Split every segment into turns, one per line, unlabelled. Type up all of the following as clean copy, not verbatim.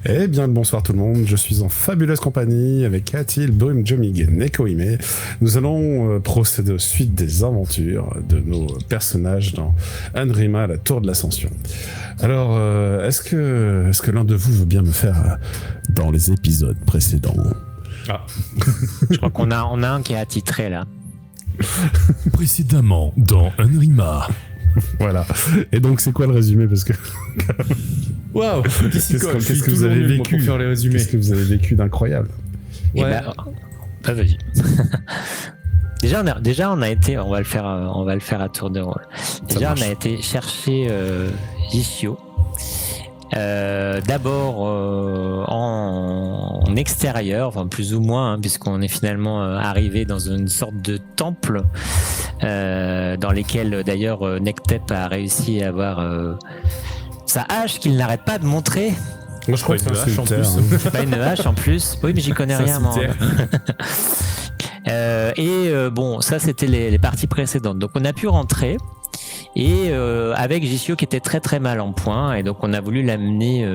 Eh bien, bonsoir tout le monde, je suis en fabuleuse compagnie avec Atil, Brume, Jomig et Nekoime. Nous allons procéder aux suites des aventures de nos personnages dans Unrima, la tour de l'ascension. Alors, est-ce que l'un de vous veut bien me faire dans les épisodes précédents?
Ah. Je crois qu'on a un qui est attitré là.
Précédemment dans Unrima.
Voilà. Et donc, c'est quoi le résumé? Parce que...
Waouh,
qu'est-ce que vous avez vécu
pour faire les résumés.
Qu'est-ce que vous avez vécu d'incroyable?
Ouais. Vas-y. Déjà, on a été, on va le faire à tour de rôle. Déjà, on a été chercher Jishio. D'abord en extérieur, enfin plus ou moins, hein, puisqu'on est finalement arrivé dans une sorte de temple dans lesquels d'ailleurs Nektep a réussi à avoir sa hache qu'il n'arrête pas de montrer.
Moi je crois que c'est une hache en plus.
C'est pas une hache en plus. Oui, mais j'y connais rien moi. Bon, ça c'était les parties précédentes. Donc on a pu rentrer. Et avec Jishio qui était très très mal en point, et donc on a voulu l'amener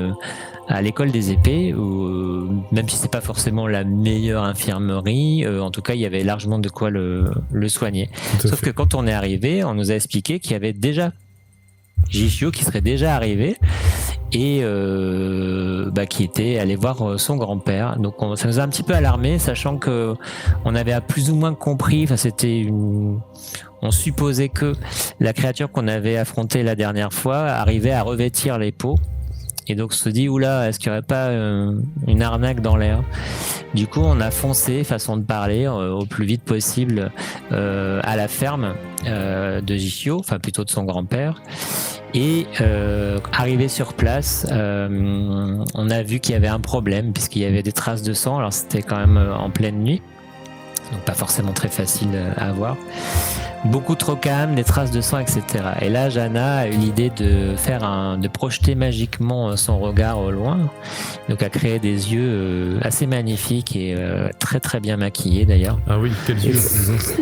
à l'école des épées, où même si c'est pas forcément la meilleure infirmerie, en tout cas il y avait largement de quoi le soigner. Sauf que quand on est arrivé, on nous a expliqué qu'il y avait déjà Jishio qui serait déjà arrivé et qui était allé voir son grand-père. Donc ça nous a un petit peu alarmé, sachant que on avait plus ou moins compris. Enfin, on supposait que la créature qu'on avait affrontée la dernière fois arrivait à revêtir les peaux. Et donc on se dit, oula, est-ce qu'il n'y aurait pas une arnaque dans l'air? Du coup, on a foncé, façon de parler, au plus vite possible à la ferme de Jishio, enfin plutôt de son grand-père. Et arrivé sur place, on a vu qu'il y avait un problème, puisqu'il y avait des traces de sang. Alors c'était quand même en pleine nuit, donc pas forcément très facile à voir. Beaucoup trop calme, des traces de sang, etc. Et là, Jana a eu l'idée de projeter magiquement son regard au loin. Donc, a créé des yeux assez magnifiques et très très bien maquillés d'ailleurs.
Ah oui, quels yeux!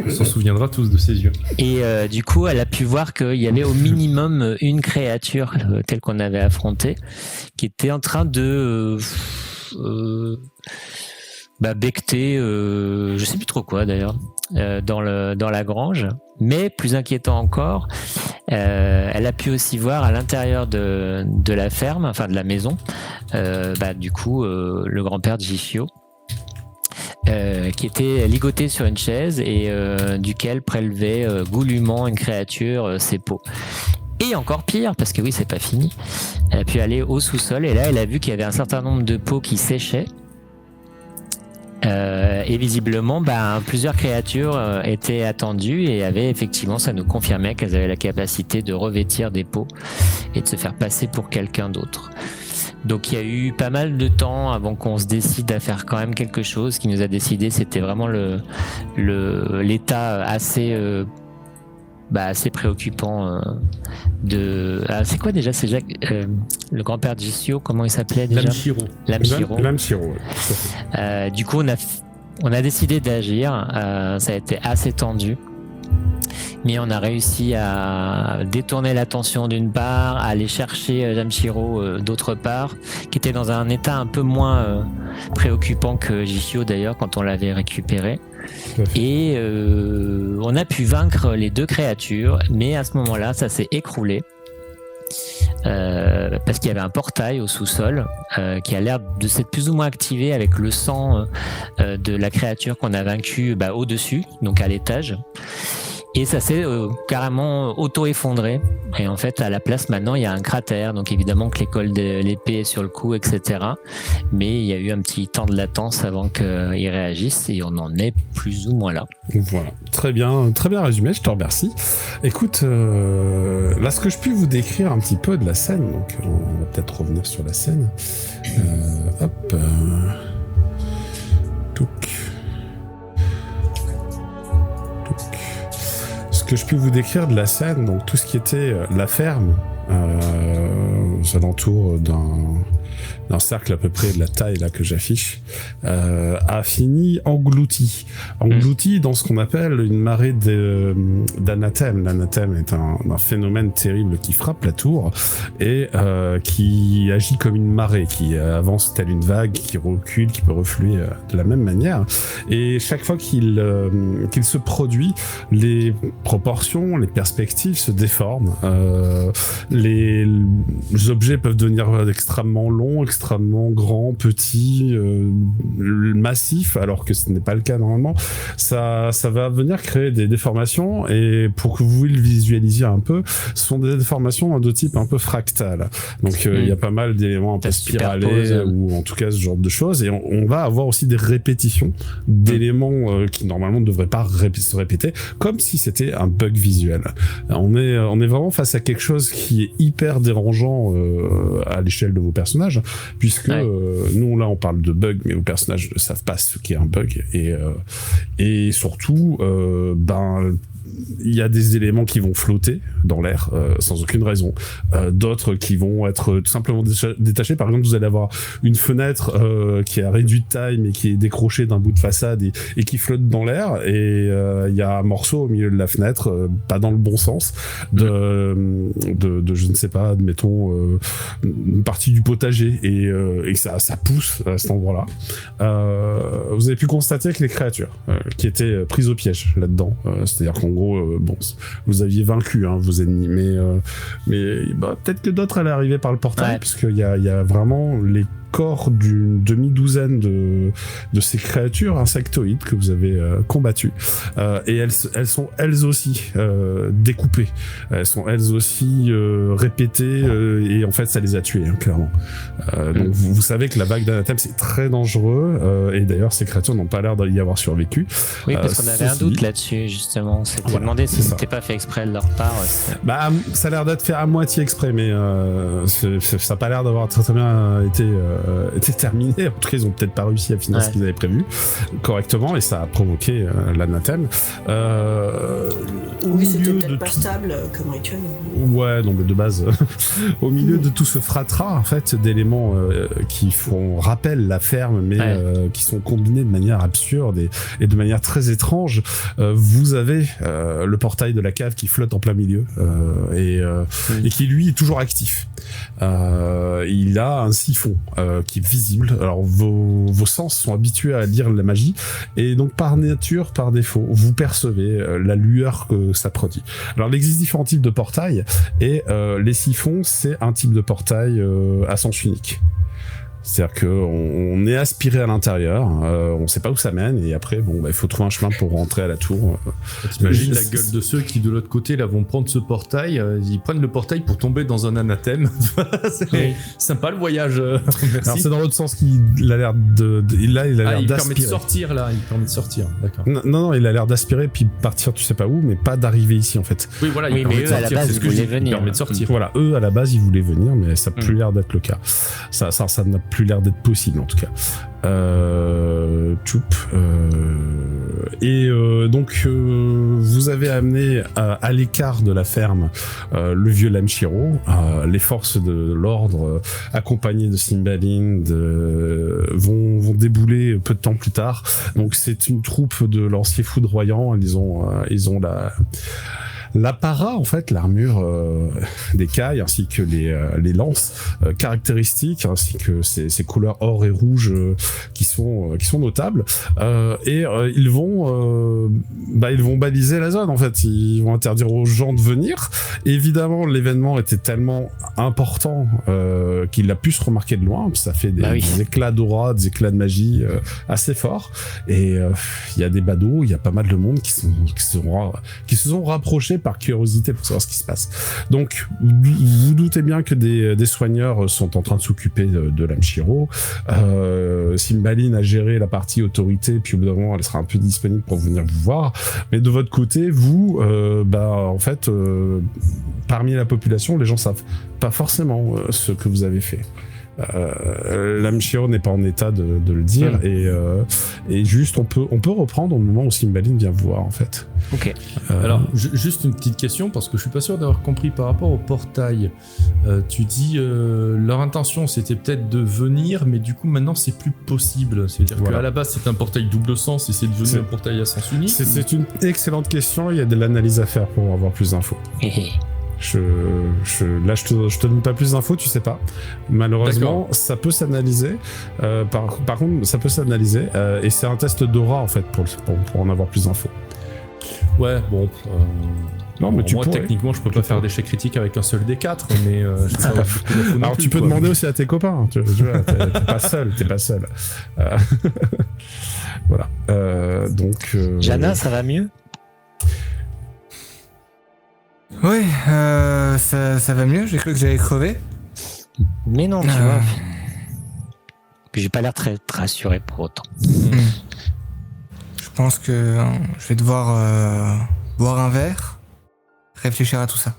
On s'en souviendra tous de ces yeux.
Et du coup, elle a pu voir qu'il y avait au minimum une créature telle qu'on avait affrontée, qui était en train de becter, je sais plus trop quoi d'ailleurs, dans la grange. Mais plus inquiétant encore, elle a pu aussi voir à l'intérieur de la ferme, enfin de la maison, du coup le grand-père de Jishio, qui était ligoté sur une chaise et duquel prélevait goulûment une créature ses peaux. Et encore pire, parce que oui, c'est pas fini, elle a pu aller au sous-sol et là elle a vu qu'il y avait un certain nombre de peaux qui séchaient. Et visiblement, plusieurs créatures étaient attendues et avaient effectivement, ça nous confirmait qu'elles avaient la capacité de revêtir des peaux et de se faire passer pour quelqu'un d'autre. Donc il y a eu pas mal de temps avant qu'on se décide à faire quand même quelque chose. Ce qui nous a décidé, c'était vraiment l'état assez préoccupant c'est quoi déjà? C'est Jacques, le grand-père de Jishio, comment il s'appelait déjà?
Lamshiro.
Du coup, on a décidé d'agir. Ça a été assez tendu, mais on a réussi à détourner l'attention d'une part, à aller chercher Lamshiro d'autre part, qui était dans un état un peu moins préoccupant que Jishio d'ailleurs quand on l'avait récupéré. Et on a pu vaincre les deux créatures, mais à ce moment-là, ça s'est écroulé parce qu'il y avait un portail au sous-sol qui a l'air de s'être plus ou moins activé avec le sang de la créature qu'on a vaincue au-dessus, donc à l'étage. Et ça s'est carrément auto-effondré. Et en fait, à la place, maintenant, il y a un cratère. Donc évidemment que l'école de l'épée est sur le coup, etc. Mais il y a eu un petit temps de latence avant qu'ils réagissent. Et on en est plus ou moins là.
Voilà. Très bien résumé, je te remercie. Écoute, là, ce que je puis vous décrire un petit peu de la scène, donc on va peut-être revenir sur la scène. Ce que je puis vous décrire de la scène, donc tout ce qui était la ferme, alentours d'un cercle à peu près de la taille là que j'affiche, a fini englouti dans ce qu'on appelle une marée d'anathèmes. L'anathème est un phénomène terrible qui frappe la tour et qui agit comme une marée, qui avance telle une vague, qui recule, qui peut refluer de la même manière. Et chaque fois qu'il se produit, les proportions, les perspectives se déforment. Les objets peuvent devenir extrêmement longs, extrêmement grands, petits, massifs, alors que ce n'est pas le cas normalement. Ça va venir créer des déformations, et pour que vous le visualisiez un peu, ce sont des déformations de type un peu fractal. Donc il y a pas mal d'éléments un peu spiralés, ou en tout cas ce genre de choses, et on va avoir aussi des répétitions d'éléments qui normalement ne devraient pas se répéter, comme si c'était un bug visuel. On est vraiment face à quelque chose qui est hyper dérangeant à l'échelle de vos personnages, puisque nous là on parle de bug, mais vos personnages ne savent pas ce qu'est un bug, et surtout il y a des éléments qui vont flotter dans l'air sans aucune raison, d'autres qui vont être tout simplement détachés. Par exemple, vous allez avoir une fenêtre qui a réduit de taille mais qui est décrochée d'un bout de façade et qui flotte dans l'air, et il y a un morceau au milieu de la fenêtre, pas dans le bon sens, de je ne sais pas, admettons une partie du potager, et ça pousse à cet endroit-là. Vous avez pu constater que les créatures qui étaient prises au piège là-dedans, c'est-à-dire qu'en gros, vous aviez vaincu vos ennemis, mais peut-être que d'autres allaient arriver par le portail, puisqu'il y a vraiment les corps d'une demi-douzaine de ces créatures insectoïdes que vous avez combattues, et elles sont elles aussi découpées, elles sont elles aussi répétées, et en fait ça les a tuées, clairement. Donc vous savez que la vague d'anathème c'est très dangereux, et d'ailleurs ces créatures n'ont pas l'air d'y avoir survécu.
Oui, parce qu'on avait un doute là-dessus, justement. On s'était demandé si c'était pas fait exprès de leur part.
Ça a l'air d'être fait à moitié exprès, mais ça n'a pas l'air d'avoir très bien été terminé. En tout cas, ils ont peut-être pas réussi à finir ce qu'ils avaient prévu correctement, et ça a provoqué l'anathème.
Oui, c'était peut-être pas stable comme rituel.
Ouais, non, mais de base, au milieu de tout ce fratras, en fait, d'éléments qui font rappel la ferme, mais qui sont combinés de manière absurde et de manière très étrange, vous avez le portail de la cave qui flotte en plein milieu, et qui lui est toujours actif. Il a un siphon qui est visible. Alors vos sens sont habitués à lire la magie, et donc par nature, par défaut, vous percevez la lueur que ça produit. Alors il existe différents types de portails, et les siphons, c'est un type de portail à sens unique. C'est-à-dire qu'on est aspiré à l'intérieur, on sait pas où ça mène, et après, il faut trouver un chemin pour rentrer à la tour.
T'imagines la gueule de ceux qui, de l'autre côté, là, vont prendre ce portail, ils prennent le portail pour tomber dans un anathème. C'est sympa, le voyage. Merci.
Alors, c'est dans l'autre sens qu'il a l'air il a l'air
il
d'aspirer.
permet de sortir, là, il permet de sortir, d'accord.
Non, il a l'air d'aspirer, puis partir tu sais pas où, mais pas d'arriver ici, en fait.
Oui, voilà,
mais eux, à la base, ils voulaient venir.
Il permet de sortir.
Voilà, eux, à la base, ils voulaient venir, mais ça n'a plus l'air d'être le cas. Ça n'a plus l'air d'être possible, en tout cas. Donc vous avez amené à l'écart de la ferme le vieux Lamshiro. Les forces de l'ordre, accompagnées de Cymbaline, vont débouler peu de temps plus tard. Donc c'est une troupe de lanciers foudroyants. Ils ont l'apparat, en fait, l'armure d'écaille, ainsi que les lances caractéristiques, ainsi que ces couleurs or et rouge qui sont notables, et ils vont baliser la zone, en fait. Ils vont interdire aux gens de venir. Évidemment, l'événement était tellement important qu'il a pu se remarquer de loin. Ça fait des éclats d'aura, des éclats de magie assez forts, et il y a des badauds, il y a pas mal de monde qui se sont rapprochés par curiosité pour savoir ce qui se passe. Donc vous doutez bien que des soigneurs sont en train de s'occuper de Lamshiro. Cymbaline a géré la partie autorité, puis au bout d'un moment elle sera un peu disponible pour venir vous voir, mais de votre côté, vous en fait, parmi la population, les gens savent pas forcément ce que vous avez fait. Lamchiro n'est pas en état de le dire et juste on peut reprendre au moment où Cymbaline vient vous voir en fait.
Ok.
Alors juste une petite question parce que je suis pas sûr d'avoir compris par rapport au portail. Tu dis leur intention c'était peut-être de venir, mais du coup maintenant c'est plus possible. C'est-à-dire qu'à la base c'est un portail double sens et c'est devenu un portail à sens unique.
C'est une excellente question. Il y a de l'analyse à faire pour avoir plus d'infos. Là, je te donne pas plus d'infos, tu sais pas. Malheureusement,
D'accord.
ça peut s'analyser. Par contre, ça peut s'analyser et c'est un test d'aura en fait pour en avoir plus d'infos.
Ouais, bon.
Non, mais
moi, techniquement, je peux pas faire d'échec critique avec un seul des 4, mais je sais pas beaucoup d'infos non
Alors,
plus,
tu peux
quoi.
demander aussi à tes copains. Tu vois, t'es pas seul. Voilà. Donc.
Jana, ça va mieux?
Ouais, ça va mieux, j'ai cru que j'allais crever.
Mais non, tu vois. Puis j'ai pas l'air très rassuré pour autant.
Je pense que je vais devoir boire un verre, réfléchir à tout ça.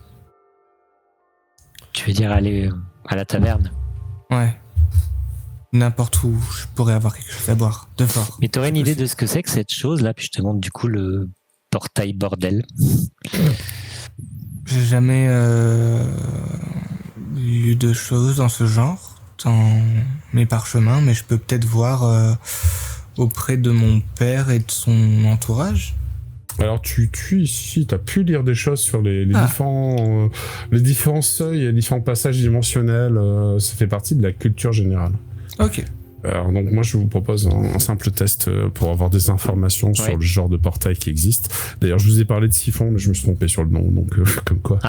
Tu veux dire aller à la taverne?
Ouais. N'importe où, je pourrais avoir quelque chose à boire, de fort.
Mais t'aurais une idée de ce que c'est que cette chose là? Puis je te montre du coup le portail bordel.
J'ai jamais lu de choses dans ce genre dans mes parchemins, mais je peux peut-être voir auprès de mon père et de son entourage.
Alors tu as pu lire des choses sur les différents seuils et les différents passages dimensionnels. Ça fait partie de la culture générale.
Ok.
Alors donc moi je vous propose un simple test pour avoir des informations sur le genre de portail qui existe. D'ailleurs je vous ai parlé de siphon mais je me suis trompé sur le nom donc comme quoi.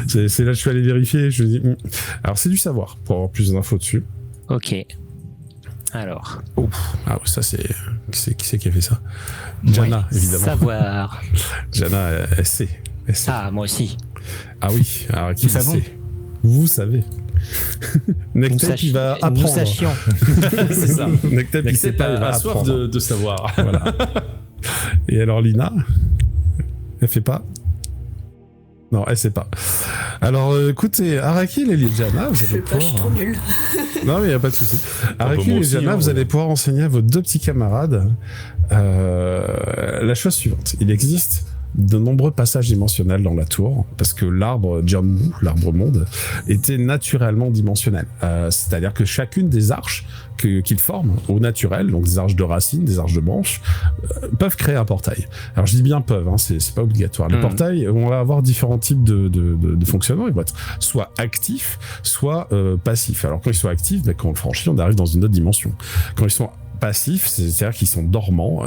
C'est là que je suis allé vérifier. Je me dis alors c'est du savoir pour avoir plus d'infos dessus.
Ok. Alors.
Ah ça c'est qui c'est qui a fait ça? Jana évidemment.
Savoir.
Jana elle sait.
Ah moi aussi.
Ah oui. Alors qui
Nous savons.
sait? Vous savez. Nectep il va apprendre.
Nous sachions.
C'est ça.
Nectep il sait pas, il va
a soif
apprendre.
de savoir.
Voilà. Et alors Lina, elle fait pas? Non, elle sait pas. Alors écoutez, Arakil et Jana, vous
Je
allez
fais pas, je suis trop
pouvoir...
nulle.
Non mais y a pas de souci. Arakil
moi
et
aussi,
Jana,
hein,
vous allez pouvoir enseigner à vos deux petits camarades la chose suivante. Il existe de nombreux passages dimensionnels dans la tour, parce que l'arbre Jambu, l'arbre monde, était naturellement dimensionnel. C'est-à-dire que chacune des arches qu'il forme au naturel, donc des arches de racines, des arches de branches, peuvent créer un portail. Alors je dis bien peuvent, hein, c'est pas obligatoire. Les portails, on va avoir différents types de fonctionnement. Ils vont être soit actifs, soit passifs. Alors quand ils sont actifs, quand on le franchit, on arrive dans une autre dimension. Quand ils sont passifs, c'est-à-dire qu'ils sont dormants,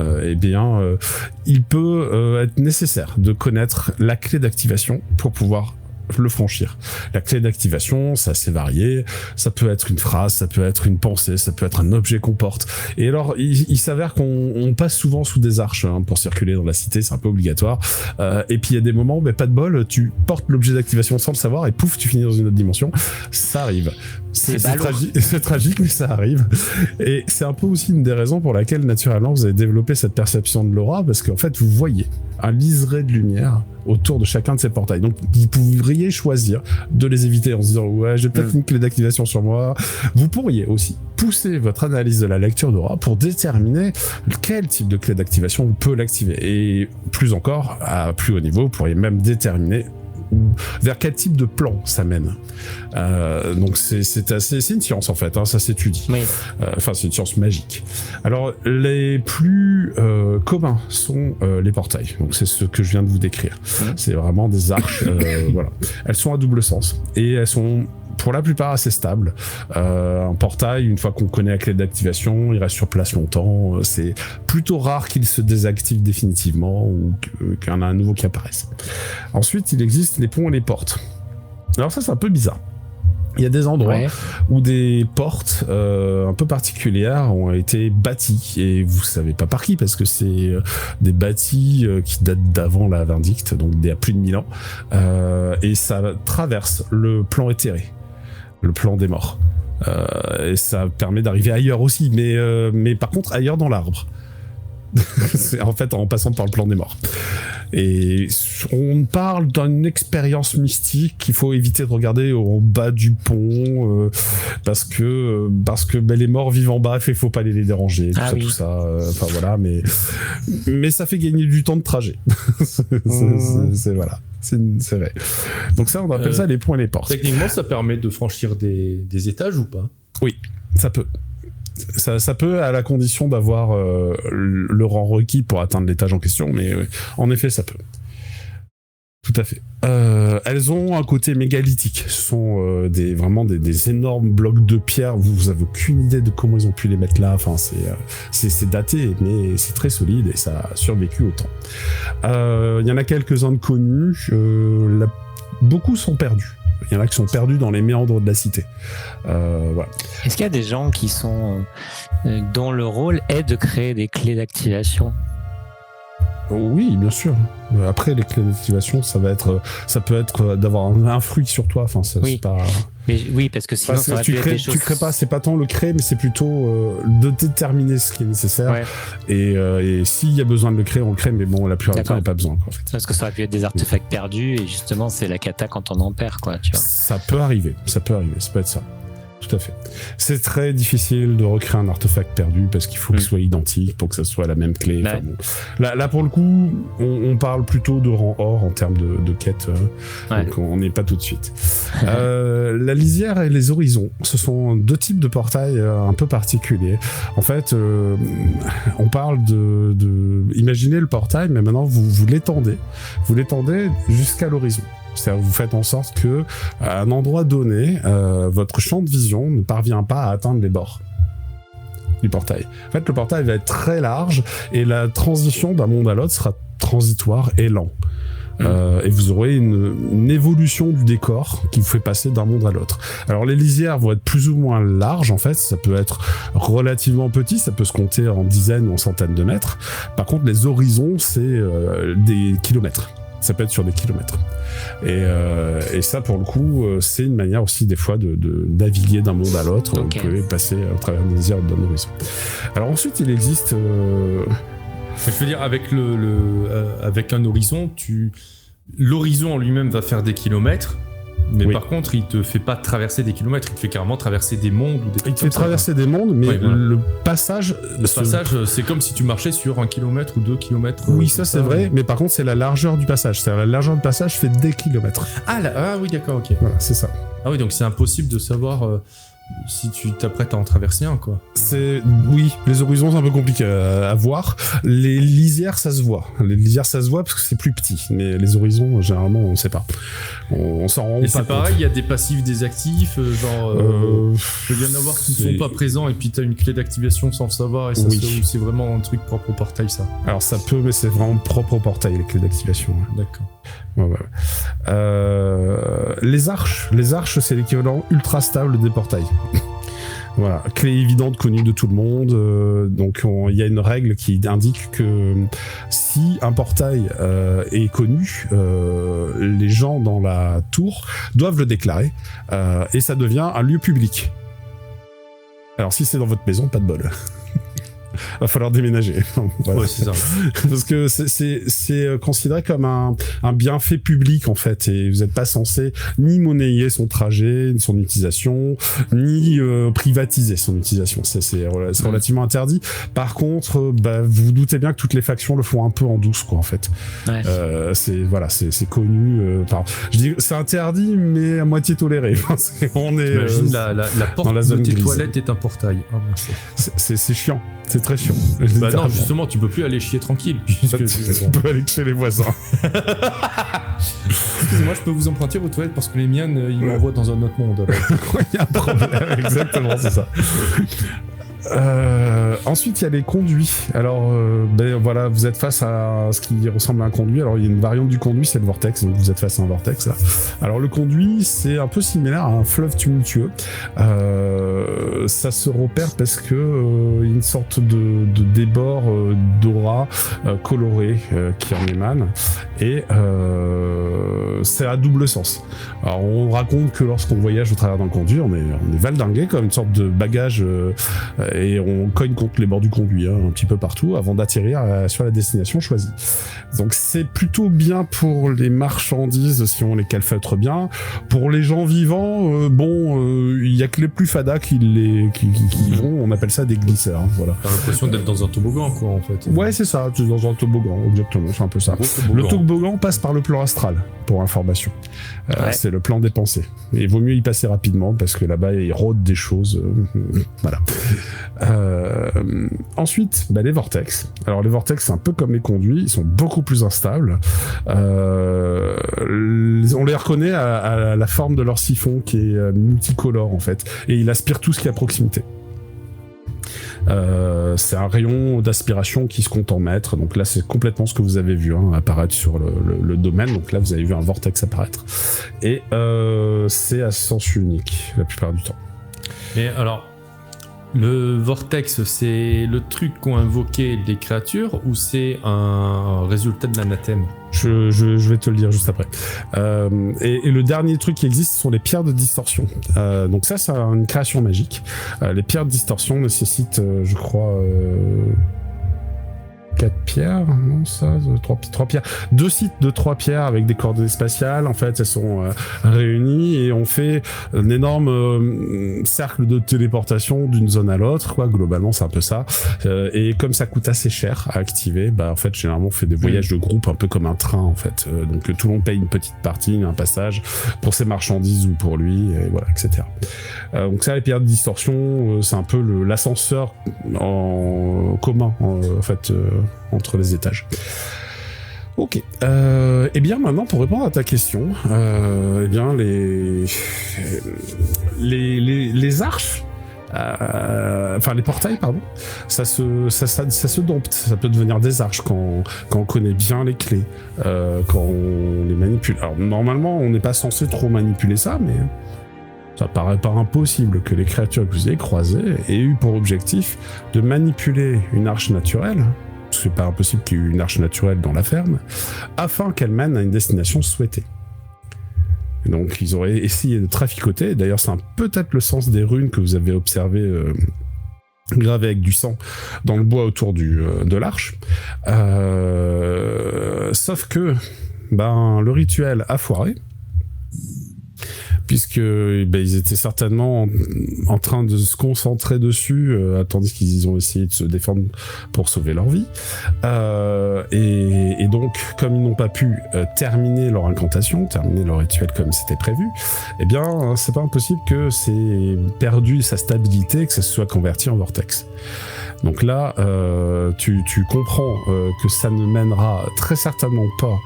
il peut être nécessaire de connaître la clé d'activation pour pouvoir le franchir. La clé d'activation, c'est assez varié. Ça peut être une phrase, ça peut être une pensée, ça peut être un objet qu'on porte. Et alors, il s'avère qu'on passe souvent sous des arches pour circuler dans la cité, c'est un peu obligatoire. Et puis il y a des moments, mais pas de bol, tu portes l'objet d'activation sans le savoir et pouf, tu finis dans une autre dimension. Ça arrive. C'est tragique, mais ça arrive. Et c'est un peu aussi une des raisons pour laquelle, naturellement, vous avez développé cette perception de l'aura, parce qu'en fait, vous voyez un liseré de lumière autour de chacun de ces portails. Donc, vous pourriez choisir de les éviter en se disant « Ouais, j'ai peut-être une clé d'activation sur moi ». Vous pourriez aussi pousser votre analyse de la lecture d'aura pour déterminer quel type de clé d'activation peut l'activer. Et plus encore, à plus haut niveau, vous pourriez même déterminer vers quel type de plan ça mène. Donc c'est une science en fait, hein, ça s'étudie.
Oui.
Enfin c'est une science magique. Alors les plus communs sont les portails. Donc c'est ce que je viens de vous décrire. C'est vraiment des arches. Voilà. Elles sont à double sens et elles sont pour la plupart assez stable. Un portail, une fois qu'on connaît la clé d'activation, il reste sur place longtemps. C'est plutôt rare qu'il se désactive définitivement ou qu'il y en a un nouveau qui apparaisse. Ensuite, il existe les ponts et les portes. Alors ça, c'est un peu bizarre. Il y a des endroits où des portes un peu particulières ont été bâties et vous savez pas par qui parce que c'est des bâtis qui datent d'avant la Vindicte, donc d'il y a plus de 1000 ans, et ça traverse le plan éthéré, le plan des morts, et ça permet d'arriver ailleurs aussi, mais par contre ailleurs dans l'arbre. C'est en fait en passant par le plan des morts. Et on parle d'une expérience mystique qu'il faut éviter de regarder en bas du pont parce que les morts vivent en bas, il faut pas les déranger, tout ça. Enfin voilà, mais ça fait gagner du temps de trajet. c'est voilà. C'est vrai. Donc ça, on appelle ça les ponts et les portes.
Techniquement, ça permet de franchir des étages ou pas?
Oui, ça peut. Ça peut, à la condition d'avoir le rang requis pour atteindre l'étage en question, mais en effet, ça peut. Tout à fait. Elles ont un côté mégalithique. Ce sont vraiment des énormes blocs de pierre. Vous avez aucune idée de comment ils ont pu les mettre là. Enfin, c'est daté, mais c'est très solide et ça a survécu au temps. Il y en a quelques-uns de connus. Beaucoup sont perdus. Il y en a qui sont perdus dans les méandres de la cité. Voilà.
Est-ce qu'il y a des gens qui sont dont le rôle est de créer des clés d'activation?
Oui, bien sûr. Après, les clés d'activation, ça peut être d'avoir un fruit sur toi. Enfin, c'est pas.
Mais oui, parce que sinon, ça aurait pu être des choses...
Tu crées pas, c'est pas tant le créer, mais c'est plutôt de déterminer ce qui est nécessaire. Ouais. Et s'il y a besoin de le créer, on le crée, mais bon, la plupart du temps, il n'y a pas besoin. Quoi, en fait.
Parce que ça aurait pu être des artefacts perdus, et justement, c'est la cata quand on en perd, quoi. Tu vois.
Ça peut arriver, ça peut être ça. Tout à fait. C'est très difficile de recréer un artefact perdu parce qu'il faut qu'il soit identique pour que ça soit la même clé. Ouais. Enfin, bon. Là, pour le coup, on parle plutôt de rang or en termes de quête. Donc on n'est pas tout de suite. La lisière et les horizons, ce sont deux types de portails un peu particuliers. En fait, on parle imaginez le portail, mais maintenant vous l'étendez. Vous l'étendez jusqu'à l'horizon. C'est-à-dire que vous faites en sorte que, à un endroit donné, votre champ de vision ne parvient pas à atteindre les bords du portail. En fait, le portail va être très large et la transition d'un monde à l'autre sera transitoire et lent. Et vous aurez une évolution du décor qui vous fait passer d'un monde à l'autre. Alors les lisières vont être plus ou moins larges en fait, ça peut être relativement petit, ça peut se compter en dizaines ou en centaines de mètres. Par contre les horizons c'est des kilomètres. Ça peut être sur des kilomètres. Et ça, pour le coup, c'est une manière aussi, des fois, de naviguer d'un monde à l'autre. Okay. Vous pouvez passer au travers des lisières d'un horizon. Alors ensuite, il existe...
Je veux dire, avec un horizon, l'horizon en lui-même va faire des kilomètres, mais par contre, il te fait pas traverser des kilomètres, il te fait carrément traverser des mondes. Ou des
il te fait traverser des mondes, mais le passage...
c'est comme si tu marchais sur 1 kilomètre ou 2 kilomètres.
Oui, ça c'est vrai, mais par contre, c'est la largeur du passage. C'est-à-dire la largeur du passage fait des kilomètres.
Ah oui, d'accord, ok.
Voilà, c'est ça.
Ah oui, donc c'est impossible de savoir... si tu t'apprêtes à en traverser un, quoi.
Oui, les horizons c'est un peu compliqué à voir. Les lisières ça se voit. Les lisières ça se voit parce que c'est plus petit. Mais les horizons généralement on sait pas. On s'en rend pas compte. Et
c'est pareil, il y a des passifs, des actifs, genre. Il y en a voir qui ne sont pas présents et puis t'as une clé d'activation sans le savoir et ça c'est vraiment un truc propre au portail ça.
Alors ça peut, mais c'est vraiment propre au portail les clés d'activation. Ouais.
D'accord.
Les arches c'est l'équivalent ultra stable des portails. Voilà, clé évidente connue de tout le monde. Donc il y a une règle qui indique que si un portail est connu, les gens dans la tour doivent le déclarer et ça devient un lieu public. Alors si c'est dans votre maison, pas de bol. Va falloir déménager. Voilà.
Ouais, c'est ça.
Parce que c'est considéré comme un bienfait public en fait, et vous n'êtes pas censé ni monnayer son trajet, son utilisation, ni privatiser son utilisation. C'est relativement interdit. Par contre, vous vous doutez bien que toutes les factions le font un peu en douce, quoi, en fait. Ouais. C'est connu. Je dis, c'est interdit, mais à moitié toléré. On est.
Imagine la porte de tes toilettes est un portail. Oh,
c'est chiant. C'est très chiant.
Bah non, justement, tu peux plus aller chier tranquille.
Tu peux aller chez les voisins.
Excusez-moi, je peux vous emprunter vos toilettes parce que les miennes, ils m'envoient dans un autre monde.
Il y a un problème, exactement, c'est ça. Ensuite, il y a les conduits. Alors, voilà, vous êtes face à ce qui ressemble à un conduit. Alors, il y a une variante du conduit, c'est le vortex. Donc, vous êtes face à un vortex, là. Alors, le conduit, c'est un peu similaire à un fleuve tumultueux. Ça se repère parce que il y a une sorte de débord d'aura coloré qui en émane. Et c'est à double sens. Alors, on raconte que lorsqu'on voyage au travers d'un conduit, on est valdingué comme une sorte de bagage et on cogne contre les bords du conduit, un petit peu partout, avant d'atterrir sur la destination choisie. Donc c'est plutôt bien pour les marchandises si on les calfeutre bien. Pour les gens vivants, il y a que les plus fadas qui vont, on appelle ça des glisseurs, voilà.
T'as l'impression d'être dans un toboggan, quoi, en fait.
Ouais, c'est ça, tu es dans un toboggan, exactement, c'est un peu ça. Le toboggan passe par le plan astral, pour information. C'est le plan des pensées. Et il vaut mieux y passer rapidement, parce que là-bas, il rôde des choses. Voilà. Ensuite, les vortex. Alors, les vortex, c'est un peu comme les conduits, ils sont beaucoup plus instables. On les reconnaît à la forme de leur siphon, qui est multicolore, en fait. Et il aspire tout ce qui est à proximité. C'est un rayon d'aspiration qui se compte en mètres, donc là c'est complètement ce que vous avez vu apparaître sur le domaine, donc là vous avez vu un vortex apparaître, et c'est à sens unique la plupart du temps.
Mais alors, le vortex, c'est le truc qu'ont invoqué les créatures, ou c'est un résultat de l'anathème?
Je vais te le dire juste après. Et le dernier truc qui existe sont les pierres de distorsion. Donc ça, c'est une création magique. Les pierres de distorsion nécessitent, je crois, 4 pierres, non ça, 3 pierres. 2 sites de 3 pierres avec des coordonnées spatiales. En fait, elles sont réunies et on fait un énorme cercle de téléportation d'une zone à l'autre. Quoi, globalement, c'est un peu ça. Et comme ça coûte assez cher à activer, en fait, généralement, on fait des voyages de groupe un peu comme un train, en fait. Donc tout le monde paye une petite partie, un passage pour ses marchandises ou pour lui, et voilà, etc. Donc ça, les pierres de distorsion, c'est un peu l'ascenseur en commun, en fait. Entre les étages. Ok. Eh bien, maintenant, pour répondre à ta question, eh bien, les arches, enfin les portails, pardon, ça se dompte. Ça peut devenir des arches quand on connaît bien les clés, quand on les manipule. Alors, normalement, on n'est pas censé trop manipuler ça, mais ça paraît pas impossible que les créatures que vous avez croisées aient eu pour objectif de manipuler une arche naturelle. C'est pas impossible qu'il y ait eu une arche naturelle dans la ferme, afin qu'elle mène à une destination souhaitée. Et donc ils auraient essayé de traficoter, d'ailleurs c'est peut-être le sens des runes que vous avez observé gravées avec du sang dans le bois autour de l'arche. Sauf que le rituel a foiré, puisque ils étaient certainement en train de se concentrer dessus, tandis qu'ils ont essayé de se défendre pour sauver leur vie. Et donc, comme ils n'ont pas pu terminer leur incantation, terminer leur rituel comme c'était prévu, eh bien, c'est pas impossible que c'est perdu sa stabilité, que ça se soit converti en vortex. Donc là, tu comprends que ça ne mènera très certainement pas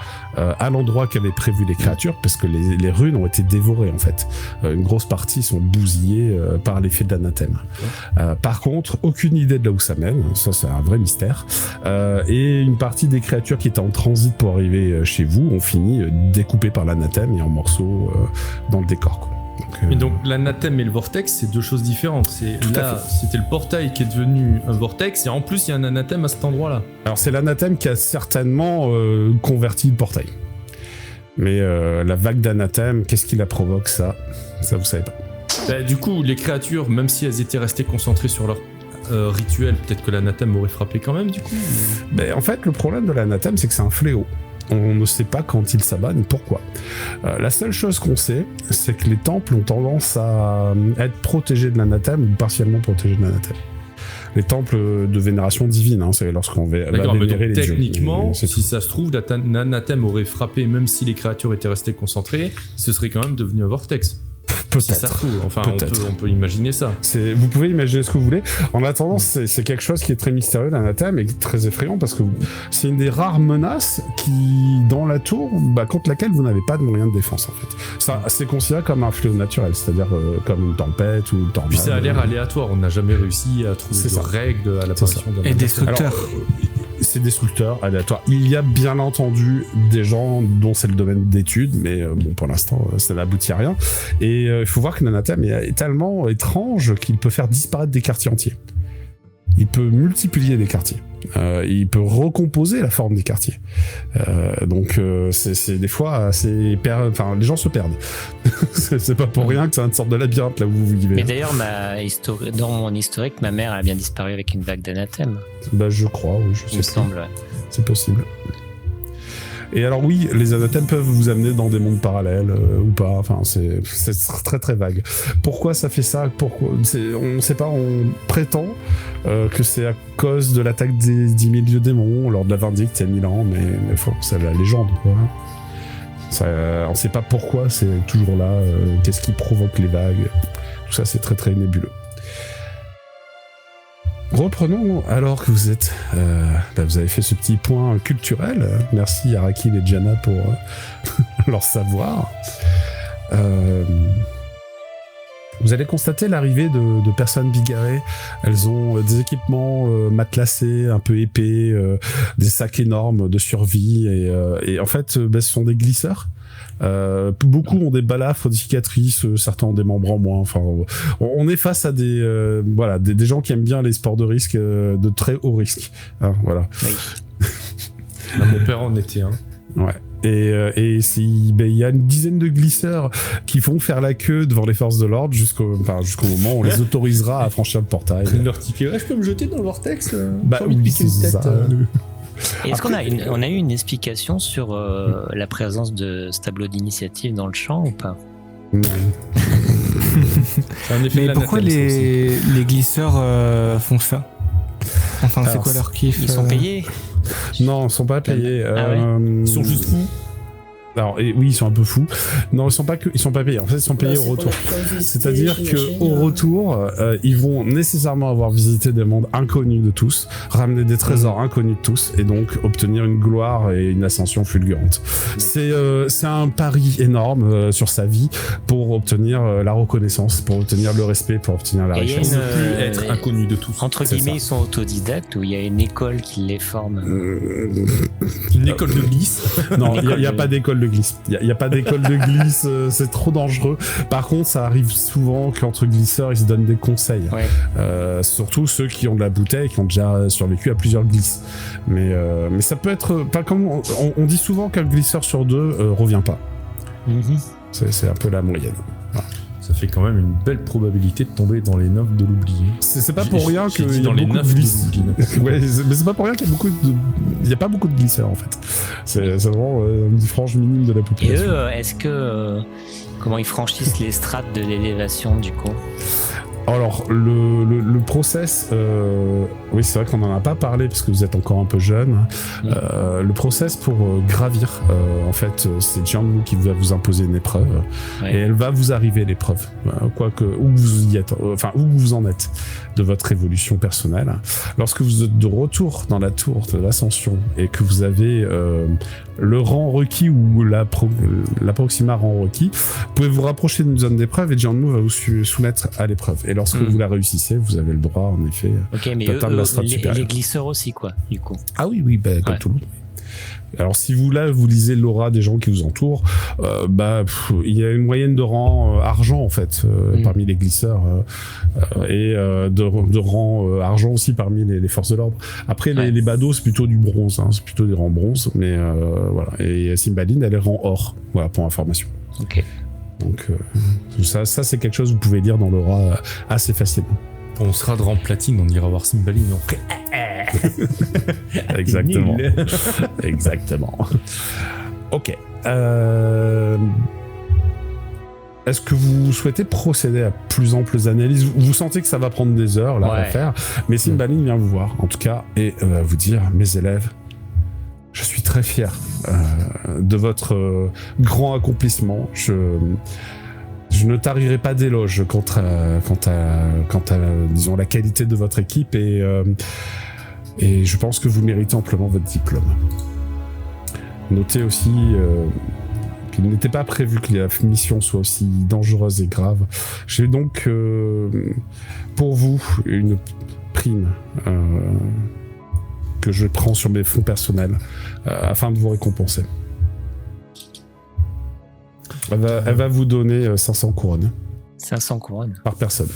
à l'endroit qu'avaient prévu les créatures, parce que les runes ont été dévorées en fait. Une grosse partie sont bousillées par l'effet de l'anathème. Par contre, aucune idée de là où ça mène, ça c'est un vrai mystère. Et une partie des créatures qui étaient en transit pour arriver chez vous ont fini découpées par l'anathème et en morceaux dans le décor, quoi.
Mais donc l'anathème et le vortex, c'est deux choses différentes. Là, c'était le portail qui est devenu un vortex, et en plus il y a un anathème à cet endroit-là.
Alors c'est l'anathème qui a certainement converti le portail. Mais la vague d'anathème, qu'est-ce qui la provoque, ça vous savez pas.
Du coup, les créatures, même si elles étaient restées concentrées sur leur rituel, peut-être que l'anathème aurait frappé quand même, du coup.
En fait, le problème de l'anathème, c'est que c'est un fléau. On ne sait pas quand il s'abat ni pourquoi. La seule chose qu'on sait, c'est que les temples ont tendance à être protégés de l'anathème ou partiellement protégés de l'anathème. Les temples de vénération divine, c'est lorsqu'on va vénérer les dieux.
Techniquement, si ça se trouve, l'anathème aurait frappé, même si les créatures étaient restées concentrées, ce serait quand même devenu un vortex.
Peut-être.
Si ça se trouve. Enfin, on peut imaginer ça.
Vous pouvez imaginer ce que vous voulez. En attendant, c'est quelque chose qui est très mystérieux, l'anathème, et très effrayant, parce que c'est une des rares menaces dans la tour, contre laquelle vous n'avez pas de moyen de défense, en fait. Ça, c'est considéré comme un fléau naturel, c'est-à-dire comme une tempête ou une tornade.
Puis ça a l'air aléatoire, on n'a jamais réussi à trouver de règles à l'apparition d'un.
Et destructeur.
C'est destructeur, aléatoire. Il y a bien entendu des gens dont c'est le domaine d'étude, mais pour l'instant, ça n'aboutit à rien. Et il faut voir que l'anathème est tellement étrange qu'il peut faire disparaître des quartiers entiers. Il peut multiplier des quartiers. Il peut recomposer la forme des quartiers. Donc c'est des fois enfin les gens se perdent. c'est pas pour rien que c'est une sorte de labyrinthe là où vous vivez.
Mais d'ailleurs dans mon historique, ma mère a bien disparu avec une vague d'anathème.
Bah je crois, oui,
Il me semble. Ouais.
C'est possible. Et alors oui, les anathèmes peuvent vous amener dans des mondes parallèles ou pas. Enfin, c'est très très vague. Pourquoi ça fait ça? Pourquoi on ne sait pas. On prétend que c'est à cause de l'attaque des 10 000 vieux démons lors de la vindicte il y a 1000 ans, mais c'est la légende, quoi. On ne sait pas pourquoi c'est toujours là. Qu'est-ce qui provoque les vagues? Tout ça, c'est très très nébuleux. Reprenons alors que vous êtes, vous avez fait ce petit point culturel. Merci à Rakil et Jana pour leur savoir. Vous allez constater l'arrivée de personnes bigarrées. Elles ont des équipements matelassés, un peu épais, des sacs énormes de survie et en fait, ce sont des glisseurs. Beaucoup ont des balafres, des cicatrices, certains ont des membres en moins. Enfin, on est face à des gens qui aiment bien les sports de risque, de très haut risque. Hein, voilà.
Oui.
Là, mon père en était un.
Ouais. Et il y a une dizaine de glisseurs qui font faire la queue devant les forces de l'ordre jusqu'au moment où on les autorisera à franchir le portail.
Leur ticket, je peux me jeter dans le vortex.
Bah oui, c'est ça.
Est-ce qu'on a eu une explication sur la présence de ce tableau d'initiative dans le champ ou pas?
Non.
Mais pourquoi les glisseurs font ça? Enfin, c'est quoi leur kiff?
Ils sont payés?
Non, ils sont pas payés.
Ils sont juste fous.
Alors, oui, ils sont un peu fous. Non, ils sont pas payés. En fait, ils sont payés au retour. C'est-à-dire que au retour, ils vont nécessairement avoir visité des mondes inconnus de tous, ramener des trésors inconnus de tous, et donc obtenir une gloire et une ascension fulgurante. C'est un pari énorme sur sa vie pour obtenir la reconnaissance, pour obtenir le respect, pour obtenir la richesse.
Ils ne plus être inconnus de tous.
Entre guillemets, ils sont autodidactes ou il y a une école qui les forme?
Une école de glisse?
Non, il n'y a pas d'école de glisse. Il n'y a pas d'école de glisse, c'est trop dangereux. Par contre, ça arrive souvent qu'entre glisseurs, ils se donnent des conseils. Ouais. Surtout ceux qui ont de la bouteille, qui ont déjà survécu à plusieurs glisses. Mais ça peut être... Pas comme on dit souvent qu'un glisseur sur deux revient pas. C'est un peu la moyenne. Voilà.
Ça fait quand même une belle probabilité de tomber dans les 9 de l'oublié.
C'est pas pour rien qu'il y a
dans les 9 de
l'oublié. Ouais, mais c'est pas pour rien qu'il y a il y a pas beaucoup de glisseurs en fait. C'est vraiment une frange minime de la population.
Et eux, est-ce que comment ils franchissent les strates de l'élévation du coup?
Alors le process, oui c'est vrai qu'on n'en a pas parlé parce que vous êtes encore un peu jeune. Le process pour gravir, en fait, c'est Jiangmu qui va vous imposer une épreuve et elle va vous arriver l'épreuve, quoique où vous y êtes, enfin où vous en êtes de votre évolution personnelle. Lorsque vous êtes de retour dans la tour de l'ascension et que vous avez le rang requis ou l'approxima rang requis, vous pouvez vous rapprocher d'une zone d'épreuve et Jiangmu va vous soumettre à l'épreuve. Et lorsque vous la réussissez, vous avez le droit, en effet, d'atteindre la strate supérieure.
Les glisseurs aussi, quoi, du coup.
Ah oui, comme tout le monde. Alors si vous lisez l'aura des gens qui vous entourent, il y a une moyenne de rang argent en fait parmi les glisseurs et de rang argent aussi parmi les forces de l'ordre. Après les badauds c'est plutôt du bronze, c'est plutôt des rangs bronze, mais voilà. Et Cymbaline elle est rang or, voilà pour information.
Ok. Donc
ça c'est quelque chose que vous pouvez lire dans l'aura assez facilement.
On sera de rang platine, on ira voir Cymbaline.
Exactement. Exactement. Ok. Est-ce que vous souhaitez procéder à plus amples analyses? Vous sentez que ça va prendre des heures là à faire, mais Cymbaline vient vous voir en tout cas et va vous dire: mes élèves, je suis très fier de votre grand accomplissement. Je ne tarirai pas d'éloges quant à disons la qualité de votre équipe et je pense que vous méritez amplement votre diplôme. Notez aussi qu'il n'était pas prévu que la mission soit aussi dangereuse et grave. J'ai donc pour vous une prime que je prends sur mes fonds personnels afin de vous récompenser. Elle va vous donner 500 couronnes.
500 couronnes.
Par personne.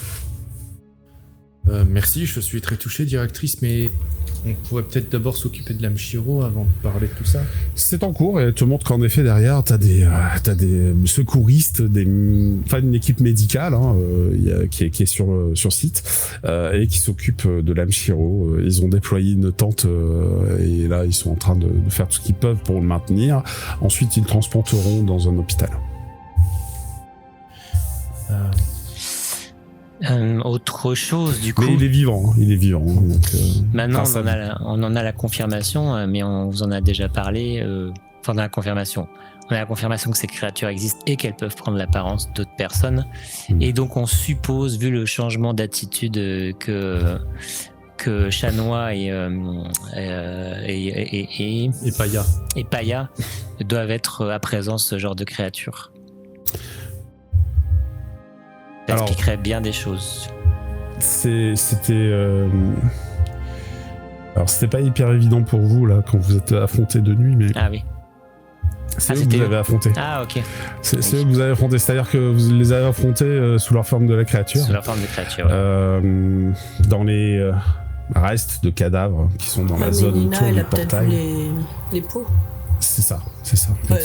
Merci, je suis très touché, directrice, mais On pourrait peut-être d'abord s'occuper de l'Amshiro avant de parler de tout ça.
C'est en cours et te montre qu'en effet derrière t'as des secouristes, une équipe médicale qui est sur site et qui s'occupe de l'Amshiro. Ils ont déployé une tente et là ils sont en train de faire tout ce qu'ils peuvent pour le maintenir. Ensuite ils le transporteront dans un hôpital.
Autre chose, du coup.
Mais il est vivant. Donc,
maintenant, on en a la confirmation, mais on vous en a déjà parlé. On a la confirmation. On a la confirmation que ces créatures existent et qu'elles peuvent prendre l'apparence d'autres personnes. Et donc, on suppose, vu le changement d'attitude que Chanois et Paya doivent être à présent ce genre de créatures. Parce qu'il crée bien des choses.
C'était pas hyper évident pour vous là quand vous êtes affrontés de nuit, mais
ah oui.
C'est eux que vous avez affronté.
Ah ok.
C'est eux que vous avez affronté, c'est-à-dire que vous les avez affrontés sous leur forme de la créature.
Sous leur forme de créature.
Dans les restes de cadavres qui sont dans la zone
Nina,
autour
elle
du
a peut-être
portail.
vu les peaux.
C'est ça.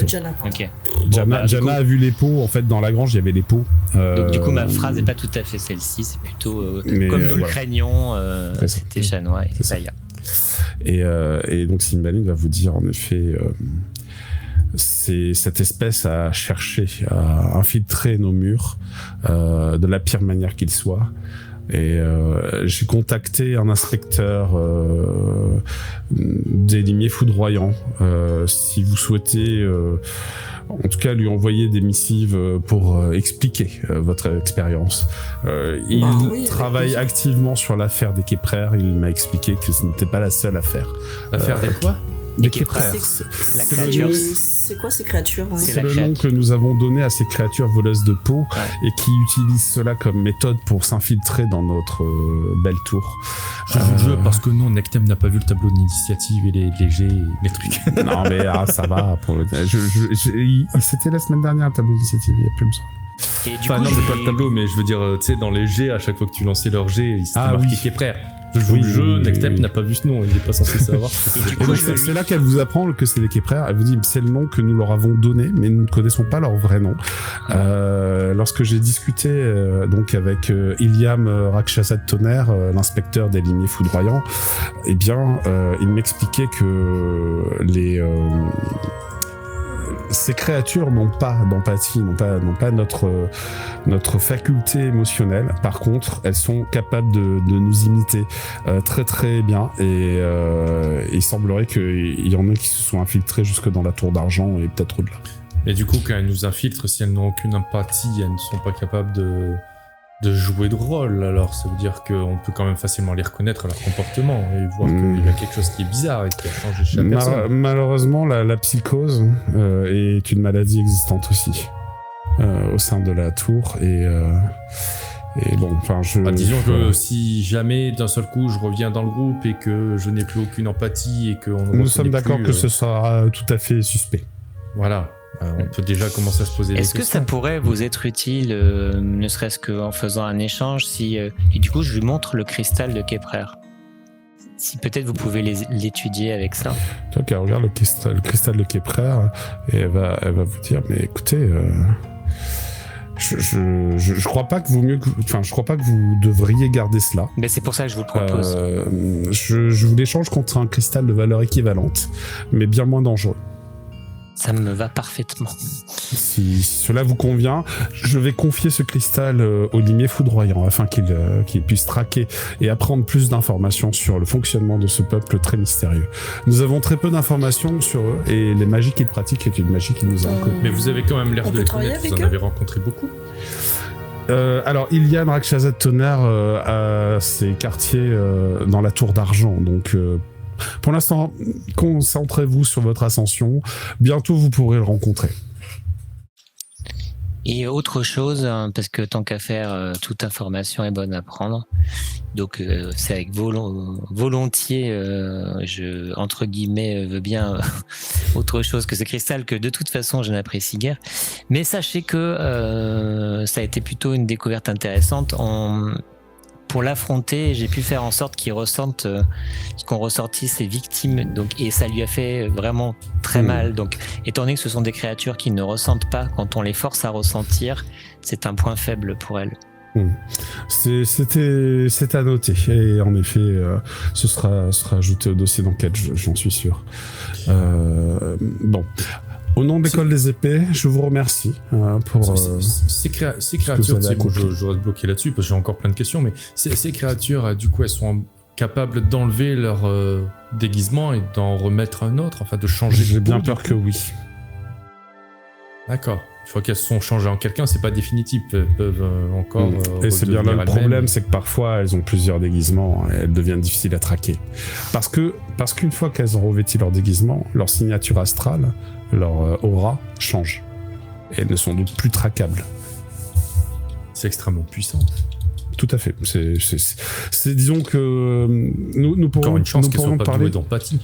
Jana.
Ok.
Jana a vu les pots, en fait, dans la grange, il y avait les pots.
Donc, du coup, ma phrase n'est pas tout à fait celle-ci, c'est plutôt comme nous le craignions, c'était Chanois et Paya.
Et donc, Cymbaline va vous dire, en effet, cette espèce a cherché à infiltrer nos murs de la pire manière qu'il soit. Et j'ai contacté un inspecteur des limiers foudroyants. Si vous souhaitez, en tout cas, lui envoyer des missives pour expliquer votre expérience. Il travaille activement sur l'affaire des Képrères. Il m'a expliqué que ce n'était pas la seule affaire.
L'affaire des quoi?
Des Képrères.
La créature.
C'est quoi ces créatures?
C'est le nom que nous avons donné à ces créatures voleuses de peau et qui utilisent cela comme méthode pour s'infiltrer dans notre belle tour.
Je parce que non, Nectem n'a pas vu le tableau d'initiative et les jets et les trucs.
Non mais ça va. C'était la semaine dernière le tableau d'initiative, il n'y a plus me semble.
Et du coup,
non, c'est pas le tableau, mais je veux dire, tu sais, dans les jets, à chaque fois que tu lançais leur jet, il s'était marqué Képrères. Je joue le jeu, Nectem n'a pas vu ce nom, il n'est pas censé savoir.
C'est là qu'elle vous apprend que c'est les Képrères. Elle vous dit c'est le nom que nous leur avons donné, mais nous ne connaissons pas leur vrai nom. Lorsque j'ai discuté donc avec Iliam Rakshasat Tonnerre, l'inspecteur des limiers foudroyants, eh bien, il m'expliquait que ces créatures n'ont pas d'empathie, n'ont pas notre faculté émotionnelle. Par contre, elles sont capables de nous imiter très très bien. Et il semblerait qu'il y en ait qui se sont infiltrés jusque dans la tour d'argent et peut-être au-delà.
Et du coup, quand elles nous infiltrent, si elles n'ont aucune empathie, elles ne sont pas capables de jouer de rôle, alors ça veut dire qu'on peut quand même facilement les reconnaître à leur comportement et voir qu'il y a quelque chose qui est bizarre et qui a changé chez la personne.
Malheureusement, la psychose est une maladie existante aussi au sein de la tour et bon, enfin,
disons que si jamais d'un seul coup je reviens dans le groupe et que je n'ai plus aucune empathie et qu'on
nous sommes d'accord que ce sera tout à fait suspect.
Voilà. On peut déjà commencer à se poser des questions.
Est-ce que ça pourrait vous être utile, ne serait-ce qu'en faisant un échange, et du coup je lui montre le cristal de Keprer. Si peut-être vous pouvez l'étudier avec ça.
Donc elle regarde le cristal de Keprer et elle va vous dire mais écoutez, je crois pas que je crois pas que vous devriez garder cela.
Mais c'est pour ça que je vous le propose.
Je vous l'échange contre un cristal de valeur équivalente, mais bien moins dangereux.
Ça me va parfaitement.
Si cela vous convient, je vais confier ce cristal au limier foudroyant afin qu'il puisse traquer et apprendre plus d'informations sur le fonctionnement de ce peuple très mystérieux. Nous avons très peu d'informations sur eux et les magies qu'ils pratiquent est une magie qui nous a inconnue.
Mais vous avez quand même l'air de les connaître, vous en avez rencontré beaucoup.
Alors, Iliam Rakshasat Tonnerre a ses quartiers dans la tour d'argent, donc... pour l'instant, concentrez-vous sur votre ascension. Bientôt, vous pourrez le rencontrer.
Et autre chose, parce que tant qu'à faire, toute information est bonne à prendre. Donc, c'est avec volontiers, je, entre guillemets, veux bien autre chose que ce cristal que de toute façon, je n'apprécie guère. Mais sachez que ça a été plutôt une découverte intéressante. pour l'affronter, j'ai pu faire en sorte qu'il ressente ce qu'ont ressenti ses victimes, donc, et ça lui a fait vraiment très mal. Donc, étant donné que ce sont des créatures qui ne ressentent pas, quand on les force à ressentir, c'est un point faible pour elles.
C'est à noter, et en effet, ce sera ajouté au dossier d'enquête, j'en suis sûr. Bon. Au nom de l'école des épées, je vous remercie pour
ces créatures. Je reste bloqué là-dessus parce que j'ai encore plein de questions, mais ces créatures, du coup, elles sont capables d'enlever leur déguisement et d'en remettre un autre, enfin de changer.
J'ai bien peur que oui.
D'accord. Une fois qu'elles sont changées en quelqu'un, c'est pas définitif. Elles peuvent encore.
Et c'est bien là le problème, c'est que parfois elles ont plusieurs déguisements et elles deviennent difficiles à traquer. Parce qu'une fois qu'elles ont revêti leur déguisement, leur signature astrale, leur aura change. Et elles ne sont donc plus traquables.
C'est extrêmement puissant.
Tout à fait. C'est disons que nous pourrions,
encore une chance qu'elles soient pas
parler
douées d'empathie.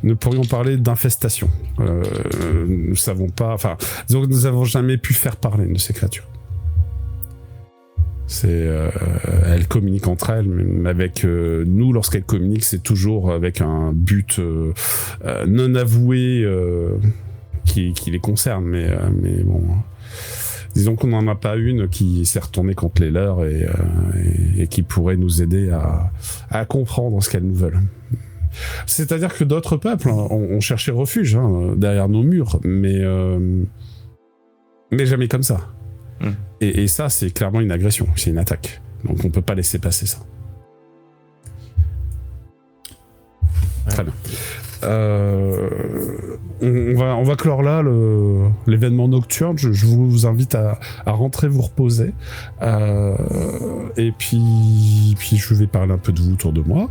Nous pourrions parler d'infestation. Nous savons pas. Enfin, disons que nous n'avons jamais pu faire parler de ces créatures. Elles communiquent entre elles, mais avec nous, lorsqu'elles communiquent, c'est toujours avec un but non avoué qui les concerne. Mais bon, disons qu'on n'en a pas une qui s'est retournée contre les leurs et qui pourrait nous aider à comprendre ce qu'elles nous veulent. C'est-à-dire que d'autres peuples ont cherché refuge derrière nos murs, mais jamais comme ça. Et ça, c'est clairement une agression, c'est une attaque. Donc on peut pas laisser passer ça. Très bien. On va clore là l'événement nocturne. Je vous invite à rentrer vous reposer. Et puis je vais parler un peu de vous autour de moi.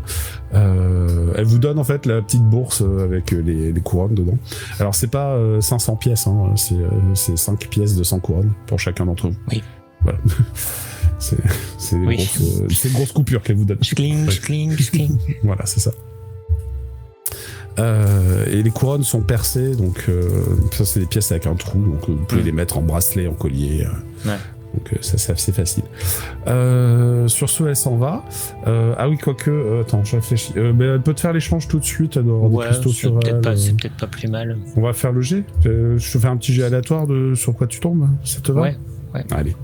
Elle vous donne en fait la petite bourse avec les couronnes dedans. Alors c'est pas 500 pièces, c'est 5 pièces de 100 couronnes pour chacun d'entre vous.
Oui.
Voilà. C'est des grosses coupures qu'elle vous donne.
Schling.
Voilà, c'est ça. Et les couronnes sont percées, donc ça c'est des pièces avec un trou, donc vous pouvez les mettre en bracelet, en collier.
Ouais.
Donc ça c'est assez facile. Sur ce, elle s'en va. Ah oui, quoique, attends, je réfléchis. Mais elle peut te faire l'échange tout de suite, elle doit avoir des cristaux sur elle.
C'est peut-être pas plus mal.
On va faire le jet. Je te fais un petit jet aléatoire de sur quoi tu tombes, ça te va?
Ouais.
Allez.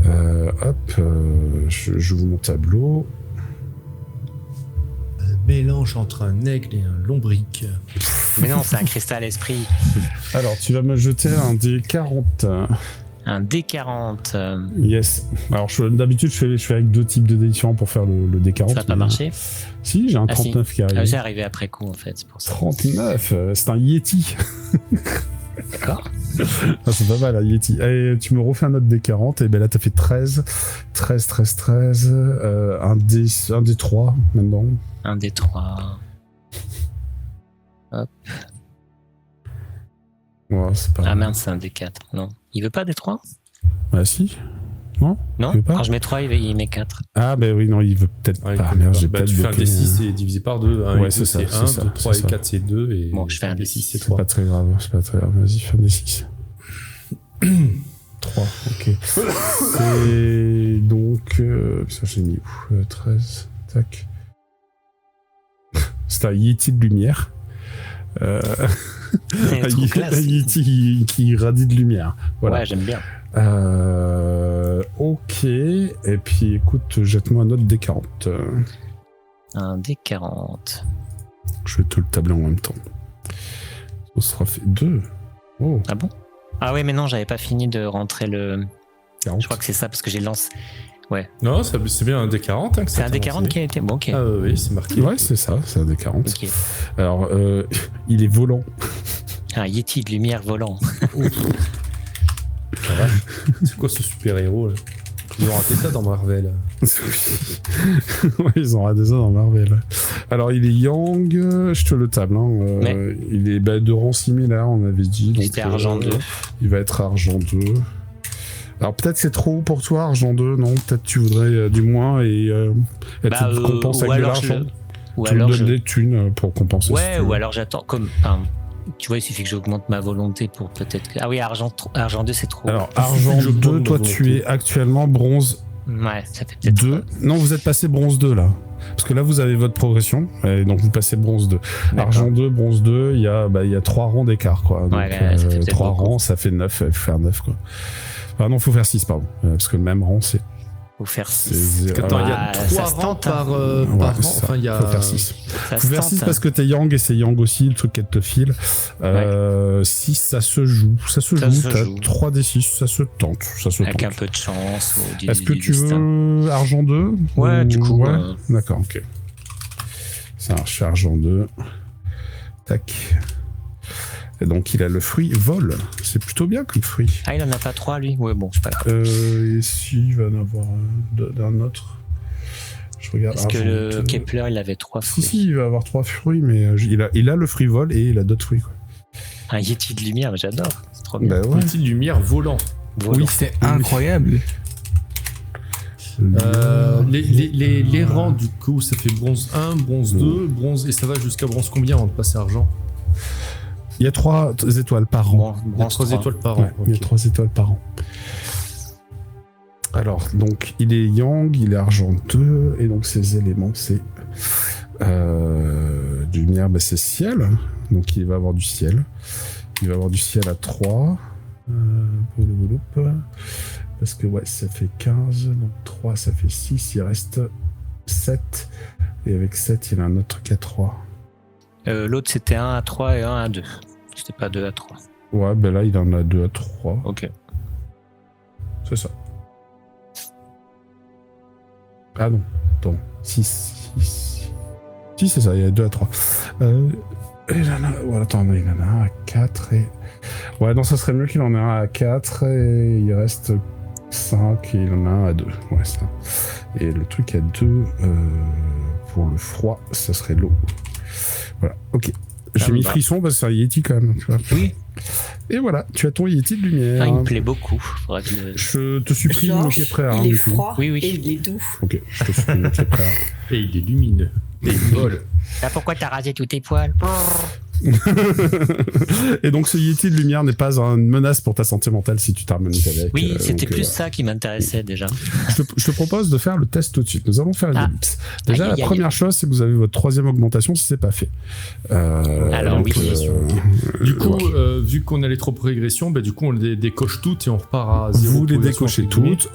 Je vous mon tableau.
Mélange entre un aigle et un lombric.
Mais non, c'est un cristal esprit.
Alors, tu vas me jeter un D40.
Un D40.
Yes. Alors, d'habitude, je fais avec 2 types de dés différents pour faire le D40.
Ça va pas marcher?
Si, j'ai un 39 qui arrive.
J'ai arrivé après coup, en fait, c'est pour ça.
39, c'est un Yeti.
D'accord.
Ah, c'est pas mal, un Yeti. Et tu me refais un autre D40, et ben là, t'as fait 13. 13. Un D3, maintenant.
Un D3. Hop.
Ouais, c'est pas...
Ah merde, c'est un D4. Non. Il veut pas D3?
Bah si. Non,
quand je mets 3, il met 4.
Ah bah oui, non, il veut peut-être pas.
Merde, tu fais un D6 et divisé par 2. 1
ouais,
et 2 c'est 1, 2, 3 et 4 c'est 2. Et
bon, je fais un D6
c'est 3. C'est pas très grave, Vas-y, fais un D6. 3, ok. Et donc... ça j'ai mis où 13, tac. C'est un Yeti de lumière. Un Yeti qui irradie de lumière. Voilà.
Ouais, j'aime bien.
Ok. Et puis écoute, jette-moi un autre D40.
Un D40.
Je vais te le tabler en même temps. Ça sera fait 2. Oh.
Ah bon? Ah ouais, mais non, j'avais pas fini de rentrer le...
40.
Je crois que c'est ça, parce que j'ai lancé... Ouais.
Non, c'est bien un D40.
C'est un D40 qui a été... Bon, ok.
Ah oui, c'est marqué.
Ouais, c'est ça, c'est un D40.
Okay.
Alors, il est volant.
Un Yeti de lumière volant.
C'est quoi ce super-héros là? Ils ont raté ça dans Marvel.
Ouais, ils ont raté ça dans Marvel. Alors, il est Yang, je te le table. Il est de rang similaire, on avait dit.
Il était argent 2.
Il va être argent 2. Alors, peut-être c'est trop haut pour toi, argent 2, non? Peut-être tu voudrais du moins et elle te compense avec de l'argent.
Ou
tu
alors
me donnes des thunes pour compenser.
Ouais, ou alors j'attends comme... tu vois, il suffit que j'augmente ma volonté pour peut-être... Ah oui, argent 2, c'est trop.
Alors, argent 2, toi, tu es actuellement bronze
Ouais, ça fait peut-être
2. Non, vous êtes passé bronze 2 là. Parce que là, vous avez votre progression, et donc vous passez bronze 2.
D'accord.
Argent 2, bronze 2, il y a 3 rangs d'écart, quoi. Donc,
Ouais, ça fait peut-être
3
beaucoup.
rangs, ça fait 9, il faut faire 9, quoi. Ah non, faut faire 6, pardon. Parce que le même rang, c'est...
Faut faire 6.
c'est-
Attends, il y a
Ah,
3
ça se
rangs
tente, hein.
par
ouais,
rang.
c'est ça.
Enfin, il y a.
Faut faire 6.
Ça
Faut
se
faire
tente.
6 parce que t'es Yang et c'est Yang aussi, le truc qu'elle te file. 6, ça se joue. Ça se
Ça
joue,
se
t'as
joue.
3 des 6, ça se tente. Ça se
Avec un
tente.
peu de chance. Ou du,
Est-ce que
du
tu
destin.
veux argent 2
Ouais, du coup,
Ouais. D'accord, ok. Ça marche, argent 2. Tac. Et donc il a le fruit vol. C'est plutôt bien comme fruit.
Ah, il en a pas 3 lui. Ouais, bon, c'est pas grave.
Et si, il va en avoir d'un autre. Je regarde.
Parce que
argent
le
2.
Kepler, il avait 3
Si,
fruits.
si, il va avoir 3 fruits, mais il a le fruit vol et il a d'autres fruits. Quoi.
Un Yeti de lumière, mais j'adore. C'est trop bien.
Bah ouais.
Petite lumière volant.
Volant.
Oui, c'est incroyable.
Les rangs, du coup, ça fait bronze 1, bronze 2, bronze. Et ça va jusqu'à bronze combien avant de passer argent?
Il y a 3 étoiles par an.
Bon,
Il y a 3 étoiles par an.
Ouais, il y a
ok.
3 étoiles par an. Alors, donc, il est Yang, il est argent 2, et donc ses éléments, c'est du lumière, c'est ciel. Donc, il va avoir du ciel. Il va avoir du ciel à 3. Parce que, ouais, ça fait 15. Donc, 3, ça fait 6. Il reste 7. Et avec 7, il a un autre truc à 3.
L'autre, c'était 1 à 3 et 1 à 2. C'était pas 2 à 3.
Ouais, ben là, il en a 2 à 3.
Ok.
C'est ça. Ah non, attends. 6. Si, c'est ça, il y a 2 à 3. Il en a... Ouais, attends, non, il en a un à 4 et... Ouais, non, ça serait mieux qu'il en ait un à 4 et il reste 5 et il en a un à 2. Ouais, ça. Et le truc à 2, pour le froid, ça serait l'eau. Voilà, ok. J'ai mis frisson parce que c'est un Yeti quand même, tu vois.
Oui.
Et voilà, tu as ton Yeti de lumière.
Ah, il me plaît beaucoup. Faudrait que
Je te supprime le
Georges,
Kepler.
il est
du coup.
froid
Oui, oui.
et il est doux.
Ok, je te supprime le Kepler.
Et il est lumineux. Et il vole.
Ah, pourquoi t'as rasé tous tes poils?
Et donc ce Yeti de lumière n'est pas une menace pour ta santé mentale si tu t'harmonises avec.
Oui, c'était
donc,
plus ça qui m'intéressait déjà.
je te propose de faire le test tout de suite. Nous allons faire une
Ah.
ellipse. Déjà,
Aïe, aïe,
la
aïe.
première chose, c'est que vous avez votre 3e augmentation si c'est pas fait.
Alors,
donc,
oui.
Du coup,
ouais.
vu qu'on a les trop progressions, bah, du coup, on les décoche toutes et on repart à 0.
Vous les décochez toutes.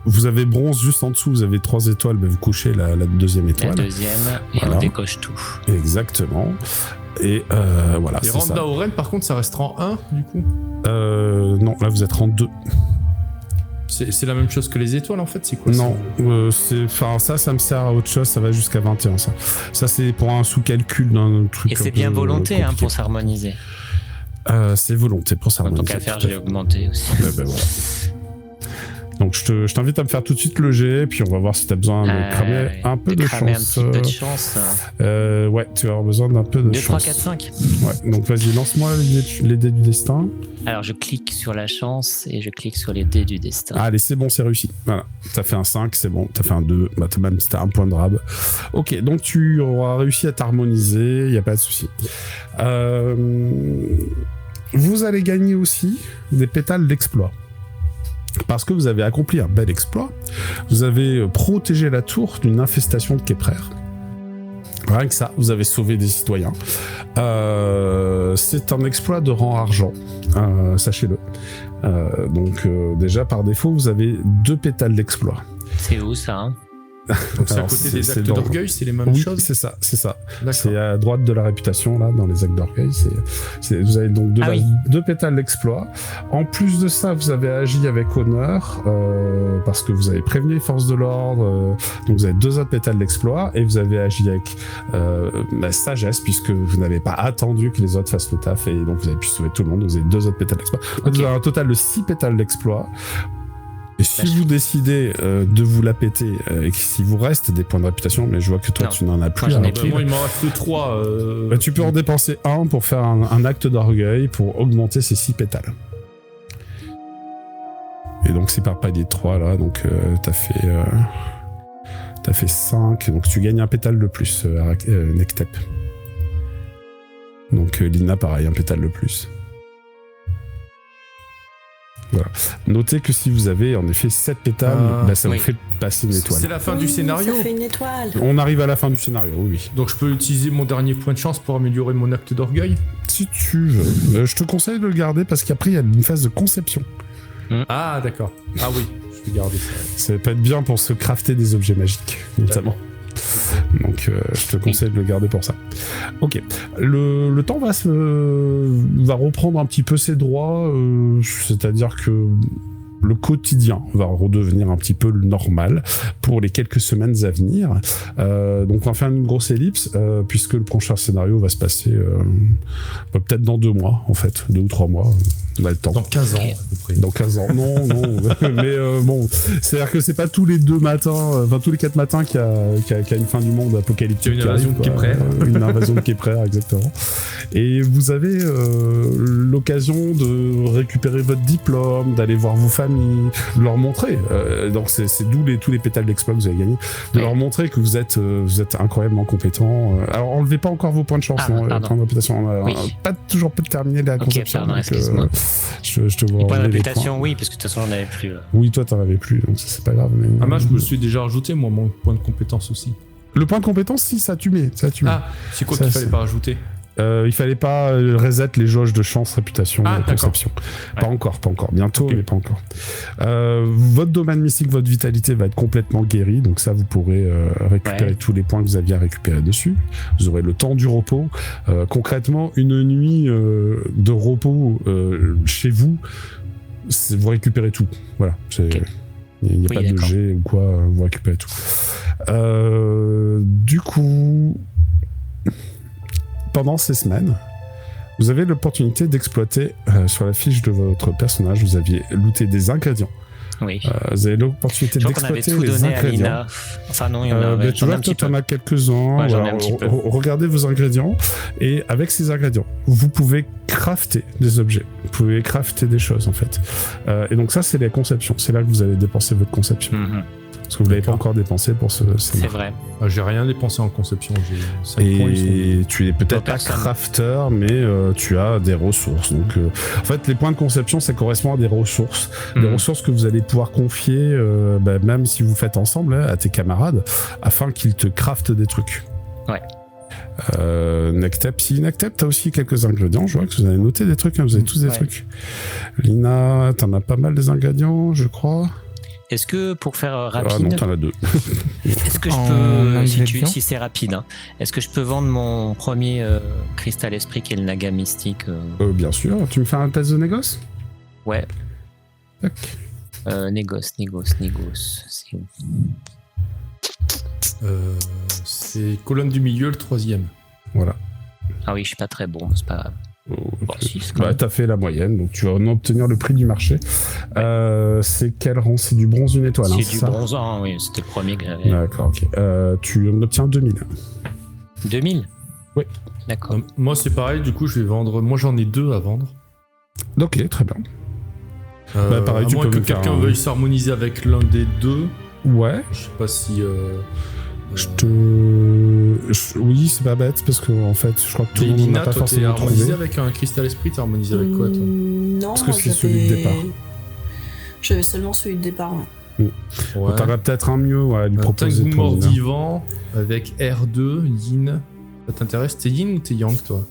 Vous avez bronze juste en dessous, vous avez 3 étoiles, mais vous couchez la 2e
La
étoile.
deuxième, et
Voilà.
on décoche tout.
Exactement. Et voilà,
Et
c'est ça.
Randa Oren, par contre, ça reste rang 1, du coup.
Non, là vous êtes en 2.
C'est la même chose que les étoiles, en fait, c'est quoi
Non, ça me sert à autre chose, ça va jusqu'à 21, ça. Ça, c'est pour un sous-calcul d'un truc.
Et c'est
un
bien
peu
volonté hein,
compliqué.
pour s'harmoniser.
C'est volonté pour
En
s'harmoniser.
tant qu'à faire,
tout à
j'ai
fait.
augmenté aussi.
Ouais, ben voilà. Donc je t'invite à me faire tout de suite le jet, puis on va voir si t'as besoin de cramer
ouais.
un peu de
Cramer
chance.
un petit peu de chance.
Ouais, tu vas avoir besoin d'un peu de
2, 3,
chance.
4, 5.
Ouais, donc vas-y, lance-moi les dés du destin.
Alors je clique sur la chance et je clique sur les dés du destin.
Allez, c'est bon, c'est réussi. Voilà, t'as fait un 5, c'est bon. T'as fait un 2, bah, c'était un point de rab. Ok, donc tu auras réussi à t'harmoniser, il n'y a pas de souci. Vous allez gagner aussi des pétales d'exploit. Parce que vous avez accompli un bel exploit. Vous avez protégé la tour d'une infestation de Kepler. Rien que ça, vous avez sauvé des citoyens. C'est un exploit de rang argent, sachez-le. Donc déjà, par défaut, vous avez 2 pétales d'exploit.
C'est où ça hein?
Donc c'est à
Alors,
côté des
c'est
actes
dans-
d'orgueil, c'est les mêmes
Oui,
choses.
c'est ça, c'est ça.
D'accord.
C'est à droite de la réputation, là, dans les actes d'orgueil. Vous avez donc
Ah oui.
2 pétales d'exploit. En plus de ça, vous avez agi avec honneur, parce que vous avez prévenu les forces de l'ordre. Donc vous avez 2 autres pétales d'exploit, et vous avez agi avec la sagesse, puisque vous n'avez pas attendu que les autres fassent le taf, et donc vous avez pu sauver tout le monde. Vous avez 2 autres pétales d'exploit. Donc
Ok.
vous avez un total de 6 pétales d'exploit. Et si
Vache.
vous décidez de vous la péter, et que si vous reste des points de réputation, mais je vois que toi
Non.
tu n'en as plus.
Moi, j'en ai
alors,
Bah,
plus.
moi, il m'en reste 3.
bah, tu peux en dépenser 1 pour faire un acte d'orgueil pour augmenter ces 6 pétales. Et donc c'est par palier de 3 là, donc t'as fait 5, donc tu gagnes un pétale de plus, Nectep. Donc Lina pareil, un pétale de plus. Notez que si vous avez en effet 7 pétales, ça
oui.
vous fait passer une étoile.
C'est la fin du scénario.
Ça fait une étoile.
On arrive à la fin du scénario, oui.
Donc je peux utiliser mon dernier point de chance pour améliorer mon acte d'orgueil.
Si tu veux. Je te conseille de le garder parce qu'après il y a une phase de conception.
Ah d'accord. Ah oui, je vais garder ça.
Ça peut être bien pour se crafter des objets magiques, notamment. Donc je te conseille de le garder pour ça. Ok. Le temps va reprendre un petit peu ses droits, c'est-à-dire que le quotidien va redevenir un petit peu le normal pour les quelques semaines à venir. Donc on va faire une grosse ellipse puisque le prochain scénario va se passer peut-être dans 2 mois en fait, 2 ou 3 mois. On a le temps.
Dans 15 ans à peu près.
Dans 15 ans, non, mais bon, c'est-à-dire que c'est pas tous les 2 matins, tous les 4 matins qu'il y a une fin du monde apocalyptique.
Il y a une invasion de Kepler.
Une invasion de Kepler, exactement. Et vous avez l'occasion de récupérer votre diplôme, d'aller voir vos familles, de leur montrer. Donc c'est d'où tous les pétales d'exploit que vous avez gagnés, de leur montrer que vous êtes incroyablement compétent. Alors enlevez pas encore vos points de chance,
pardon.
points de réputation.
Oui.
Pas terminé la conception.
Pardon,
donc,
excuse-moi.
je te vois.
Point de
enlever les
réputation,
points.
oui, parce que de toute façon, j'en avais plus.
Oui, toi t'en avais plus, donc c'est pas grave. Mais...
Ah moi je me suis déjà rajouté moi mon point de compétence aussi.
Le point de compétence, si, ça tu mets.
Ah, c'est quoi
Ça,
qu'il fallait
c'est-
pas rajouter?
Il fallait pas reset les jauges de chance, réputation,
Ah, d'accord.
conception. Pas encore. Bientôt,
Ok.
mais pas encore. Votre domaine mystique, votre vitalité va être complètement guéri, donc ça, vous pourrez récupérer tous les points que vous aviez à récupérer dessus. Vous aurez le temps du repos. Concrètement, une nuit de repos chez vous, vous récupérez tout. Voilà.
Ok.
Il n'y a
Oui,
pas de
d'accord.
jet ou quoi, vous récupérez tout. Du coup, pendant ces semaines, vous avez l'opportunité d'exploiter sur la fiche de votre personnage, vous aviez looté des ingrédients.
Oui.
Vous avez l'opportunité
Je crois qu'on avait
d'exploiter
tout
les
donné à
ingrédients.
Lina. Enfin non, il y en avait
Tu vois,
un petit
toi,
peu.
t'en as quelques-uns.
Ouais, j'en ai
Voilà,
un petit peu.
regardez vos ingrédients et avec ces ingrédients, vous pouvez crafter des objets. Vous pouvez crafter des choses en fait. Et donc ça, c'est la conception. C'est là que vous allez dépenser votre conception.
Mhm.
Parce que vous l'avez pas
D'accord.
encore dépensé pour ce
C'est
scénario.
vrai.
Ah, j'ai rien dépensé en conception, j'ai 5 points.
Et tu es peut-être
Pas
pas
personne.
crafter, mais tu as des ressources. Donc, en fait, les points de conception, ça correspond à des ressources. Des
Mhm.
ressources que vous allez pouvoir confier, même si vous faites ensemble, à tes camarades, afin qu'ils te craftent des trucs.
Ouais.
Nectep, t'as aussi quelques ingrédients. Je vois que vous avez noté des trucs, hein, vous avez tous des
Ouais.
trucs. Lina, t'en as pas mal des ingrédients, je crois.
Est-ce que pour faire
Ah non,
rapide,
t'en as 2.
est-ce que je
En
peux,
ingrédients
si c'est rapide, hein, est-ce que je peux vendre mon premier cristal esprit qui est le Naga mystique
Bien sûr. Tu me fais un test de négoce?
Ouais.
Tac.
Négoce. C'est où
C'est colonne du milieu, le 3e.
Voilà.
Ah oui, je suis pas très bon, mais c'est pas grave. Bon, si, c'est quand
Bah,
même.
t'as fait la moyenne, donc tu vas en obtenir le prix du marché. C'est quel rang? C'est du bronze, une étoile, hein,
C'est
c'est
du
ça?
bronze, hein, oui, c'était le premier que j'avais.
D'accord, ok. Tu en obtiens 2000.
2000
Oui.
D'accord.
Moi c'est pareil, du coup je vais vendre. Moi j'en ai 2 à vendre.
Ok, très bien. Bah, pareil,
à
tu
moins
peux
que
me faire
quelqu'un
un-
veuille s'harmoniser avec l'un des deux.
Ouais,
Je sais pas si.
Oui, c'est pas bête, parce que en fait, je crois que tout le monde n'a
Lina,
pas
toi t'es
forcément
harmonisé
trouvé.
avec un cristal esprit, t'es harmonisé avec quoi toi
Non,
Parce que
moi,
c'est celui de départ.
J'avais seulement celui de départ. Ouais.
Donc, t'en as peut-être un mieux ouais, à lui proposer.
Tengu
pour
mort
Lina.
vivant avec R2, Yin. Ça t'intéresse? T'es Yin ou t'es Yang toi?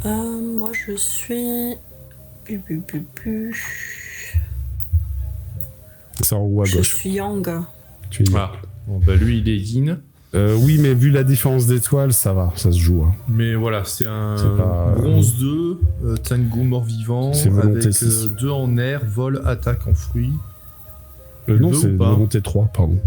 Moi, je suis.
C'est en haut à
Je
gauche.
suis Yang.
Tu es-
Ah, bon bah lui il est Yin.
Oui, mais vu la différence d'étoiles, ça va, ça se joue. Hein.
Mais voilà, c'est un
C'est pas-
bronze 2, Tengu mort-vivant,
C'est volonté
avec
6.
2 en air, vol, attaque en fruits.
Non,
Le
c'est
ou pas
volonté 3, pardon.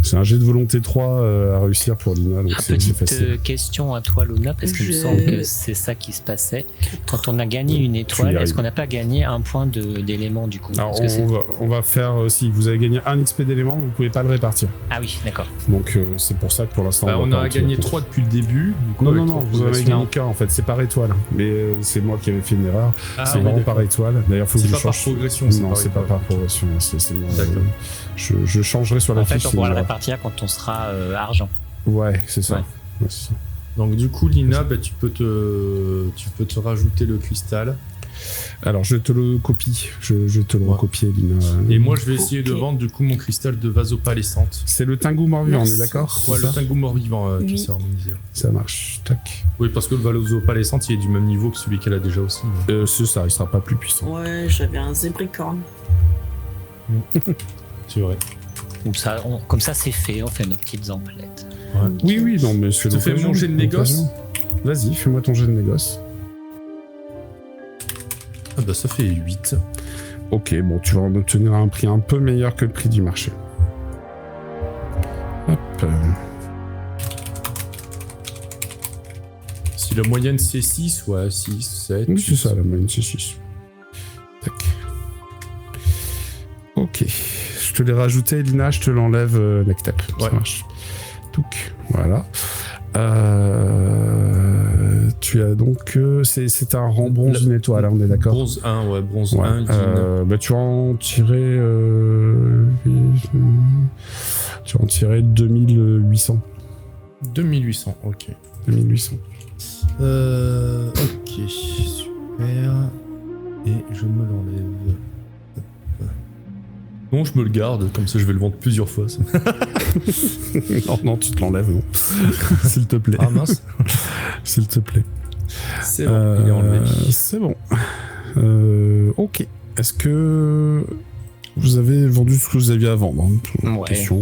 C'est un jet de volonté 3 à réussir pour Lina, donc c'est
Petite
facile.
question à toi, Luna, parce qu'il me
Je-
semble que c'est ça qui se passait. Quand on a gagné une
Tu
étoile,
y
est-ce
arrives.
qu'on n'a pas gagné un point d'élément du coup?
Alors,
Parce que c'est-
on va faire, si vous avez gagné un XP d'élément, vous pouvez pas le répartir.
Ah oui, d'accord.
Donc c'est pour ça que pour l'instant
Bah, on
va
a
pas
gagné
retirer.
3 depuis le début. Du coup,
Non,
avec
non,
trois
vous en avez
progressions.
gagné qu'un en fait, c'est par étoile. Mais c'est moi qui avais fait une erreur.
Ah,
c'est
oui,
vraiment
d'accord.
par étoile. D'ailleurs, faut que
C'est
je
pas par
change.
progression,
Non, c'est pas
étoile.
par progression. C'est moi.
D'accord.
Je changerai sur la
En fait,
fiche.
on
c'est
pourra
une
le
erreur.
répartir quand on sera argent.
Ouais, c'est ça.
Ouais.
Ouais, c'est ça.
Donc du coup, Lina, bah, tu peux te rajouter le cristal.
Alors, je te le copie. Je te le recopier, Lina.
Et moi, je vais essayer de vendre du coup mon cristal de vasopalescente.
C'est le Tengu mort-vivant, on est d'accord?
Ouais, le Tengu mort-vivant qui
Oui.
s'est harmonisé.
Ça marche. Tac.
Oui, parce que le vasopalescente, il est du même niveau que celui qu'elle a déjà aussi.
C'est ça, il sera pas plus puissant.
Ouais, j'avais un zébricorne.
C'est vrai.
Comme ça, c'est fait, on fait nos petites emplettes.
Ouais.
Oui, non, mais je
te fais mon jet de négoce.
Vas-y, fais-moi ton jet de négoce.
Ah bah ça fait 8.
Ok, bon, tu vas en obtenir un prix un peu meilleur que le prix du marché. Hop.
Si la moyenne c'est 6, ouais, 6, 7.
Oui, c'est ça, la moyenne, c'est 6. Tac. Ok. Je te l'ai rajouté, Lina, je te l'enlève next step. Ça marche. Touc. Voilà. Tu as donc... c'est un rang bronze une étoile, on est d'accord?
Bronze 1, ouais, bronze 1.
Bah, tu vas en tirer... tu vas en tirer 2800.
2800, ok.
2800.
Ok, super. Et je me l'enlève. Non, je me le garde, comme ça je vais le vendre plusieurs fois. Ça.
non, tu te l'enlèves, non. S'il te plaît.
Ah mince.
S'il te plaît.
C'est bon, il est enlevé.
C'est bon. Ok. Est-ce que vous avez vendu ce que vous aviez à vendre?
Ouais.
Question.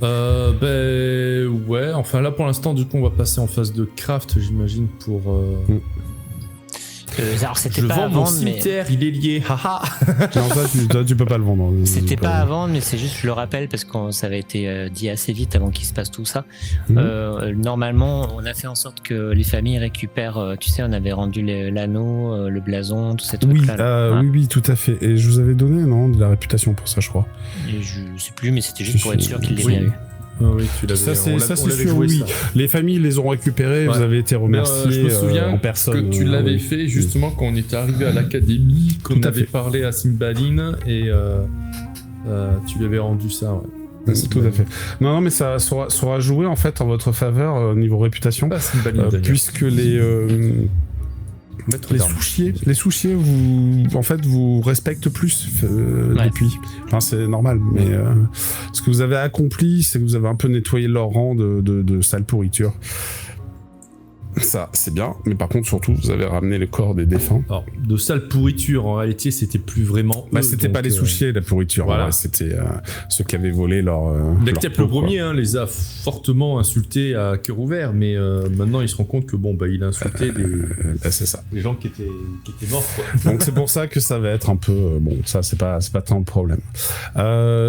Ouais, enfin là pour l'instant, du coup, on va passer en phase de craft, j'imagine, pour.
Alors c'était
je
pas
vends
à
mon
vendre, mais
cimetière, il est lié, haha.
Non, toi, tu peux pas le vendre.
c'était pas à vendre, mais c'est juste je le rappelle parce que ça avait été dit assez vite avant qu'il se passe tout ça. Normalement, on a fait en sorte que les familles récupèrent. Tu sais, on avait rendu l'anneau, le blason, tous ces trucs-là.
Oui, tout à fait. Et je vous avais donné, non, de la réputation pour ça, je crois.
Et je sais plus, mais c'était juste pour être sûr qu'il l'ait bien eu.
Oui, tu l'avais.
Ça c'est sûr,
joué,
oui.
ça.
Les familles les ont récupérés, vous avez été remerciés
je me souviens
en personne.
Que tu l'avais fait justement quand on était arrivé à l'académie, qu'on
Tout à
avait
fait.
parlé à Simbaline et tu lui avais rendu ça. Ouais.
Tout à fait. Non, mais ça sera joué en fait en votre faveur au niveau réputation,
Pas Simbaline d'ailleurs.
puisque les sous-chiers vous respectent plus depuis. Enfin, c'est normal, mais ce que vous avez accompli, c'est que vous avez un peu nettoyé leur rang de sale pourriture. Ça, c'est bien, mais par contre, surtout, vous avez ramené le corps des défunts.
Alors, de sale pourriture, en réalité, c'était plus vraiment.
C'était pas les sous-chiers, la pourriture.
Voilà.
Ouais, c'était ceux qui avaient volé leur.
Lectep le premier les a fortement insultés à cœur ouvert, mais maintenant il se rend compte que il a insulté
c'est ça.
des gens qui étaient morts. Quoi.
Donc c'est pour ça que ça va être un peu ça c'est pas tant le problème.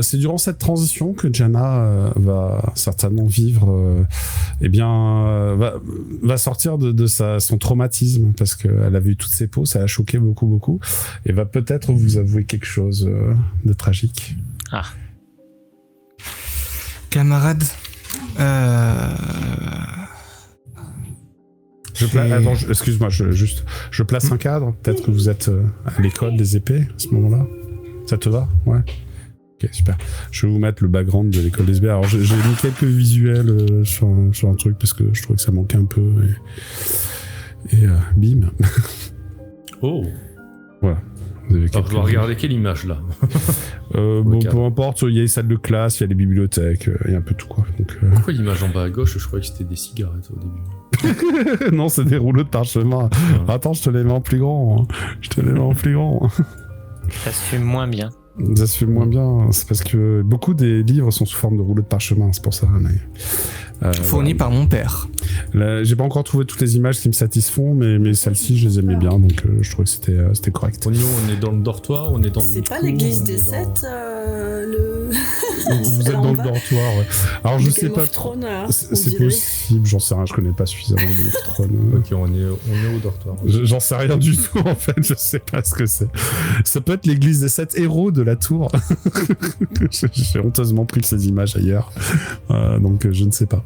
C'est durant cette transition que Janna va certainement vivre, va sortir de son traumatisme parce qu'elle a vu toutes ses peaux, ça l'a choqué beaucoup et va peut-être vous avouer quelque chose de tragique.
Ah.
Camarade,
excuse-moi, je place un cadre. Peut-être que vous êtes à l'école des épées à ce moment-là. Ça te va? Ouais. Ok, super. Je vais vous mettre le background de l'école des épées. Alors, j'ai mis quelques visuels sur un truc parce que je trouvais que ça manquait un peu. Et bim.
Oh.
Voilà. Vous avez
Je dois regarder quelle image là.
peu importe, il y a les salles de classe, il y a les bibliothèques, il y a un peu tout quoi. Donc,
Pourquoi l'image en bas à gauche? Je croyais que c'était des cigarettes au début.
Non, c'est des rouleaux de parchemin. Attends, je te les mets en plus grand.
Ça se fait moins bien.
Ça se fait moins bien, c'est parce que beaucoup des livres sont sous forme de rouleaux de parchemin, c'est pour ça.
Fourni par mon père.
Là, j'ai pas encore trouvé toutes les images qui me satisfont, mais celles-ci, je les aimais bien, donc je trouvais que c'était correct.
Au niveau, on est dans le dortoir, on est dans.
C'est pas l'église des sept,
Vous êtes dans le dortoir, ouais. Alors je sais pas. C'est possible, j'en sais rien, je connais pas suffisamment Game of Thrones.
Ok, on est au dortoir.
J'en sais rien du tout en fait, je sais pas ce que c'est. Ça peut être l'église des 7 héros de la tour. J'ai honteusement pris ces images ailleurs, donc je ne sais pas.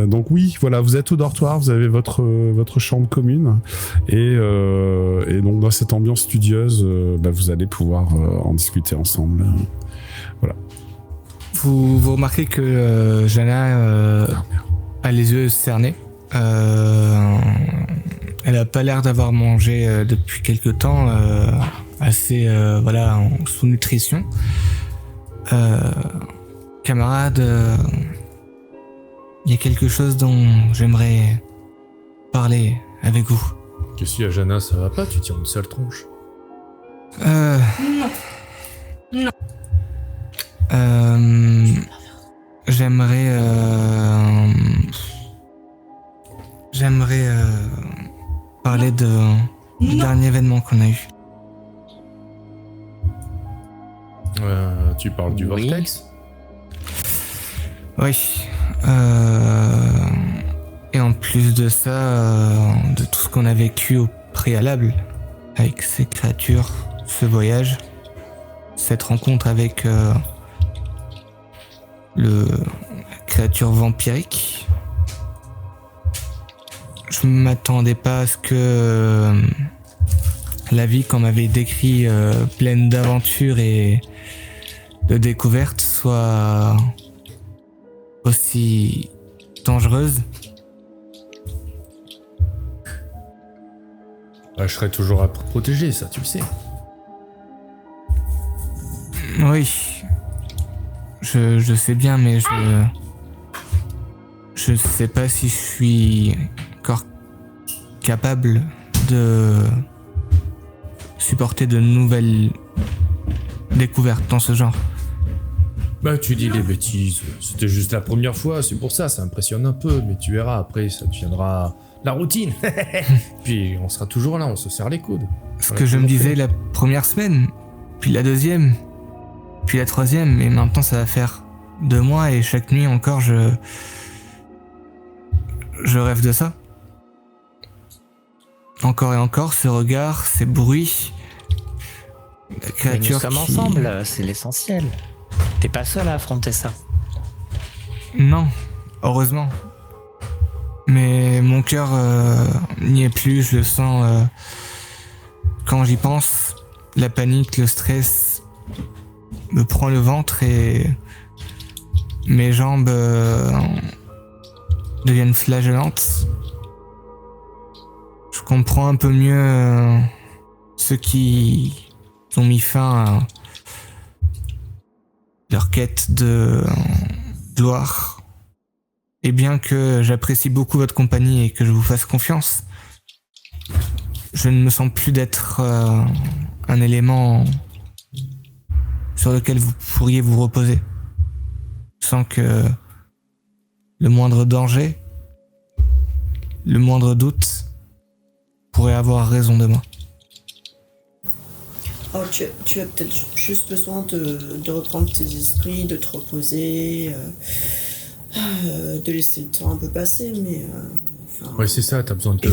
Donc oui, voilà, vous êtes au dortoir, vous avez votre chambre commune et donc dans cette ambiance studieuse, vous allez pouvoir en discuter ensemble. Voilà.
Vous remarquez que Janna a les yeux cernés. Elle a pas l'air d'avoir mangé depuis quelque temps, assez en sous-nutrition. Camarade, il y a quelque chose dont j'aimerais parler avec vous.
Qu'est-ce qu'il y a, Jana, ça va pas? Tu tires une sale tronche.
Non.
J'aimerais parler du dernier événement qu'on a eu.
Tu parles du
Oui.
Vortex?
Oui. Et en plus de ça, de tout ce qu'on a vécu au préalable, avec ces créatures, ce voyage, cette rencontre avec la créature vampirique. Je m'attendais pas à ce que la vie qu'on m'avait décrit pleine d'aventures et de découvertes soit aussi dangereuse.
Je serai toujours à protéger, ça, tu le sais.
Oui, je sais bien, mais je sais pas si je suis encore capable de supporter de nouvelles découvertes dans ce genre.
Tu dis des bêtises. C'était juste la première fois, c'est pour ça impressionne un peu, mais tu verras, après, ça deviendra la routine. Puis on sera toujours là, on se serre les coudes.
Ce que je me disais la première semaine, puis la deuxième, puis la troisième, et maintenant ça va faire 2 mois et chaque nuit encore je rêve de ça. Encore et encore, ce regard, ces bruits, la
Mais
créature
nous sommes ensemble, c'est l'essentiel. T'es pas seul à affronter ça.
Non, heureusement. Mais mon cœur n'y est plus, je le sens quand j'y pense. La panique, le stress me prend le ventre et mes jambes deviennent flagellantes. Je comprends un peu mieux ceux qui ont mis fin à leur quête de gloire. Et bien que j'apprécie beaucoup votre compagnie et que je vous fasse confiance, je ne me sens plus d'être un élément sur lequel vous pourriez vous reposer. Je sens que le moindre danger, le moindre doute pourrait avoir raison de moi.
Alors, tu as peut-être juste besoin de reprendre tes esprits, de te reposer, de laisser le temps un peu passer, mais
Ouais, c'est ça, t'as besoin de...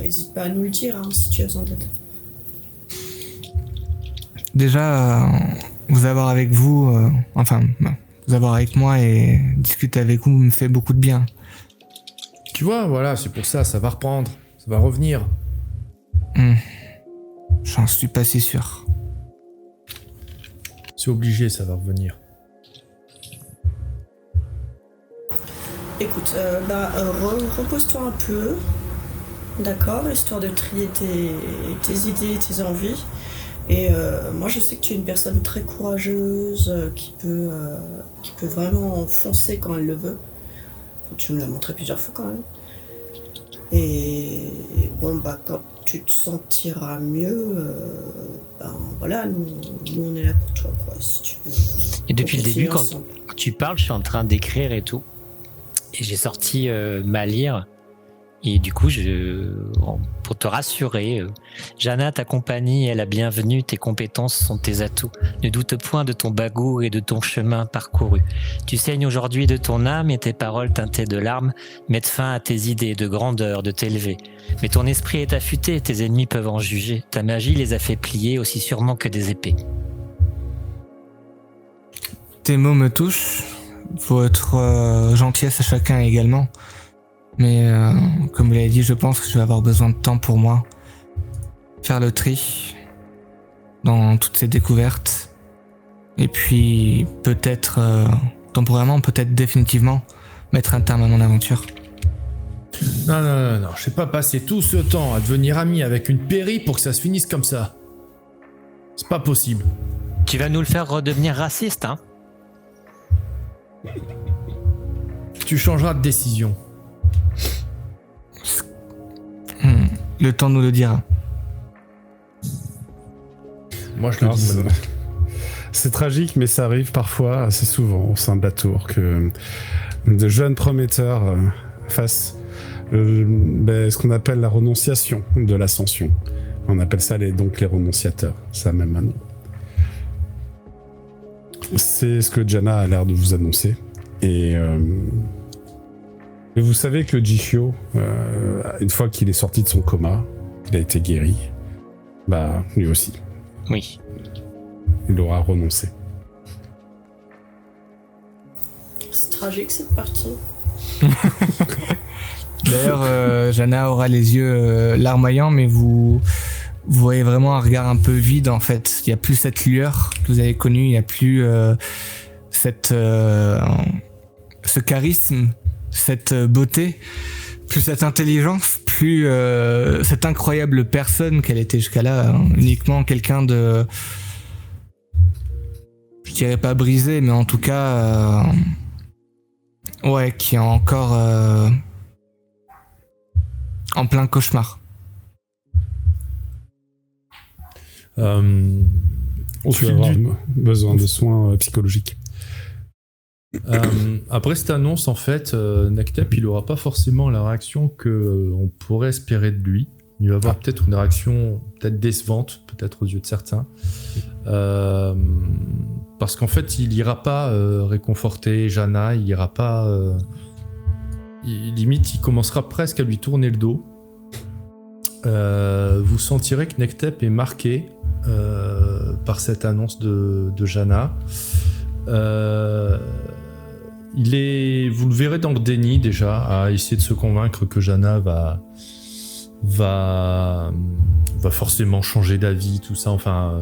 hésite pas à nous le dire si tu as besoin d'aide.
Déjà, vous avoir avec vous, vous avoir avec moi et discuter avec vous me fait beaucoup de bien.
Tu vois, voilà, c'est pour ça, ça va reprendre, ça va revenir.
J'en suis pas si sûr.
C'est obligé, ça va revenir.
Écoute, repose-toi un peu, d'accord, histoire de trier tes idées, tes envies. Et moi, je sais que tu es une personne très courageuse, qui peut vraiment foncer quand elle le veut. Tu me l'as montré plusieurs fois quand même. Et bon, quand tu te sentiras mieux, voilà, nous on est là pour toi, quoi, si tu veux.
Et depuis le début, quand
ensemble.
tu parles, je suis en train d'écrire et tout. Et j'ai sorti ma lyre. Et du coup, pour te rassurer, Jana, ta compagnie est la bienvenue, tes compétences sont tes atouts. Ne doute point de ton bagou et de ton chemin parcouru. Tu saignes aujourd'hui de ton âme et tes paroles teintées de larmes mettent fin à tes idées de grandeur, de t'élever. Mais ton esprit est affûté, tes ennemis peuvent en juger. Ta magie les a fait plier aussi sûrement que des épées.
Tes mots me touchent, votre gentillesse à chacun également. Mais comme vous l'avez dit, je pense que je vais avoir besoin de temps pour moi. Faire le tri dans toutes ces découvertes. Et puis peut-être temporairement, peut-être définitivement, mettre un terme à mon aventure.
Non, je vais pas passer tout ce temps à devenir ami avec une Peri pour que ça se finisse comme ça. C'est pas possible.
Tu vas nous le faire redevenir raciste, hein?
Tu changeras de décision.
Le temps nous le dira.
Moi, je le dis maintenant.
C'est tragique, mais ça arrive parfois, assez souvent, au sein de la tour, que de jeunes prometteurs fassent ce qu'on appelle la renonciation de l'ascension. On appelle ça donc les renonciateurs, ça même un nom. C'est ce que Janna a l'air de vous annoncer. Et vous savez que Jihyo, une fois qu'il est sorti de son coma, il a été guéri, lui aussi.
Oui.
Il aura renoncé.
C'est tragique cette partie.
D'ailleurs, Janna aura les yeux larmoyants, mais vous voyez vraiment un regard un peu vide en fait. Il n'y a plus cette lueur que vous avez connue, il n'y a plus ce charisme, cette beauté, plus cette intelligence, plus cette incroyable personne qu'elle était jusqu'à là, uniquement quelqu'un de... je dirais pas brisé, mais en tout cas... qui est encore en plein cauchemar.
Tu vas avoir besoin de soins psychologiques.
Après cette annonce, en fait, Nectep, il aura pas forcément la réaction que on pourrait espérer de lui. Il va avoir peut-être une réaction peut-être décevante, peut-être aux yeux de certains. Parce qu'en fait, il ira pas réconforter Janna, il ira pas... limite, il commencera presque à lui tourner le dos. Vous sentirez que Nectep est marqué par cette annonce de Janna. Vous le verrez dans le déni déjà, à essayer de se convaincre que Janna va forcément changer d'avis, tout ça, enfin...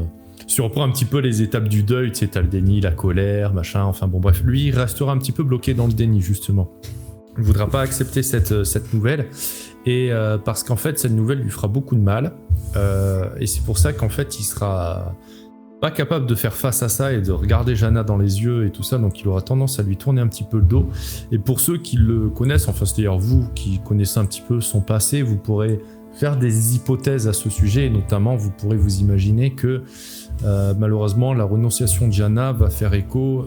Si on reprend un petit peu les étapes du deuil, tu sais, t'as le déni, la colère, machin, enfin bon bref, lui il restera un petit peu bloqué dans le déni justement. Il ne voudra pas accepter cette nouvelle, et parce qu'en fait cette nouvelle lui fera beaucoup de mal, et c'est pour ça qu'en fait il sera pas capable de faire face à ça et de regarder Janna dans les yeux et tout ça, donc il aura tendance à lui tourner un petit peu le dos. Et pour ceux qui le connaissent, enfin c'est-à-dire vous qui connaissez un petit peu son passé, vous pourrez faire des hypothèses à ce sujet, et notamment vous pourrez vous imaginer que malheureusement la renonciation de Janna va faire écho,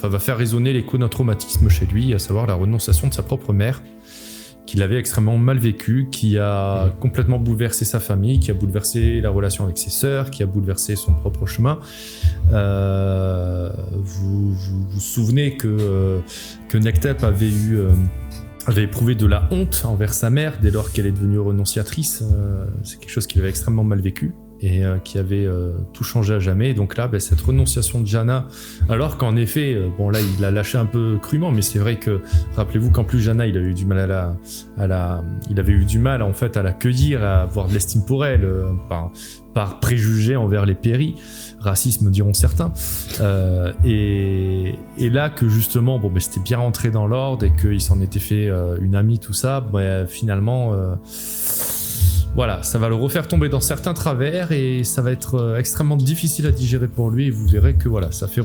va faire résonner l'écho d'un traumatisme chez lui, à savoir la renonciation de sa propre mère, qu'il avait extrêmement mal vécu, qui a complètement bouleversé sa famille, qui a bouleversé la relation avec ses sœurs, qui a bouleversé son propre chemin. Vous vous souvenez que Nectep avait éprouvé de la honte envers sa mère dès lors qu'elle est devenue renonciatrice. C'est quelque chose qu'il avait extrêmement mal vécu et qui avait tout changé à jamais. Et donc là, cette renonciation de Janna, alors qu'en effet, là il l'a lâché un peu crûment, mais c'est vrai que rappelez-vous qu'en plus Janna, il a eu du mal il avait eu du mal en fait à l'accueillir, à avoir de l'estime pour elle, par préjugés envers les péris, racisme diront certains, et là que justement c'était bien rentré dans l'ordre et qu'il s'en était fait une amie, tout ça, finalement voilà, ça va le refaire tomber dans certains travers et ça va être extrêmement difficile à digérer pour lui, et vous verrez que voilà, ça fait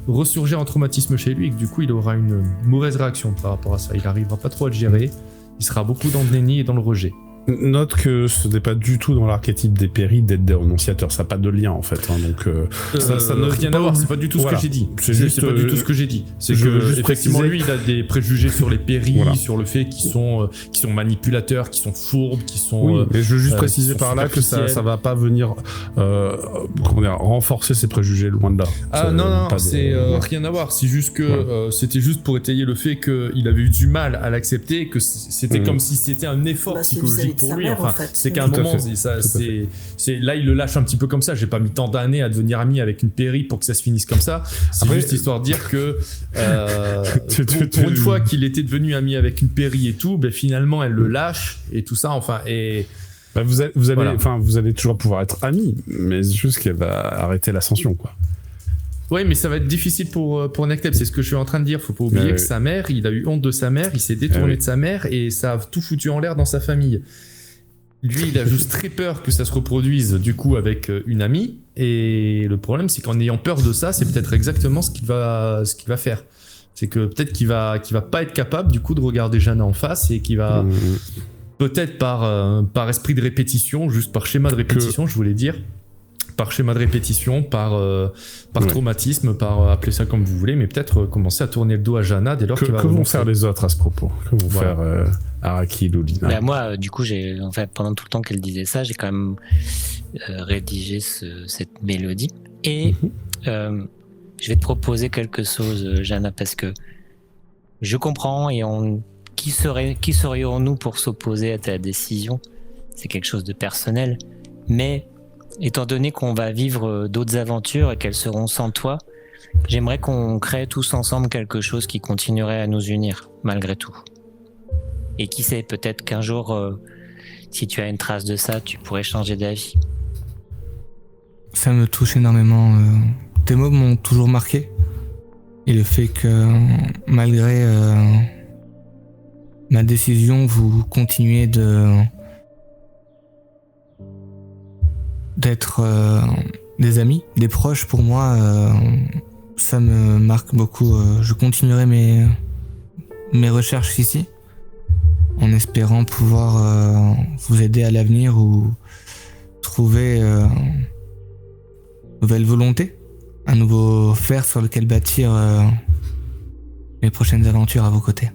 ressurgir un traumatisme chez lui et que du coup il aura une mauvaise réaction par rapport à ça. Il n'arrivera pas trop à le gérer, il sera beaucoup dans le déni et dans le rejet.
Note que ce n'est pas du tout dans l'archétype des péris d'être des renonciateurs, ça n'a pas de lien en fait, hein, donc
ça n'a rien à voir, c'est pas du tout ce que j'ai dit. C'est pas du tout ce que j'ai dit. C'est que effectivement lui il a des préjugés sur les péris, sur le fait qu'ils sont manipulateurs, qu'ils sont fourbes, qu'ils sont.
Oui, mais je veux juste préciser par là que ça va pas venir renforcer ses préjugés, loin de là.
Ah non, c'est rien à voir. C'est juste que c'était juste pour étayer le fait qu'il avait eu du mal à l'accepter, que c'était comme si c'était un effort psychologique pour lui. Enfin, c'est qu'à un moment, là, il le lâche un petit peu comme ça. J'ai pas mis tant d'années à devenir ami avec une péri pour que ça se finisse comme ça. C'est juste histoire de dire que pour une fois qu'il était devenu ami avec une péri et tout, finalement, elle le lâche et tout ça. Enfin, et
vous allez toujours pouvoir être amis, mais c'est juste qu'elle va arrêter l'ascension, quoi.
Oui, mais ça va être difficile pour Necteb, c'est ce que je suis en train de dire. Faut pas oublier que sa mère, il a eu honte de sa mère, il s'est détourné de sa mère et ça a tout foutu en l'air dans sa famille. Lui, il a juste très peur que ça se reproduise du coup avec une amie. Et le problème, c'est qu'en ayant peur de ça, c'est peut-être exactement ce qu'il va faire. C'est que peut-être qu'il va pas être capable du coup de regarder Jana en face et qu'il va peut-être par esprit de répétition, juste par schéma de répétition, je voulais dire. Par schéma de répétition, par traumatisme, par appelez ça comme vous voulez, mais peut-être commencer à tourner le dos à Jana dès lors qu'il va
que vont faire les autres à ce propos? Que vont faire Arakil ou Lina?
Bah moi, du coup, en fait, pendant tout le temps qu'elle disait ça, j'ai quand même rédigé cette mélodie. Et je vais te proposer quelque chose, Jana, parce que je comprends et qui serions-nous pour s'opposer à ta décision? C'est quelque chose de personnel, mais étant donné qu'on va vivre d'autres aventures et qu'elles seront sans toi, j'aimerais qu'on crée tous ensemble quelque chose qui continuerait à nous unir, malgré tout. Et qui sait, peut-être qu'un jour, si tu as une trace de ça, tu pourrais changer d'avis.
Ça me touche énormément. Tes mots m'ont toujours marqué. Et le fait que, malgré ma décision, vous continuez d'être des amis, des proches pour moi, ça me marque beaucoup. Je continuerai mes recherches ici, en espérant pouvoir vous aider à l'avenir ou trouver nouvelle volonté, un nouveau fer sur lequel bâtir mes prochaines aventures à vos côtés.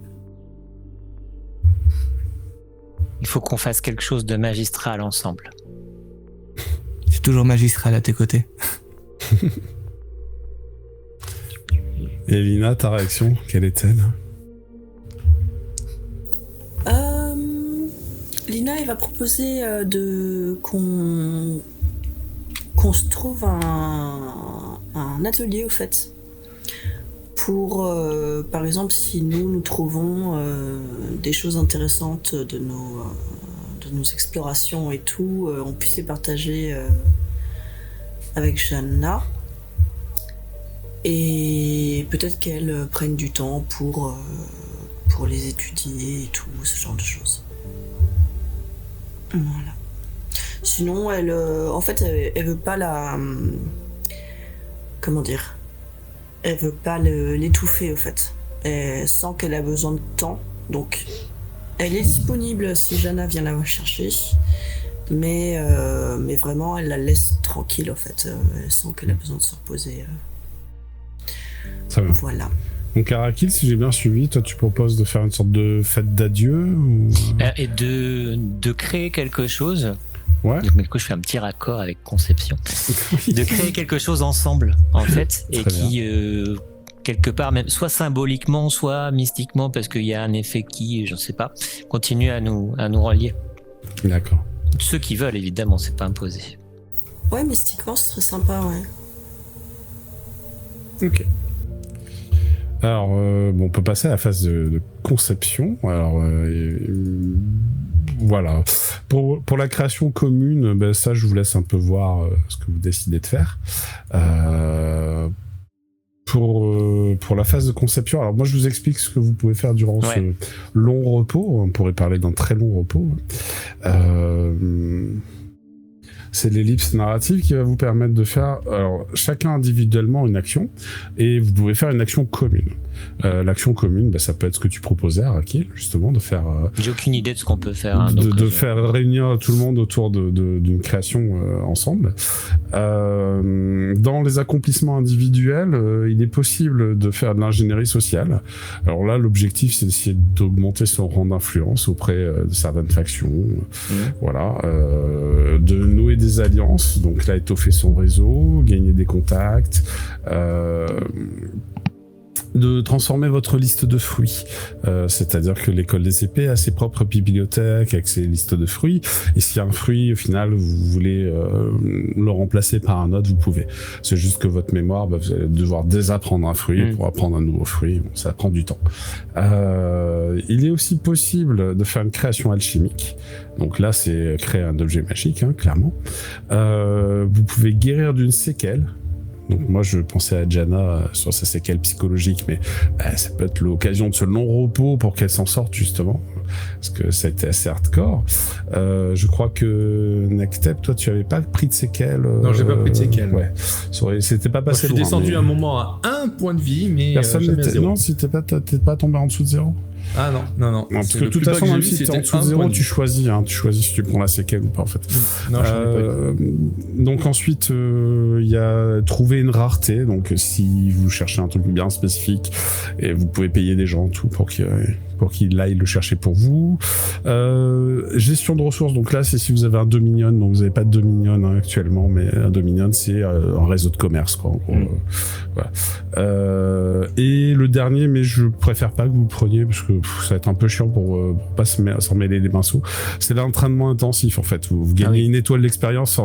Il faut qu'on fasse quelque chose de magistral ensemble.
Je suis toujours magistral à tes côtés.
Et Lina, ta réaction, quelle est-elle?
Lina, elle va proposer qu'on se trouve un atelier, au fait. Pour, par exemple, si nous trouvons des choses intéressantes de nos explorations et tout, on puisse les partager avec Jana. Et peut-être qu'elle prenne du temps pour les étudier et tout, ce genre de choses. Voilà. Sinon, elle veut pas comment dire? Elle veut pas l'étouffer, au fait. Elle sent qu'elle a besoin de temps, donc elle est disponible si Jana vient la rechercher, mais vraiment elle la laisse tranquille, en fait. Elle sent qu'elle a besoin de se reposer.
Ça va.
Voilà.
Donc Arakil, si j'ai bien suivi, toi tu proposes de faire une sorte de fête d'adieu ou...
Et de créer quelque chose.
Ouais.
Donc, du coup, je fais un petit raccord avec Conception. De créer quelque chose ensemble, en fait, et qui, quelque part, même soit symboliquement, soit mystiquement, parce qu'il y a un effet qui, je ne sais pas, continue à nous relier.
D'accord.
Ceux qui veulent, évidemment, c'est pas imposé.
Ouais, mystiquement, ce serait sympa, ouais.
Ok. Alors, on peut passer à la phase de conception. Alors, voilà. Pour la création commune, ça, je vous laisse un peu voir ce que vous décidez de faire. Pour la phase de conception, alors moi, je vous explique ce que vous pouvez faire durant ce long repos. On pourrait parler d'un très long repos. C'est l'ellipse narrative qui va vous permettre de faire, alors, chacun individuellement une action, et vous pouvez faire une action commune. L'action commune, ça peut être ce que tu proposais, Arakil, justement, de faire...
J'ai aucune idée de ce qu'on peut faire. Hein,
de faire réunir tout le monde autour d'une création ensemble. Dans les accomplissements individuels, il est possible de faire de l'ingénierie sociale. Alors là, l'objectif, c'est d'essayer d'augmenter son rang d'influence auprès de certaines factions. Voilà. De nouer des alliances, donc là, étoffer son réseau, gagner des contacts, de transformer votre liste de fruits. C'est-à-dire que l'école des épées a ses propres bibliothèques avec ses listes de fruits, et si un fruit, au final, vous voulez le remplacer par un autre, vous pouvez. C'est juste que votre mémoire, vous allez devoir désapprendre un fruit pour apprendre un nouveau fruit. Bon, ça prend du temps. Il est aussi possible de faire une création alchimique. Donc là, c'est créer un objet magique, hein, clairement. Vous pouvez guérir d'une séquelle. Donc moi je pensais à Jana sur sa séquelle psychologique, mais ça peut être l'occasion de ce long repos pour qu'elle s'en sorte justement, parce que ça a été assez hardcore. Je crois que Nextep, toi tu avais pas pris de séquelles.
Non, j'ai pas pris de séquelles.
Ouais. C'était pas passé.
Je suis
loin,
descendu
mais...
un moment à 1 point de vie, mais
personne
jamais à
n'était.
0.
Non, si t'es pas tombé en dessous de 0.
Ah non.
Parce que de toute façon, même si t'es en dessous de 0, tu choisis si tu prends la séquelle ou pas en fait.
Non, je
donc ensuite, il y a trouver une rareté. Donc si vous cherchez un truc bien spécifique, et vous pouvez payer des gens tout pour qu'il aille le chercher pour vous. Gestion de ressources. Donc là, c'est si vous avez un Dominion. Donc vous n'avez pas de Dominion actuellement, mais un Dominion, c'est un réseau de commerce, quoi. En gros. Voilà. Et le dernier, mais je préfère pas que vous le preniez parce que ça va être un peu chiant pour pas s'en mêler les pinceaux. C'est l'entraînement intensif en fait. Vous gagnez une étoile d'expérience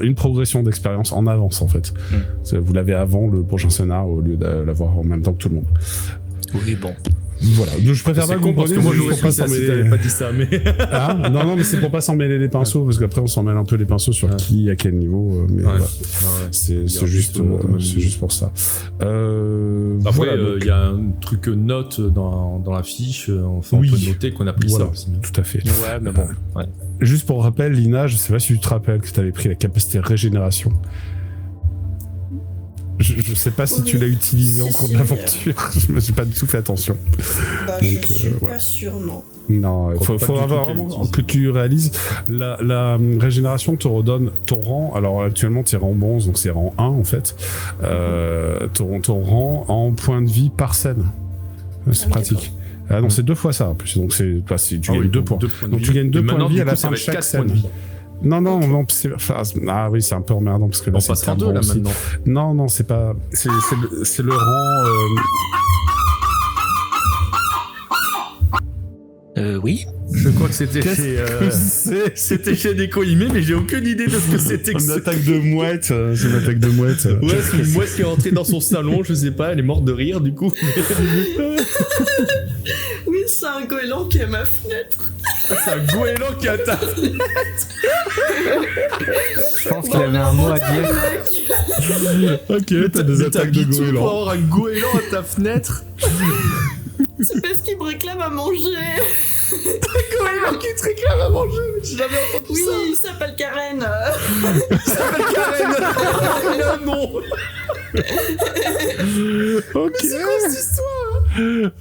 une progression d'expérience en avance en fait. Vous l'avez avant le prochain scénar au lieu de l'avoir en même temps que tout le monde.
Oui, bon.
Voilà, donc je préfère pas qu'on
parce que moi j'aurais pas ça si t'avais pas dit ça, mais...
non, mais c'est pour pas s'en mêler les pinceaux, parce qu'après on s'en mêle un peu les pinceaux sur qui, à quel niveau, mais voilà. C'est juste pour ça.
Après, il y a un truc note dans la fiche, enfin, on peut noter qu'on a pris ça aussi.
Tout à fait.
Ouais, mais bon. Ouais.
Juste pour rappel, Lina, je sais pas si tu te rappelles que t'avais pris la capacité régénération. Je sais pas si tu l'as utilisé en cours de l'aventure. Je me suis pas du tout fait attention.
Donc, je suis pas sûr, non.
Non, il faut avoir vraiment que tu réalises. La régénération te redonne ton rang. Alors actuellement, tu es rang bronze, donc c'est rang 1 en fait. Ton rang en points de vie par scène. C'est pratique. Ah non, c'est 2 fois ça en plus. Donc tu gagnes 2 points. Donc tu gagnes 2 points de vie à la fin de chaque scène. Non, ah oui, c'est un peu emmerdant parce que là,
on passe en 2 là maintenant.
Non, c'est pas. C'est le rang.
Oui.
Je crois que c'était c'était chez Nekohime, mais j'ai aucune idée de ce que c'était.
Une attaque de mouette. C'est une attaque de mouette.
Ouais, c'est une mouette qui est rentrée dans son salon, je sais pas, elle est morte de rire du coup.
Oui, c'est un goéland qui est à ma fenêtre.
C'est un goéland qui est à ta fenêtre.
Je pense qu'il avait un mot à dire.
Ok, t'as des attaques de goéland.
Pour avoir un goéland à ta fenêtre.
C'est parce qu'il me réclame à manger.
Un goéland qui te réclame à manger. J'ai jamais entendu ça.
Oui, il s'appelle Karen.
Il s'appelle Karen. Non.
Ok.
C'est quoi cette histoire?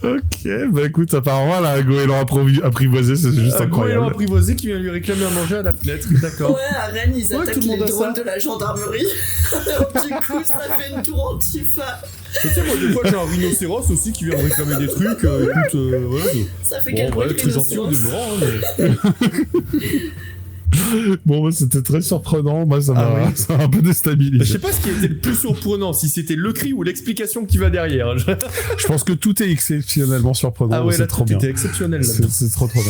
Ok, bah écoute, apparemment, là, un goéland apprivoisé, c'est juste incroyable.
Un goéland apprivoisé qui vient lui réclamer à manger à la fenêtre, d'accord.
Ouais, à Rennes, ils attaquent
tout le monde
les
a
drones
ça.
de la gendarmerie. Alors, du coup, ça fait une tour antifa.
Tu sais, moi, des fois, j'ai un rhinocéros aussi qui vient me réclamer des trucs. Écoute, voilà.
Ça fait quel bruit de
très gentil au
rhinocéros
demeurant, mais...
Bon, bah, c'était très surprenant. Moi, ça m'a un peu déstabilisé.
Je sais pas ce qui était le plus surprenant, si c'était le cri ou l'explication qui va derrière.
Je pense que tout est exceptionnellement surprenant.
Ah ouais,
c'est
là,
trop
tout
bien.
était exceptionnel.
C'est trop bien.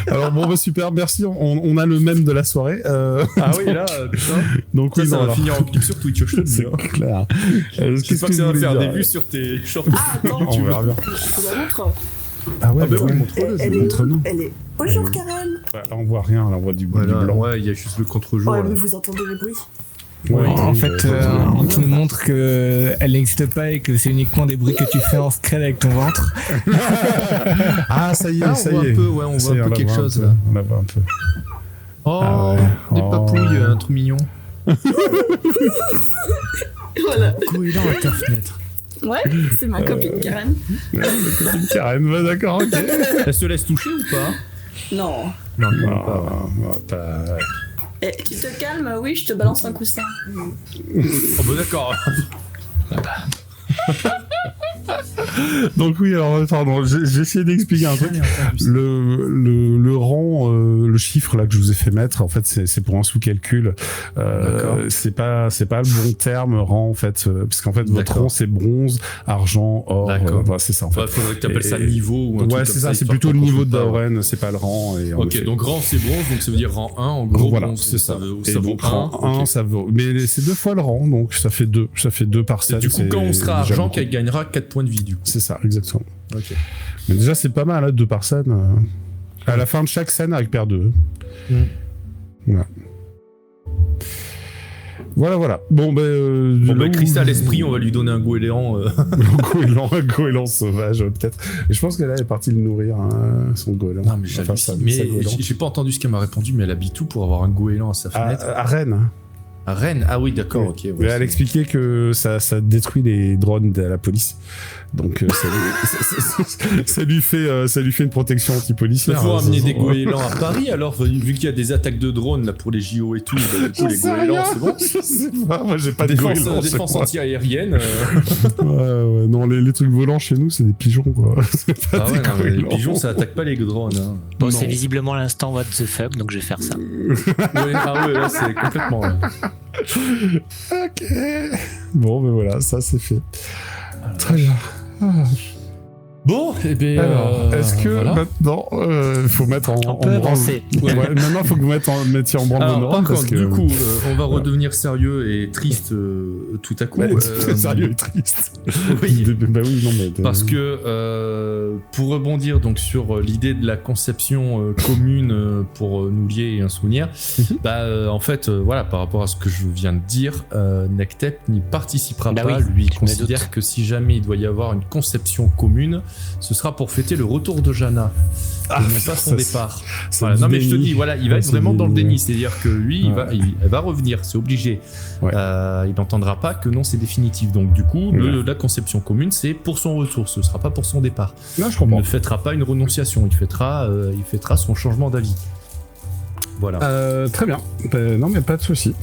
Alors bon, bah, super, merci. On a le même de la soirée.
Ah oui, là, putain.
Donc oui,
ça va finir en clip sur Twitch, je te le dis.
c'est clair.
J'espère que ça va faire des vues sur tes shorts.
Ah, attends,
On verra bien.
je te la montre.
Ah ouais,
bah oui,
ouais.
montre-le.
Montre-nous.
Elle est. Bonjour, Karen.
Là, on voit rien, là, on voit du
Voilà,
blanc.
ouais, il y a juste le contre-jour.
Ouais,
là.
mais vous entendez les bruits.
Ouais,
En fait, on nous montre qu'elle n'existe pas et que c'est uniquement des bruits que tu fais en scred avec ton ventre.
Ah, ça y est,
Ah,
ça
on voit
y est.
un peu, ouais, on
Ça
voit
y est,
un peu
la
quelque
voit
chose
peu.
là.
On la voit un peu.
Oh,
Ah ouais.
des
Oh.
papouilles, un truc mignon.
Voilà.
Goéland à ta fenêtre.
Ouais, c'est ma copine Karen.
Copine Karen, bah, d'accord, ok.
Elle se laisse toucher ou pas?
Non.
Non,
Pas...
Eh, tu te calmes, oui, je te balance un coussin.
Oh bah d'accord.
Donc oui, alors pardon, j'ai essayé d'expliquer un truc. Le rang, le chiffre là que je vous ai fait mettre, en fait, c'est pour un sous-calcul. C'est pas le bon terme rang en fait, parce qu'en fait votre rang c'est bronze, argent, or. Voilà, c'est ça en fait.
Ouais, faudrait que t'appelles ça niveau ou un truc
Ouais,
comme
c'est ça, c'est
histoire
plutôt le
qu'on
niveau de
confonde pas.
Dauren, c'est pas le rang. Et
Ok, donc rang c'est bronze, donc ça veut dire rang 1 en gros.
voilà,
bronze,
c'est ça.
Vaut,
Et
ça vaut
donc
1.
rang 1, ça vaut. Mais c'est 2 fois le rang, donc ça fait 2 par scène.
Du coup, quand on sera
déjà
argent,
beaucoup.
qu'elle gagnera 4 points de vie du coup.
C'est ça, exactement.
Ok.
Mais déjà, c'est pas mal, là, 2 par scène. À la fin de chaque scène, elle récupère 2. Voilà. Voilà. Bon,
Cristal Esprit, on va lui donner un goéland.
Un goéland sauvage, peut-être. Et je pense qu'elle est partie le nourrir, hein, son goéland.
Non, mais j'ai pas entendu ce qu'elle m'a répondu, mais elle habite où pour avoir un goéland à sa fenêtre?
À Rennes.
À Rennes? Ah oui, d'accord, ok.
Ouais, elle expliquait que ça détruit les drones de la police. Donc ça lui fait une protection anti-policière.
Il faut amener des goélands à Paris alors, vu qu'il y a des attaques de drones là, pour les JO et tout, bah, du coup les goélands c'est bon.
Je sais pas, moi j'ai pas de goélands.
Défense anti-aérienne.
Ouais, non, les trucs volants chez nous c'est des pigeons quoi.
Les pigeons ça attaque pas les drones. Hein.
Bon, c'est visiblement l'instant what the fuck, donc je vais faire ça.
Là c'est complètement.
Ok. Bon, ben voilà, ça c'est fait. Très bien.
Bon, et bien.
Alors, est-ce que maintenant, il faut mettre en branle. Maintenant, il faut que vous mettiez en branle vos normes.
Par contre, du coup, on va redevenir sérieux et triste tout à coup.
Sérieux et triste.
Oui.
Non, mais
parce que pour rebondir donc sur l'idée de la conception commune pour nous lier et un souvenir, en fait, par rapport à ce que je viens de dire, Nectep n'y participera pas. Lui, il considère que si jamais il doit y avoir une conception commune, ce sera pour fêter le retour de Jana, et non pas son départ. Voilà. Non mais je te dis, il va être vraiment dans le déni, c'est-à-dire que lui, elle va revenir, c'est obligé. Ouais. Il n'entendra pas que non, c'est définitif. Donc du coup, la conception commune, c'est pour son retour, ce sera pas pour son départ.
Là, je comprends.
Il ne fêtera pas une renonciation, il fêtera son changement d'avis. Voilà.
Très bien. Non, mais pas de souci.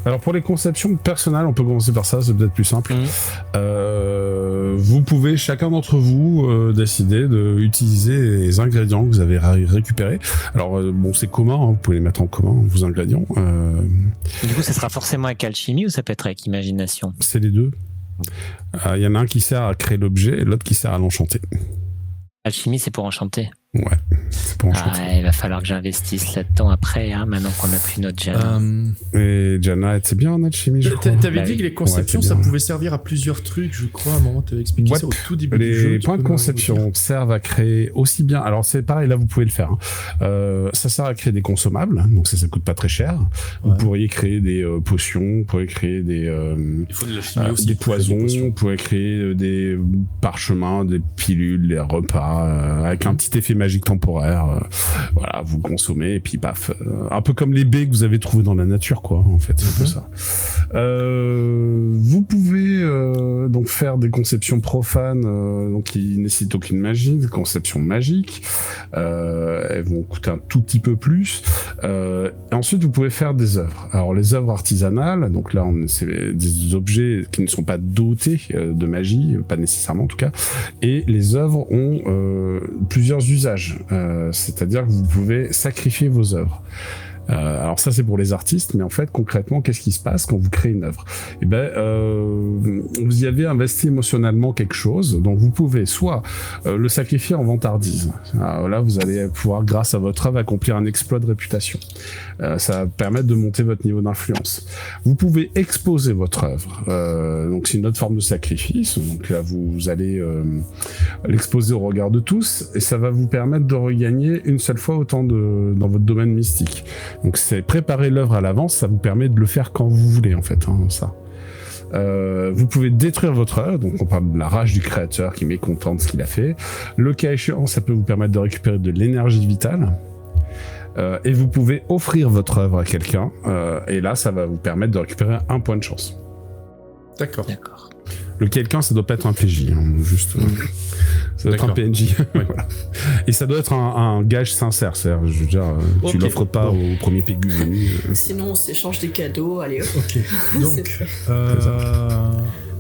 Alors pour les conceptions personnelles, on peut commencer par ça, c'est peut-être plus simple. Vous pouvez, chacun d'entre vous, décider d'utiliser les ingrédients que vous avez récupérés. Alors c'est commun, hein, vous pouvez les mettre en commun, vos ingrédients.
Du coup, ça sera forcément avec alchimie ou ça peut être avec imagination?
C'est les deux. Il y en a un qui sert à créer l'objet et l'autre qui sert à l'enchanter.
Alchimie, c'est pour enchanter.
Ouais, c'est pour enchanter.
Il va falloir que j'investisse là-dedans après, hein, maintenant qu'on n'a plus notre Jana.
Et Jana, c'est bien en alchimie, je crois.
T'avais dit que les conceptions, ça pouvait servir à plusieurs trucs, je crois, à un moment, t'avais expliqué ça au tout début du jeu.
Les points de conception servent à créer aussi bien... Alors, c'est pareil, là, vous pouvez le faire. Hein. Ça sert à créer des consommables, donc ça coûte pas très cher. Vous pourriez créer des potions, vous pourriez créer des...
Il faut de la chimie aussi.
Des poisons, vous pourrez créer des parchemins, des pilules, des repas, avec un petit effet magique temporaire. Voilà, vous consommez et puis paf. Un peu comme les baies que vous avez trouvées dans la nature, quoi, en fait, c'est un peu ça. Vous pouvez donc faire des conceptions profanes, donc qui nécessitent aucune magie, des conceptions magiques. Elles vont coûter un tout petit peu plus. Et ensuite, vous pouvez faire des œuvres. Alors, les œuvres artisanales, donc là, c'est des objets qui ne sont pas dotés de magie, pas nécessairement en tout cas. Et les œuvres ont plusieurs usages. C'est-à-dire que vous pouvez sacrifier vos œuvres. Alors ça c'est pour les artistes, mais en fait concrètement qu'est-ce qui se passe quand vous créez une œuvre? Vous y avez investi émotionnellement quelque chose, donc vous pouvez soit le sacrifier en vantardise. Alors là vous allez pouvoir grâce à votre œuvre accomplir un exploit de réputation. Ça va permettre de monter votre niveau d'influence. Vous pouvez exposer votre œuvre, donc c'est une autre forme de sacrifice. Donc là vous allez l'exposer au regard de tous, et ça va vous permettre de regagner une seule fois autant dans votre domaine mystique. Donc c'est préparer l'œuvre à l'avance, ça vous permet de le faire quand vous voulez en fait, hein, ça. Vous pouvez détruire votre œuvre, donc on parle de la rage du créateur qui est mécontent de ce qu'il a fait. Le cas échéant, ça peut vous permettre de récupérer de l'énergie vitale. Et vous pouvez offrir votre œuvre à quelqu'un, et là ça va vous permettre de récupérer un point de chance.
D'accord.
Le quelqu'un, ça doit pas être un PJ, hein, juste... ça doit être un PNJ. Voilà. Et ça doit être un gage sincère, c'est-à-dire, je veux dire, tu l'offres pas au premier pégu venu.
Sinon, on s'échange des cadeaux, allez hop.
Ok, donc...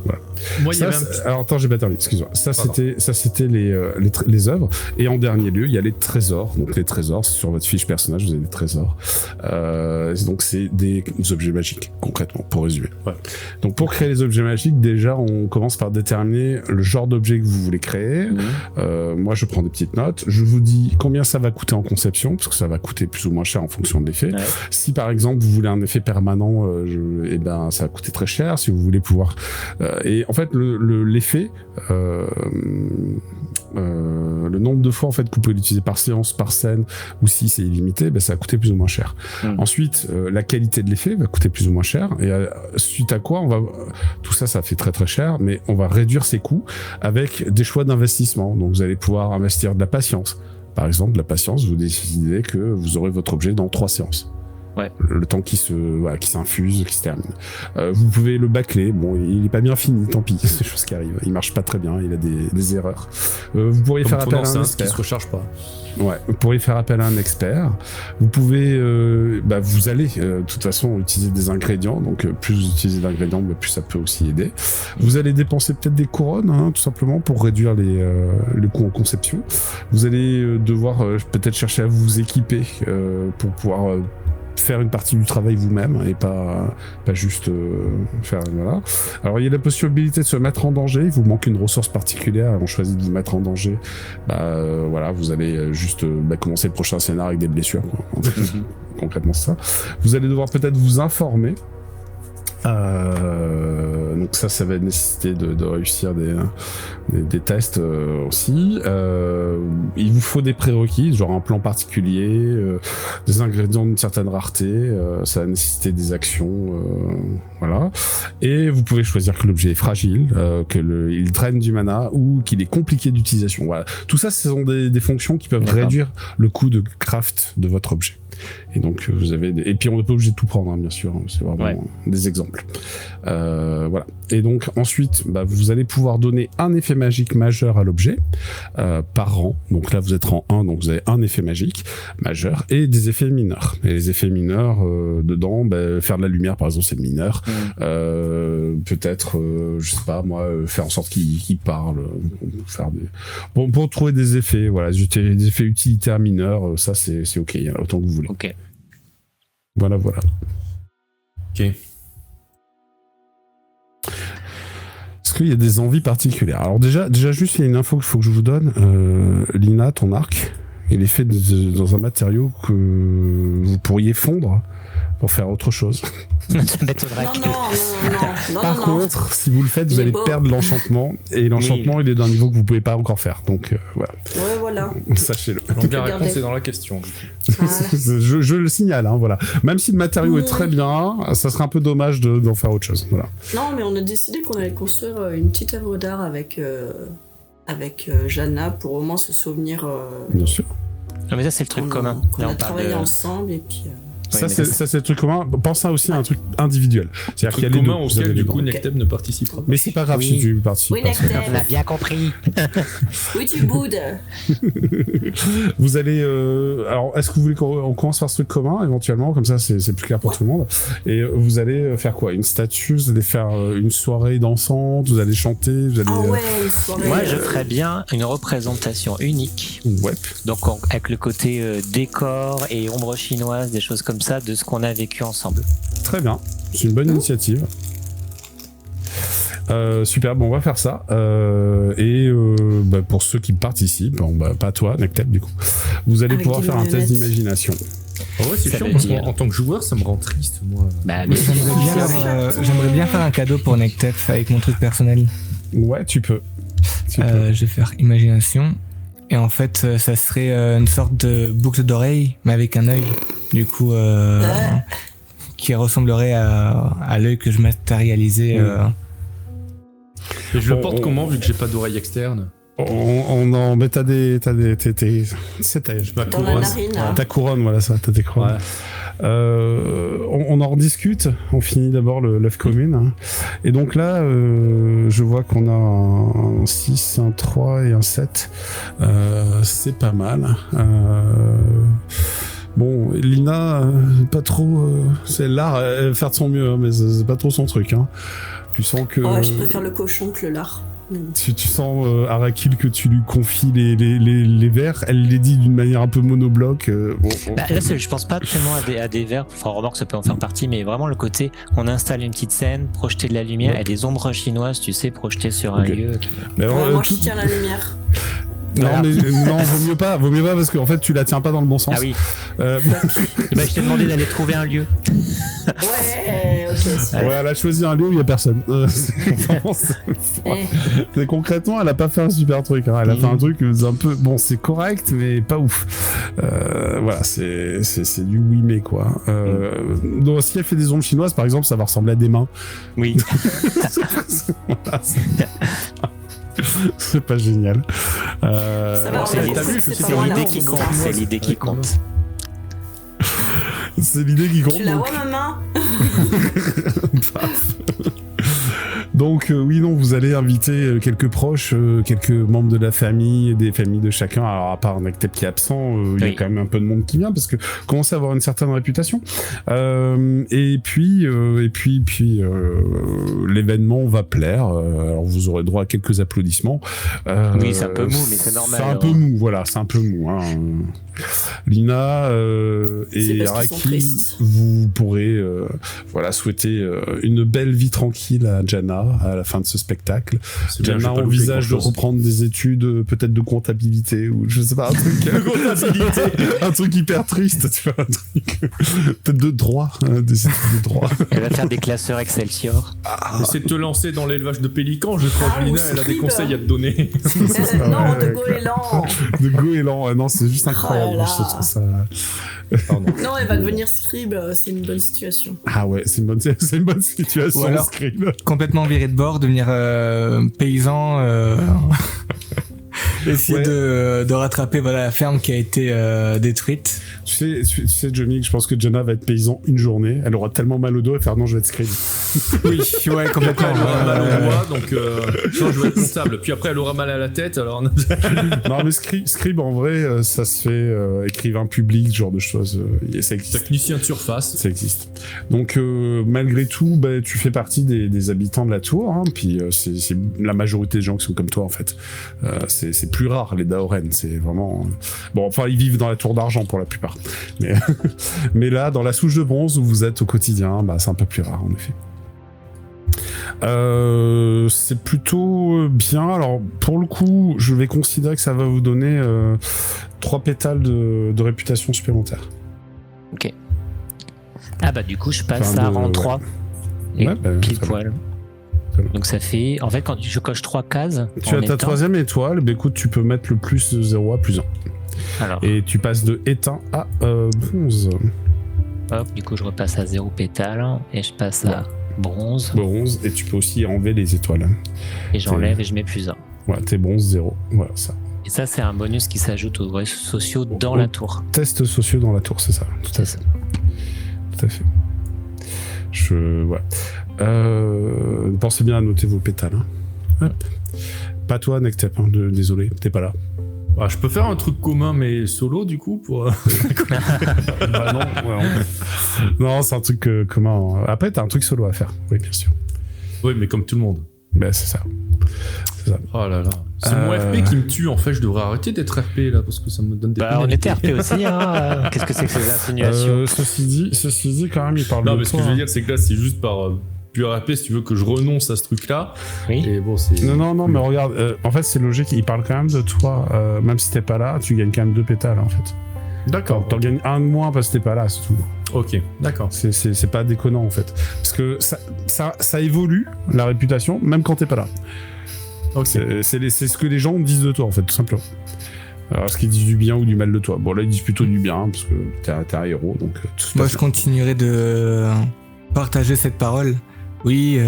Voilà.
Moi, il y avait
alors attends, j'ai pas terminé, excuse-moi. Ça c'était les œuvres. Et en dernier lieu, il y a les trésors. Donc les trésors, sur votre fiche personnage, vous avez des trésors. Donc c'est des objets magiques, concrètement, pour résumer. Ouais. Donc pour créer les objets magiques, déjà on commence par déterminer le genre d'objet que vous voulez créer. Moi je prends des petites notes. Je vous dis combien ça va coûter en conception, parce que ça va coûter plus ou moins cher en fonction de l'effet. Ouais. Si par exemple vous voulez un effet permanent, ça va coûter très cher. Si vous voulez pouvoir... et en fait, l'effet, le nombre de fois en fait que vous pouvez l'utiliser par séance, par scène, ou si c'est illimité, ça va coûter plus ou moins cher. Ensuite, la qualité de l'effet va coûter plus ou moins cher, et suite à quoi tout ça fait très très cher, mais on va réduire ses coûts avec des choix d'investissement. Donc vous allez pouvoir investir de la patience. Par exemple, de la patience, vous décidez que vous aurez votre objet dans 3 séances.
Ouais.
Le temps qui s'infuse, qui se termine. Vous pouvez le bâcler. Bon, il est pas bien fini, tant pis. C'est des choses qui arrivent. Il marche pas très bien. Il a des erreurs. Vous pourriez faire appel à un expert.
Qui se recharge pas.
Ouais. Vous pourriez faire appel à un expert. Vous pouvez, vous allez, de toute façon, utiliser des ingrédients. Donc, plus vous utilisez d'ingrédients, plus ça peut aussi aider. Vous allez dépenser peut-être des couronnes, tout simplement, pour réduire le coût en conception. Vous allez devoir peut-être chercher à vous équiper pour pouvoir faire une partie du travail vous-même et pas juste faire voilà. Alors il y a la possibilité de se mettre en danger, il vous manque une ressource particulière, on choisit de vous mettre en danger, vous allez juste commencer le prochain scénario avec des blessures quoi. Concrètement c'est ça. Vous allez devoir peut-être vous informer. Donc ça va nécessiter de réussir des tests aussi. Il vous faut des prérequis, genre un plan particulier, des ingrédients d'une certaine rareté. Ça va nécessiter des actions, voilà. Et vous pouvez choisir que l'objet est fragile, il draine du mana ou qu'il est compliqué d'utilisation. Voilà. Tout ça, ce sont des fonctions qui peuvent réduire le coût de craft de votre objet. Et donc vous avez et puis on n'est pas obligé de tout prendre bien sûr, c'est vraiment des exemples. Voilà. Et donc ensuite vous allez pouvoir donner un effet magique majeur à l'objet par rang. Donc là vous êtes rang 1, donc vous avez un effet magique majeur et des effets mineurs. Et les effets mineurs dedans, faire de la lumière par exemple c'est mineur. Peut-être je sais pas moi, faire en sorte qu'il parle, faire pour trouver des effets, voilà, des effets utilitaires mineurs, ça c'est ok, il y en a autant que vous voulez.
Ok.
Voilà.
Ok.
Est-ce qu'il y a des envies particulières? Alors déjà juste il y a une info qu'il faut que je vous donne. Lina, ton arc, il est fait dans un matériau que vous pourriez fondre pour faire autre chose.
Non.
Par contre, si vous le faites, vous allez perdre l'enchantement. Et l'enchantement, il est d'un niveau que vous pouvez pas encore faire. Donc voilà.
Ouais, voilà.
Sachez-le.
Donc la réponse est dans la question.
Je le signale, voilà. Même si le matériau est très bien, ça serait un peu dommage d'en faire autre chose. Voilà.
Non, mais on a décidé qu'on allait construire une petite œuvre d'art avec Jana pour au moins se souvenir.
Bien sûr.
Non, mais ça, c'est le truc commun.
On a travaillé ensemble et puis.
Ça, c'est le truc commun. Pense à aussi à un truc individuel. C'est-à-dire qu'il y a les deux.
Auquel, du coup, Necteb ne participera pas.
Mais c'est pas grave si tu participes.
Oui, Necteb.
On a bien compris.
Oui, tu boudes.
Vous allez... alors, est-ce que vous voulez qu'on commence par ce truc commun, éventuellement? Comme ça, c'est plus clair pour tout le monde. Et vous allez faire quoi? Une statue? Vous allez faire une soirée dansante? Vous allez chanter? Vous allez,
une soirée...
Moi, je ferais bien une représentation unique.
Ouais.
Donc, avec le côté décor et ombre chinoise, des choses comme ça, de ce qu'on a vécu ensemble.
Très bien, c'est une bonne initiative. Super, on va faire ça. Pour ceux qui participent, pas toi, Necteb, du coup, vous allez pouvoir faire un test d'imagination.
Ouais, c'est chiant parce qu'en tant que joueur, ça me rend triste, moi.
J'aimerais bien faire un cadeau pour Necteb avec mon truc personnel.
Ouais, tu peux.
Je vais faire imagination. Et en fait, ça serait une sorte de boucle d'oreille, mais avec un œil. Du coup, qui ressemblerait à l'œil que je matérialisais.
Et je le porte comment, vu que j'ai pas d'oreille externe?
Mais t'as ta couronne, voilà ça, t'as tes couronnes. Ouais. On en rediscute, on finit d'abord l'œuf commune. Et donc là, je vois qu'on a un 6, un 3 et un 7. C'est pas mal. Bon, Lina, pas trop... c'est l'art, elle va faire de son mieux, mais c'est pas trop son truc. Tu sens que...
je préfère le cochon que le lard.
Tu sens Arakil que tu lui confies les vers, elle les dit d'une manière un peu monobloc.
Là, je pense pas tellement à des vers, enfin remarque ça peut en faire partie, mais vraiment le côté on installe une petite scène, projeter de la lumière et des ombres chinoises, tu sais, projetées sur un lieu.
Mais alors,
moi je tiens la lumière.
Non, mais non, vaut mieux pas parce qu'en fait tu la tiens pas dans le bon sens.
Ah oui. Bah, je t'ai demandé d'aller trouver un lieu.
Ouais, ok.
Ouais, elle a choisi un lieu où il n'y a personne. Concrètement, elle a pas fait un super truc. Hein. Elle a fait un truc un peu... Bon, c'est correct, mais pas ouf. Voilà, c'est du oui, mais quoi. Donc, si elle fait des ombres chinoises, par exemple, ça va ressembler à des mains.
Oui.
Voilà, c'est pas génial.
Ça va,
c'est l'idée qui compte. C'est l'idée qui compte.
C'est l'idée qui compte.
Tu la vois, ma main?
Donc oui, non, vous allez inviter quelques proches, quelques membres de la famille, des familles de chacun. Alors à part Nectep qui est absent, il y a quand même un peu de monde qui vient parce que commence à avoir une certaine réputation. Et puis l'événement va plaire. Alors vous aurez droit à quelques applaudissements.
Oui, c'est un peu mou, mais c'est normal.
C'est un peu mou, voilà, c'est un peu mou. Hein. Lina et Araki, vous pourrez voilà souhaiter une belle vie tranquille à Jana à la fin de ce spectacle. Jana envisage de reprendre des études peut-être de comptabilité ou je sais pas, un truc un truc hyper triste, tu vois, un truc peut-être de droit, des études de droit.
Elle va faire des classeurs Excelsior.
Essaie de te lancer dans l'élevage de pélicans, je crois que Lina elle a des conseils à te donner.
Non, de goéland.
De goéland, non, c'est juste incroyable.
Oh là là.
Je trouve ça...
Non, elle va devenir scribe, c'est une bonne situation.
Ah ouais, c'est une bonne situation.
Ou alors,
scribe.
complètement viré de bord, devenir paysan, essayer de rattraper voilà, la ferme qui a été détruite.
Tu sais, Johnny, je pense que Jana va être paysan une journée. Elle aura tellement mal au dos et faire non, je vais être scribe.
Oui, ouais, complètement.
Elle aura mal au doigt, donc je vais être comptable. Puis après, elle aura mal à la tête, alors...
Non, mais scribe, en vrai, ça se fait écrivain public, ce genre de choses. Ça existe.
Technicien de surface.
Ça existe. Donc, malgré tout, bah, tu fais partie des habitants de la tour. Hein, puis, c'est la majorité des gens qui sont comme toi, en fait. C'est plus rare, les Daoren. C'est vraiment... Bon, enfin, ils vivent dans la tour d'argent pour la plupart. Mais là, dans la souche de bronze où vous êtes au quotidien, bah, c'est un peu plus rare, en effet. C'est plutôt bien. Alors, pour le coup, je vais considérer que ça va vous donner 3 pétales de réputation supplémentaire.
Ok. Ah bah du coup, je passe à rang 3. Et
ouais, bah,
pile poil. Donc ça fait... En fait, quand je coche 3 cases...
Tu as ta 3e étoile, bah écoute, tu peux mettre le plus 0 à plus 1.
Alors.
Et tu passes de éteint à bronze.
Hop, du coup, je repasse à 0 pétale et je passe à bronze.
Bronze, et tu peux aussi enlever les étoiles.
Et j'enlève et je mets plus 1.
Voilà, t'es bronze 0. Voilà, ça.
Et ça, c'est un bonus qui s'ajoute aux réseaux sociaux dans la tour.
Tests sociaux dans la tour, c'est ça. Tout à fait. Tout à fait. Voilà. Pensez bien à noter vos pétales. Hein. Hop. Pas toi, Nectep, hein, désolé, t'es pas là.
Bah, je peux faire un truc commun mais solo du coup pour...
Bah non, non, c'est un truc commun. Après, t'as un truc solo à faire, oui, bien sûr.
Oui, mais comme tout le monde.
Bah, c'est ça.
Oh là là. C'est mon RP qui me tue en fait, je devrais arrêter d'être RP là parce que ça me donne des...
Bah, on était RP aussi, hein. Qu'est-ce que c'est que ces insinuations?
Ceci dit, quand même, il parle de...
Non, mais ce que je veux dire, c'est que là, c'est juste par... pur RP, si tu veux que je renonce à ce truc-là.
Oui.
Et bon, c'est...
Non, mais regarde, en fait, c'est logique, il parle quand même de toi. Même si t'es pas là, tu gagnes quand même 2 pétales, en fait.
D'accord.
T'en gagnes un de moins parce que t'es pas là, c'est tout.
Ok, d'accord.
C'est pas déconnant, en fait. Parce que ça évolue, la réputation, même quand t'es pas là. Okay. C'est ce que les gens disent de toi, en fait, tout simplement. Alors, est-ce qu'ils disent du bien ou du mal de toi? Bon, là, ils disent plutôt du bien, hein, parce que t'es un héros, donc...
Moi, je continuerai de partager cette parole. Oui,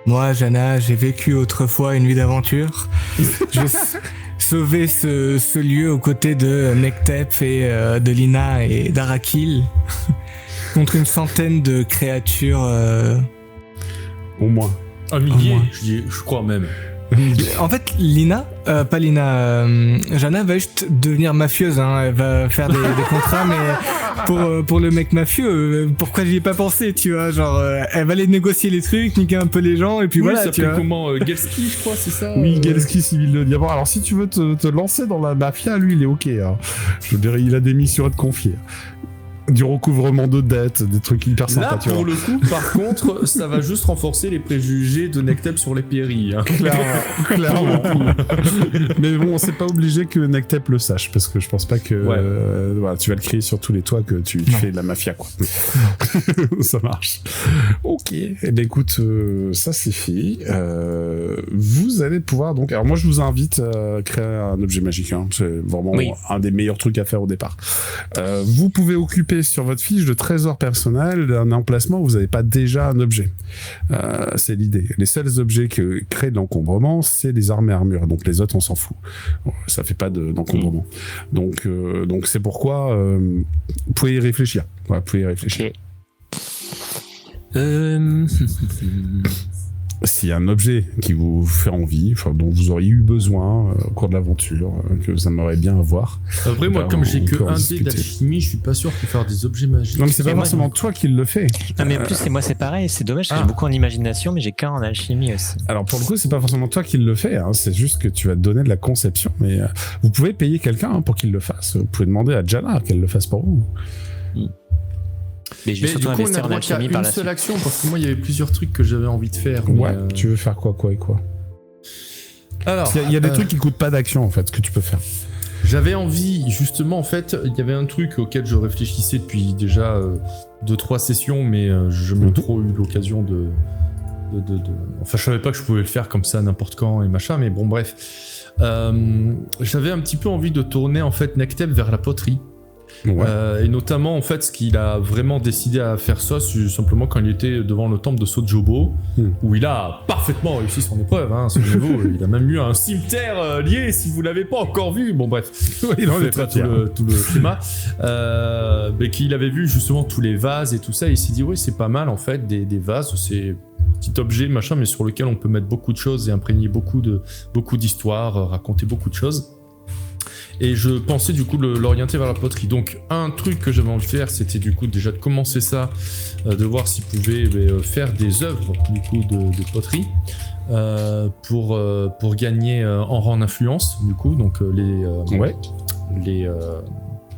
moi, Jana, j'ai vécu autrefois une vie d'aventure. J'ai sauvé ce lieu aux côtés de Nectep et de Lina et d'Arakil contre une centaine de créatures.
Au moins.
Un millier, je crois même.
En fait, Jana va juste devenir mafieuse, hein. Elle va faire des contrats, mais pour le mec mafieux, pourquoi j'y ai pas pensé, tu vois, genre, elle va aller négocier les trucs, niquer un peu les gens, et puis
oui,
voilà,
ça
tu
fait
vois.
comment, Gelski, je crois, c'est ça?
Oui, Gelski, civil de diamant. Alors, si tu veux te lancer dans la mafia, lui, il est ok, hein. Je veux dire, il a des missions à te confier. Du recouvrement de dettes, des trucs hyper sympas.
Là, pour le coup, par contre, ça va juste renforcer les préjugés de Nectep sur les PRI. Hein.
Clairement. Mais bon, c'est pas obligé que Nectep le sache, parce que je pense pas que voilà, tu vas le crier sur tous les toits que tu fais de la mafia, quoi. Ça marche. Ok. Eh ben écoute, ça c'est fait. Vous allez pouvoir donc. Alors moi, je vous invite à créer un objet magique. Hein. C'est vraiment un des meilleurs trucs à faire au départ. Vous pouvez occuper sur votre fiche de trésor personnel un emplacement où vous n'avez pas déjà un objet. C'est l'idée. Les seuls objets qui créent de l'encombrement, c'est les armes et armures. Donc les autres, on s'en fout. Ça fait pas d'encombrement. Donc c'est pourquoi vous pouvez y réfléchir. Voilà, vous pouvez y réfléchir. S'il y a un objet qui vous fait envie, dont vous auriez eu besoin au cours de l'aventure, que vous aimeriez bien avoir.
Après, moi, comme j'ai que un dé d'alchimie, je suis pas sûr que faire des objets magiques.
Non, mais c'est pas forcément toi qui le fais.
Non, mais en plus, c'est pareil. C'est dommage, j'ai beaucoup en imagination, mais j'ai qu'un en alchimie aussi.
Alors, pour le coup, c'est pas forcément toi qui le fais. Hein, c'est juste que tu vas te donner de la conception. Mais vous pouvez payer quelqu'un pour qu'il le fasse. Vous pouvez demander à Jana qu'elle le fasse pour vous.
Mais du coup, on a droit qu'à
une seule action, parce que moi, il y avait plusieurs trucs que j'avais envie de faire.
Ouais, tu veux faire quoi et quoi? Alors, il y a des trucs qui coûtent pas d'action, en fait, que tu peux faire.
J'avais envie, justement, en fait, il y avait un truc auquel je réfléchissais depuis déjà 2-3 sessions, mais je n'ai trop eu l'occasion de... Enfin, je savais pas que je pouvais le faire comme ça n'importe quand et machin, mais bon, bref. J'avais un petit peu envie de tourner, en fait, Nectep vers la poterie. Ouais. Et notamment en fait ce qu'il a vraiment décidé à faire ça, c'est simplement quand il était devant le temple de Sojobo, où il a parfaitement réussi son épreuve, hein, ce niveau. Il a même eu un cimetière lié, si vous l'avez pas encore vu. Bon bref, il en est pas tout le schéma, mais qu'il avait vu justement tous les vases et tout ça, et il s'est dit oui, c'est pas mal en fait des vases, c'est petit objet machin, mais sur lequel on peut mettre beaucoup de choses et imprégner beaucoup d'histoires, raconter beaucoup de choses. Et je pensais du coup l'orienter vers la poterie. Donc un truc que j'avais envie de faire, c'était du coup déjà de commencer ça, de voir s'il pouvait faire des œuvres du coup de poterie pour gagner en rang d'influence du coup. Donc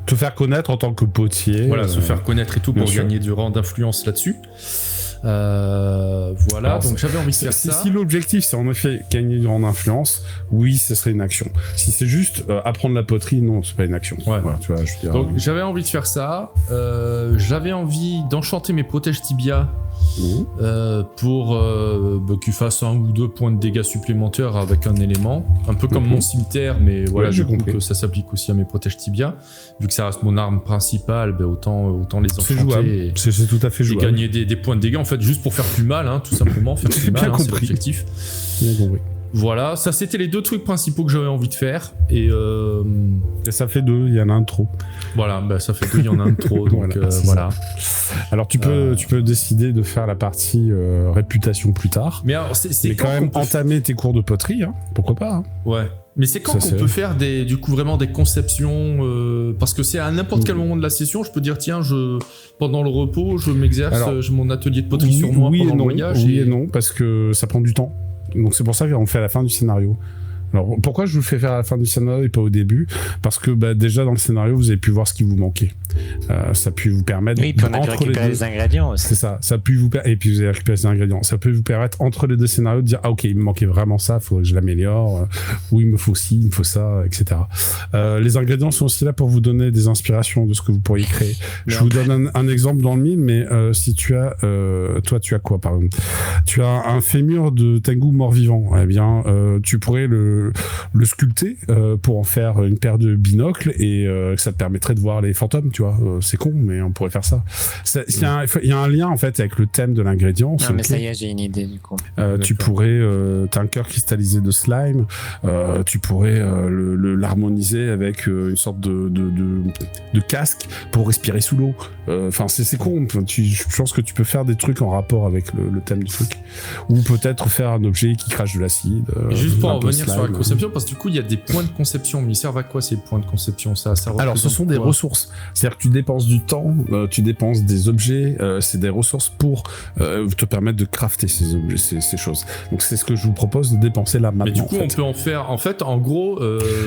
te faire connaître en tant que potier.
Voilà, se faire connaître et tout pour gagner du rang d'influence là-dessus. Voilà. Alors, donc j'avais envie de faire ça.
Si l'objectif c'est en effet gagner du rang d'influence, oui, ce serait une action. Si c'est juste apprendre la poterie, non, c'est pas une action.
Ouais.
Voilà, tu vois, je veux dire,
donc j'avais envie de faire ça. J'avais envie d'enchanter mes protèges tibia pour qu'il fasse 1 ou 2 points de dégâts supplémentaires avec un élément, un peu comme mon cimetière, mais voilà, du coup que ça s'applique aussi à mes protèges tibia. Vu que ça reste mon arme principale, autant les enchanter.
C'est tout à fait jouable.
Et gagner des points de dégâts en fait, juste pour faire plus mal, hein, tout simplement, faire plus mal, c'est l'objectif.
Bien compris.
Voilà, ça c'était les 2 trucs principaux que j'avais envie de faire. Et
ça fait 2, il y en a un de trop.
Voilà, ça fait 2, il y en a un de trop. Donc voilà.
Alors tu peux décider de faire la partie réputation plus tard.
Mais alors c'est
quand même entamer tes cours de poterie, hein. Pourquoi pas, hein.
Ouais. Mais c'est quand qu'on peut faire du coup vraiment des conceptions parce que c'est à n'importe quel moment de la session, je peux dire tiens, pendant le repos, je m'exerce, j'ai mon atelier de poterie sur moi pendant le voyage.
Oui et non, parce que ça prend du temps. Donc c'est pour ça qu'on le fait à la fin du scénario. Alors pourquoi je vous le fais faire à la fin du scénario et pas au début? Parce que déjà dans le scénario vous avez pu voir ce qui vous manquait. Ça a pu vous permettre.
Oui, puis on a pu récupérer les ingrédients aussi.
C'est ça. Ça a pu vous et puis vous avez récupéré les ingrédients. Ça peut vous permettre entre les 2 scénarios de dire ok, il me manquait vraiment ça, faut que je l'améliore. Ou il me faut ci, il me faut ça, etc. Les ingrédients sont aussi là pour vous donner des inspirations de ce que vous pourriez créer. Je vous donne un exemple dans le mille, mais si tu as, toi tu as quoi par exemple? Tu as un fémur de Tengu mort-vivant. Eh bien, tu pourrais le sculpter pour en faire une paire de binocles et ça te permettrait de voir les fantômes, tu vois. C'est con, mais on pourrait faire ça. Il y a un lien en fait avec le thème de l'ingrédient.
Non, mais ça y est, j'ai une idée du coup.
Tu pourrais, t'as un cœur cristallisé de slime, tu pourrais l'harmoniser avec une sorte de casque pour respirer sous l'eau. Enfin, c'est con. Je pense que tu peux faire des trucs en rapport avec le thème du truc. Ou peut-être faire un objet qui crache de l'acide.
Juste pour en revenir sur la conception, parce que du coup, il y a des points de conception. Mais ils servent à quoi ces points de conception? Ça
Alors, ce sont des ressources. C'est-à-dire C'est-à-dire que tu dépenses du temps, tu dépenses des objets, c'est des ressources pour te permettre de crafter ces objets, ces choses. Donc c'est ce que je vous propose de dépenser là maintenant.
Mais du coup, on peut en faire, en fait, en gros...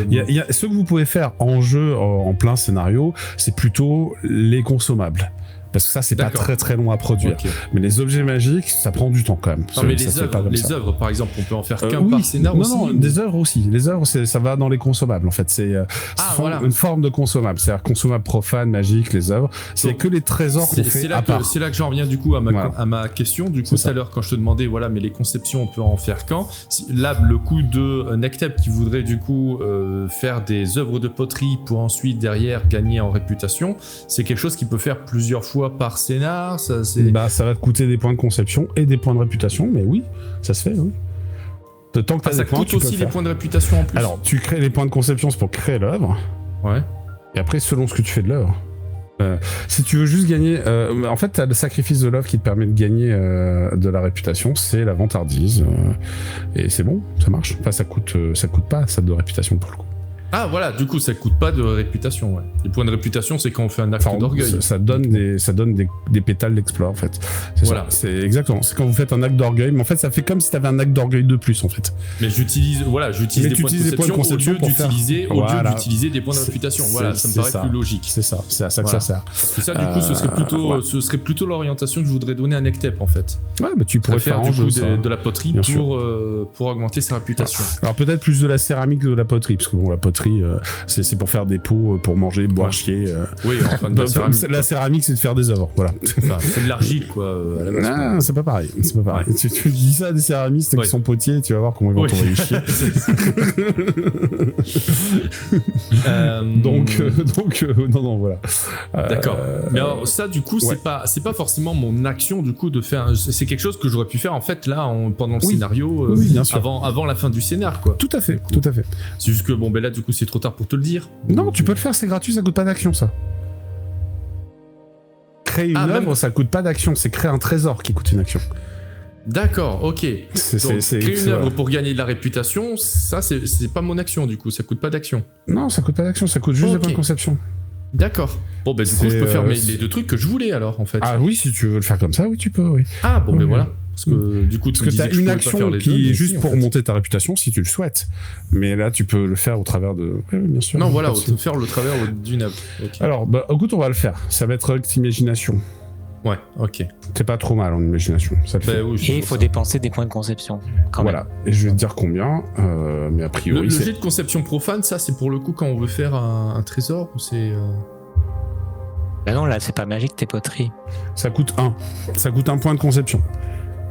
Il y a ce que vous pouvez faire en jeu, en plein scénario, c'est plutôt les consommables. Parce que ça, c'est pas très très long à produire. Okay. Mais les objets magiques, ça prend du temps quand même.
Non, mais les œuvres, par exemple, on peut en faire qu'un par scénar aussi.
Non, des œuvres aussi. Les œuvres, ça va dans les consommables, en fait. C'est une forme de consommable. C'est-à-dire consommable profane, magique, les œuvres. C'est que les trésors qu'on fait à part.
C'est là que j'en reviens du coup à ma question. Du coup, tout à l'heure, quand je te demandais, voilà, mais les conceptions, on peut en faire quand? Là, le coup de Nectep qui voudrait du coup faire des œuvres de poterie pour ensuite, derrière, gagner en réputation, c'est quelque chose qui peut faire plusieurs fois par scénar, ça
va te coûter des points de conception et des points de réputation, mais oui, ça se fait, oui. De temps que
ça coûte aussi les points de réputation en plus.
Alors, tu crées les points de conception, c'est pour créer l'œuvre.
Ouais.
Et après, selon ce que tu fais de l'œuvre. Si tu veux juste gagner... en fait, t'as le sacrifice de l'œuvre qui te permet de gagner de la réputation, c'est la vantardise. Et c'est bon, ça marche. Enfin, ça coûte pas ça de réputation pour le coup.
Ah voilà, du coup ça coûte pas de réputation, ouais. Les points de réputation, c'est quand on fait un acte d'orgueil.
Ça donne des pétales d'exploit en fait.
Voilà.
C'est exactement. C'est quand vous faites un acte d'orgueil, mais en fait ça fait comme si t'avais un acte d'orgueil de plus en fait.
Mais j'utilise des points de conception au lieu d'utiliser des points de réputation. Voilà, ça me paraît plus logique.
C'est ça, c'est à ça que ça sert.
Parce que ça, du coup, ce serait plutôt l'orientation que je voudrais donner à Nectep en fait.
Ouais, mais tu pourrais faire
du coup de la poterie pour augmenter sa réputation.
Alors peut-être plus de la céramique que de la poterie, parce que bon, la poterie c'est pour faire des pots, pour manger, boire, chier.
Oui, enfin,
la céramique, c'est de faire des œuvres, voilà.
Enfin, c'est de l'argile, quoi. À la base,
non, c'est pas pareil. C'est pas pareil. Tu dis ça à des céramistes qui sont potiers, tu vas voir comment ils vont t'envoyer chier. Donc, non, voilà.
D'accord. Mais alors, ça, du coup, c'est pas forcément mon action, du coup, de faire. C'est quelque chose que j'aurais pu faire, en fait, là, pendant le scénario, avant la fin du scénar, quoi.
Tout à fait, tout à fait.
C'est juste que, bon, ben là, du coup, c'est trop tard pour te le dire.
Non, tu peux le faire, c'est gratuit, ça coûte pas d'action, ça. Créer une œuvre, ça coûte pas d'action, c'est créer un trésor qui coûte une action.
D'accord, ok. Donc, créer une œuvre pour gagner de la réputation, ça, c'est pas mon action, du coup, ça coûte pas d'action.
Non, ça coûte pas d'action, ça coûte juste des points de conception.
D'accord. Bon, ben du coup, je peux faire les deux trucs que je voulais, alors, en fait.
Ah oui, si tu veux le faire comme ça, oui, tu peux, oui.
Ah, bon, ben voilà. Parce que du coup,
t'as une action qui est juste pour monter ta réputation si tu le souhaites. Mais là, tu peux le faire au travers de. Oui, bien sûr.
Non, voilà, faire le travers d'une œuvre. Okay.
Alors, écoute, on va le faire. Ça va être avec imagination.
Ouais, ok.
C'est pas trop mal en imagination. Ça le fait.
Oui, et il faut dépenser des points de conception.
Voilà. Et je vais te dire combien. Mais a priori.
Le jet de conception profane, ça, c'est pour le coup quand on veut faire un trésor ou c'est.
Bah non, là, c'est pas magique, tes poteries.
Ça coûte 1. Ça coûte 1 point de conception.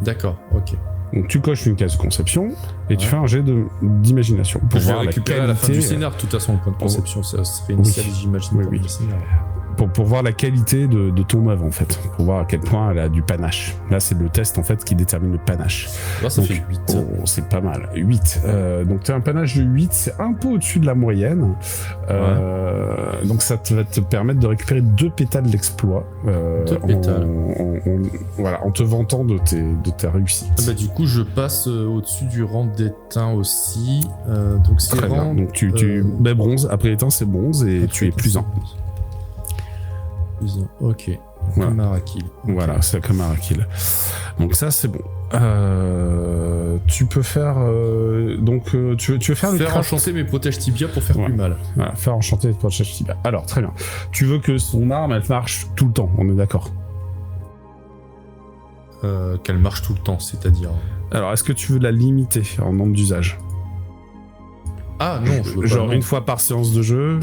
D'accord, ok.
Donc tu coches une case conception et tu fais un jet d'imagination pour voir la qualité.
À la fin du scénar, de toute façon, le point de conception, ça serait initial, j'imagine.
Oui. Pour voir la qualité de ton œuvre en fait, pour voir à quel point elle a du panache. Là c'est le test en fait qui détermine le panache.
Là ça fait 8.
C'est pas mal, 8. Donc tu as un panache de 8, c'est un peu au-dessus de la moyenne. Donc ça va te permettre de récupérer 2 pétales d'exploit.
2 pétales.
Voilà, en te vantant de ta réussite.
Ah bah du coup je passe au-dessus du rang d'éteint aussi. Donc c'est
très bien. Donc tu bronze, après éteint c'est bronze et tu es plus 1.
Ok. Comme Arakil.
Voilà, c'est comme Arakil. Donc ça c'est bon. Tu peux faire tu veux faire
enchanter mes protèges tibia pour faire plus mal.
Voilà, faire enchanter mes protèges tibia. Alors très bien. Tu veux que son arme elle marche tout le temps, on est d'accord.
Qu'elle marche tout le temps, c'est-à-dire.
Alors est-ce que tu veux la limiter en nombre d'usage?
Ah non, je veux
genre
pas,
une fois par séance de jeu.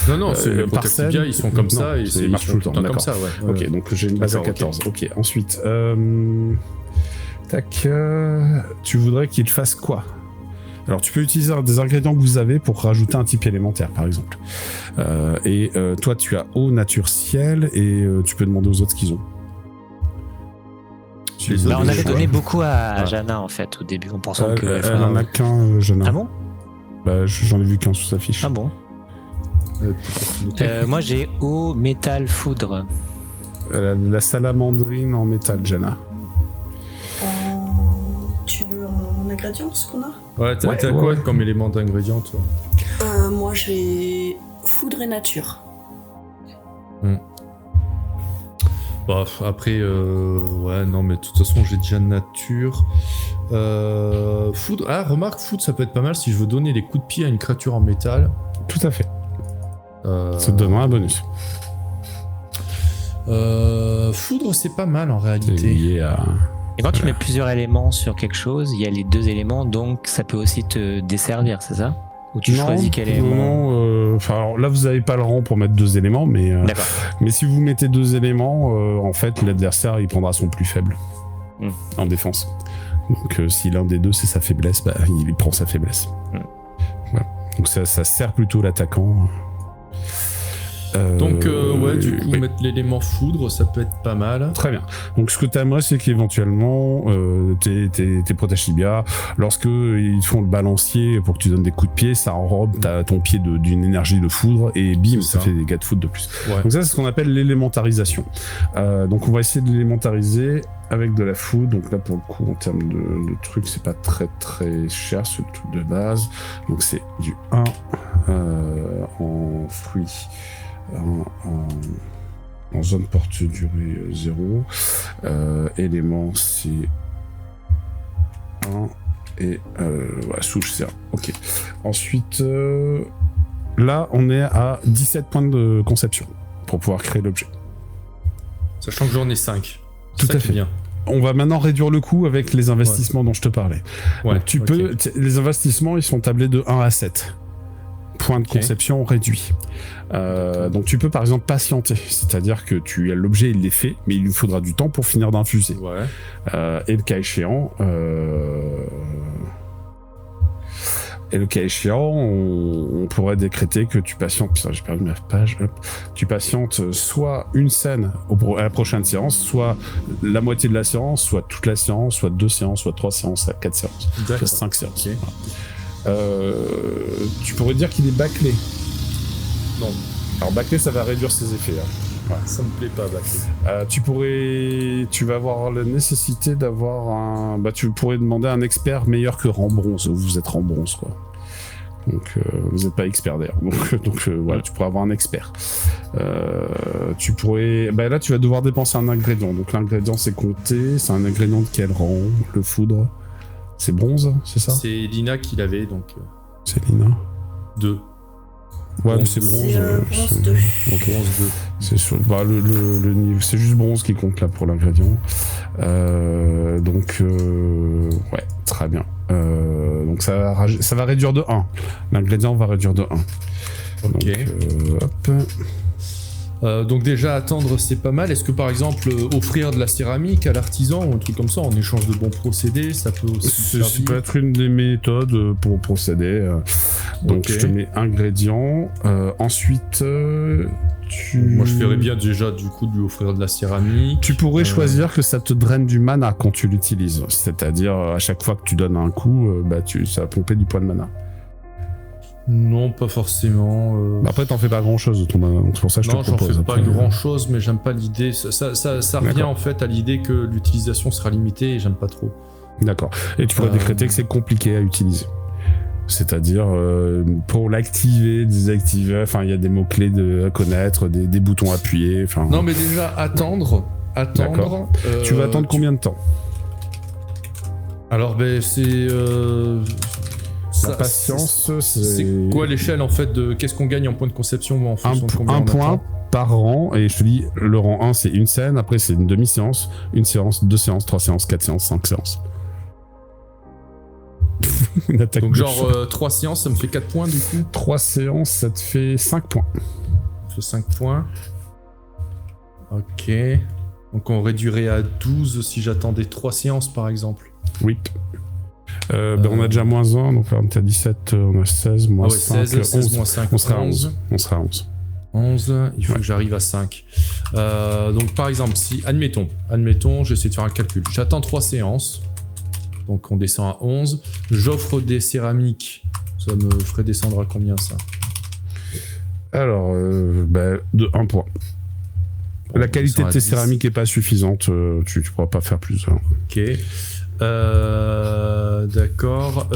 Non, c'est les protèges tibia, ils sont comme ça et
ils marchent tout le temps.
Comme ça, ouais.
Ok, donc j'ai une base à 14. Ok, ensuite, tu voudrais qu'il fasse quoi? Alors tu peux utiliser des ingrédients que vous avez pour rajouter un type élémentaire, par exemple. Toi, tu as eau, nature, ciel, et tu peux demander aux autres ce qu'ils ont.
On avait donné beaucoup à Jana en fait au début, en pensant que.
Elle en a qu'un, Jana.
Ah bon?
Bah, j'en ai vu qu'un sous sa fiche.
Ah bon? Moi j'ai eau, métal, foudre.
La salamandrine en métal, Jana.
Tu veux en ingrédients, ce qu'on a?
Ouais, t'as quoi comme élément d'ingrédient, toi?
Moi j'ai foudre et nature.
Bah, après, ouais, non, mais de toute façon, j'ai déjà nature. Foudre. Ah, remarque, foudre, ça peut être pas mal si je veux donner des coups de pied à une créature en métal.
Tout à fait. Ça te donnera un bonus.
Foudre, c'est pas mal en réalité.
C'est lié à...
Et quand tu mets plusieurs éléments sur quelque chose, il y a les 2 éléments, donc ça peut aussi te desservir, c'est ça? Ou tu choisis quel élément?
Non, alors là vous n'avez pas le rang pour mettre 2 éléments, mais si vous mettez 2 éléments, en fait l'adversaire il prendra son plus faible en défense. Donc si l'un des deux c'est sa faiblesse, bah, il prend sa faiblesse. Voilà. Donc ça sert plutôt l'attaquant.
Donc ouais, du coup mettre l'élément foudre, ça peut être pas mal.
Très bien. Donc ce que tu aimerais, c'est qu'éventuellement tes protachibia, lorsque ils font le balancier pour que tu donnes des coups de pied, ça enrobe ton pied d'une énergie de foudre et bim, ça fait des dégâts de foudre de plus.
Ouais.
Donc ça, c'est ce qu'on appelle l'élémentarisation. Donc on va essayer de l'élémentariser avec de la foudre. Donc là, pour le coup, en termes de trucs, c'est pas très très cher, ce truc de base. Donc c'est du 1 en fruits. En zone porte durée 0. Élément c'est 1 et souche c'est 1. Ok. Ensuite, là on est à 17 points de conception pour pouvoir créer l'objet.
Sachant que j'en ai 5.
Tout à fait.
Bien.
On va maintenant réduire le coût avec les investissements dont je te parlais.
Ouais,
donc les investissements ils sont tablés de 1 à 7. Points de conception réduits. Donc tu peux par exemple patienter, c'est-à-dire que l'objet il est fait, mais il lui faudra du temps pour finir d'infuser.
Ouais.
Et le cas échéant, on pourrait décréter que tu patientes. Putain, j'ai perdu ma page. Hop. Tu patientes soit une scène à la prochaine séance, soit la moitié de la séance, soit toute la séance, soit 2 séances, soit 3 séances, 4 séances, soit 5 séances.
Okay.
Tu pourrais dire qu'il est bâclé.
Non.
Alors bâclé, ça va réduire ses effets. Hein.
Ouais. Ça me plaît pas, bâclé.
Tu vas avoir la nécessité d'avoir un... tu pourrais demander un expert meilleur que rang bronze. Vous êtes rang bronze, quoi. Donc vous n'êtes pas expert d'ailleurs. Donc voilà, tu pourrais avoir un expert. Tu pourrais... là, tu vas devoir dépenser un ingrédient. Donc l'ingrédient, c'est compté. C'est un ingrédient de quel rang? Le foudre. C'est bronze, c'est ça?
C'est Lina qui l'avait, donc...
C'est Lina
2.
Ouais, mais c'est bronze.
Bronze 2.
Ok. Bronze 2. C'est sur... le niveau... C'est juste bronze qui compte là pour l'ingrédient. Donc... Ouais, très bien. Donc ça va réduire de 1. L'ingrédient va réduire de 1.
Ok.
Donc, hop...
donc déjà attendre c'est pas mal. Est-ce que par exemple offrir de la céramique à l'artisan ou un truc comme ça en échange de bons procédés, ça peut aussi
ça peut être une des méthodes pour procéder. Donc je te mets ingrédients. Ensuite
moi je ferais bien déjà du coup de lui offrir de la céramique.
Tu pourrais choisir que ça te draine du mana quand tu l'utilises. C'est-à-dire à chaque fois que tu donnes un coup, ça va pomper du point de mana.
Non, pas forcément.
Après, t'en fais pas grand-chose de ton mana, donc c'est pour ça que je te propose.
Non, j'en fais pas grand-chose, mais j'aime pas l'idée. Ça revient en fait à l'idée que l'utilisation sera limitée et j'aime pas trop.
D'accord. Et tu pourrais décréter que c'est compliqué à utiliser. C'est-à-dire, pour l'activer, désactiver, enfin, il y a des mots-clés à connaître, des boutons à appuyer, enfin...
Non, mais déjà, attendre.
Tu vas attendre combien de temps?
Alors, c'est...
La patience,
c'est quoi l'échelle en fait de qu'est-ce qu'on gagne en points de conception ou en fonction de combien
un point par rang, et je te dis, le rang 1 c'est une scène, après c'est une demi-séance, une séance, 2 séances, 3 séances, 4 séances, 5 séances.
Donc genre 3 séances ça me fait 4 points du coup.
3 séances ça te fait 5 points.
Ça fait 5 points. Ok. Donc on réduirait à 12 si j'attendais 3 séances par exemple.
Oui. On a déjà moins 1, donc là on est à 17, on a 16, moins 5,
16 moins 5,
on sera à 11. On sera à 11.
11, il faut que j'arrive à 5. Donc par exemple, si, admettons, j'essaie de faire un calcul. J'attends 3 séances, donc on descend à 11. J'offre des céramiques, ça me ferait descendre à combien ça?
Alors, de 1 point. Bon, la qualité de tes céramiques est pas suffisante, tu pourras pas faire plus. Hein.
Ok. D'accord.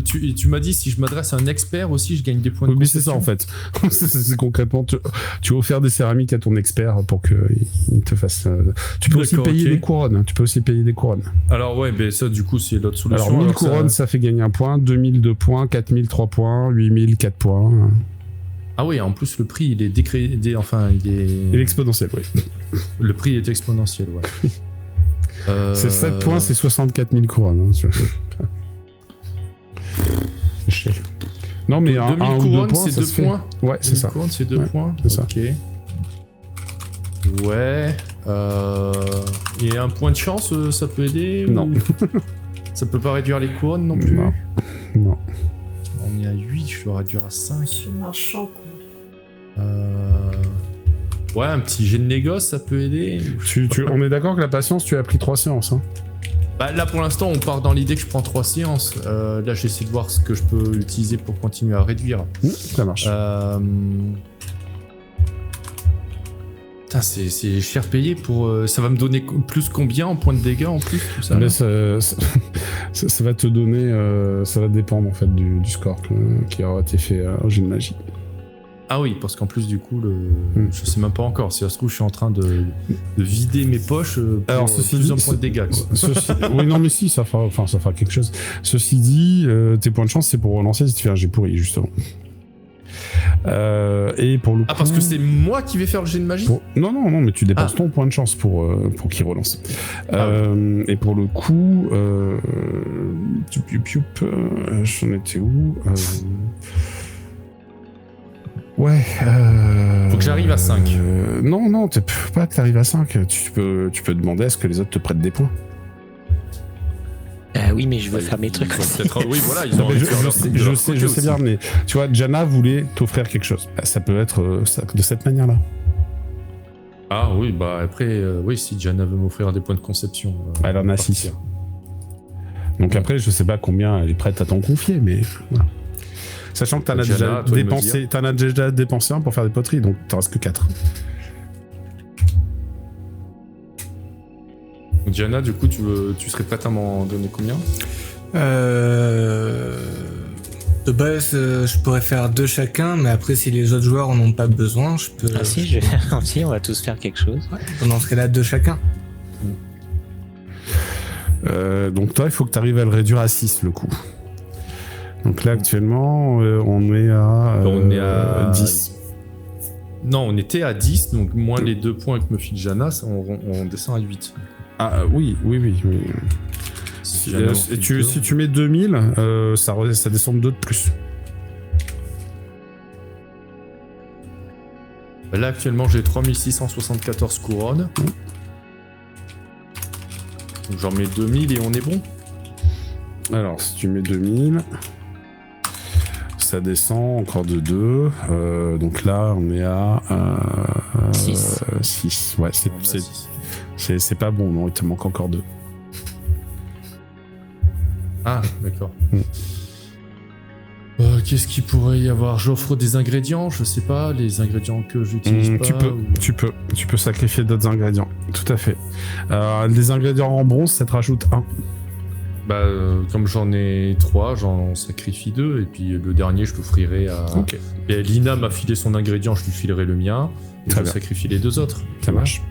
Tu m'as dit si je m'adresse à un expert aussi, je gagne des points de
Oui, c'est ça en fait. c'est concrètement, tu vas offrir des céramiques à ton expert pour qu'il te fasse. Tu peux aussi payer des couronnes.
Alors ouais, ben ça du coup c'est l'autre solution.
Alors 1000 couronnes, ça fait gagner 1 point, 2000 2 points, 4000 3 points, 8000 4 points.
Ah oui, en plus le prix il est il est
exponentiel, oui.
Le prix est exponentiel, ouais.
C'est 7 points, c'est 64 000 couronnes. Hein, non, mais
2000
un ou 2
couronnes,
points,
c'est 2 points.
Ouais, c'est ça.
2000 couronnes, c'est 2 points.
C'est ça.
Ok. Ouais. Et un point de chance, ça peut aider
Non.
Ou... ça peut pas réduire les couronnes non plus.
Non.
On est à 8, je dois réduire à 5.
Je suis marchand, quoi.
Ouais, un petit jet de négoce, ça peut aider.
On est d'accord que la patience, tu as pris 3 séances. Hein.
Bah, là, pour l'instant, on part dans l'idée que je prends 3 séances. Là, j'essaie de voir ce que je peux utiliser pour continuer à réduire.
Ça marche.
Putain, c'est cher payé pour... ça va me donner plus combien en points de dégâts en plus tout ça,
ça va te donner... ça va dépendre en fait du score qui aura été fait au jet de magie.
Ah oui, parce qu'en plus du coup, je sais même pas encore. Si ça se trouve, je suis en train de vider mes poches pour plus un point de dégâts.
Oui, non, mais si, ça fera quelque chose. Ceci dit, tes points de chance, c'est pour relancer si tu fais un jet pourri, justement. Et pour le coup,
parce que c'est moi qui vais faire le jet de magie
Non, mais tu dépenses ton point de chance pour qu'il relance. Et pour le coup, j'en étais où Ouais.
Faut que j'arrive à 5.
Non, pas que t'arrives à 5. Tu peux demander à ce que les autres te prêtent des points.
Oui, mais je veux faire mes trucs aussi.
Oui, voilà, ils ont
je sais bien, mais tu vois, Jana voulait t'offrir quelque chose. Ça peut être de cette manière-là.
Ah oui, bah après, oui, si Jana veut m'offrir des points de conception.
Elle en a 6. Donc après, je sais pas combien elle est prête à t'en confier, mais voilà. Sachant que t'en as déjà dépensé un pour faire des poteries, donc t'en restes que 4.
Diana, du coup, tu serais prête à m'en donner combien ?
De base, je pourrais faire 2 chacun, mais après, si les autres joueurs en ont pas besoin, je peux...
Ah si, je vais faire aussi, on va tous faire quelque chose.
Ouais, dans ce cas-là, 2 chacun.
Donc toi, il faut que tu arrives à le réduire à 6, le coup. Donc là, actuellement, on est à 10.
Non, on était à 10, donc moins les 2 points que me file Jana, on descend à 8.
Ah oui. Si tu mets 2000, ça descend de 2 de plus.
Là, actuellement, j'ai 3674 couronnes. Donc j'en mets 2000 et on est bon.
Alors, si tu mets 2000... ça descend encore de 2. Donc là, on est à 6. Ouais, c'est pas bon, non, il te manque encore 2.
Ah, d'accord. Qu'est-ce qu'il pourrait y avoir ? J'offre des ingrédients, je sais pas, les ingrédients que j'utilise pas.
Tu peux sacrifier d'autres ingrédients, tout à fait. Les ingrédients en bronze, ça te rajoute 1.
Bah, comme j'en ai 3, j'en sacrifie 2, et puis le dernier, je l'offrirai à...
Ok.
Et Lina m'a filé son ingrédient, je lui filerai le mien, et je sacrifie les 2 autres.
Ça marche.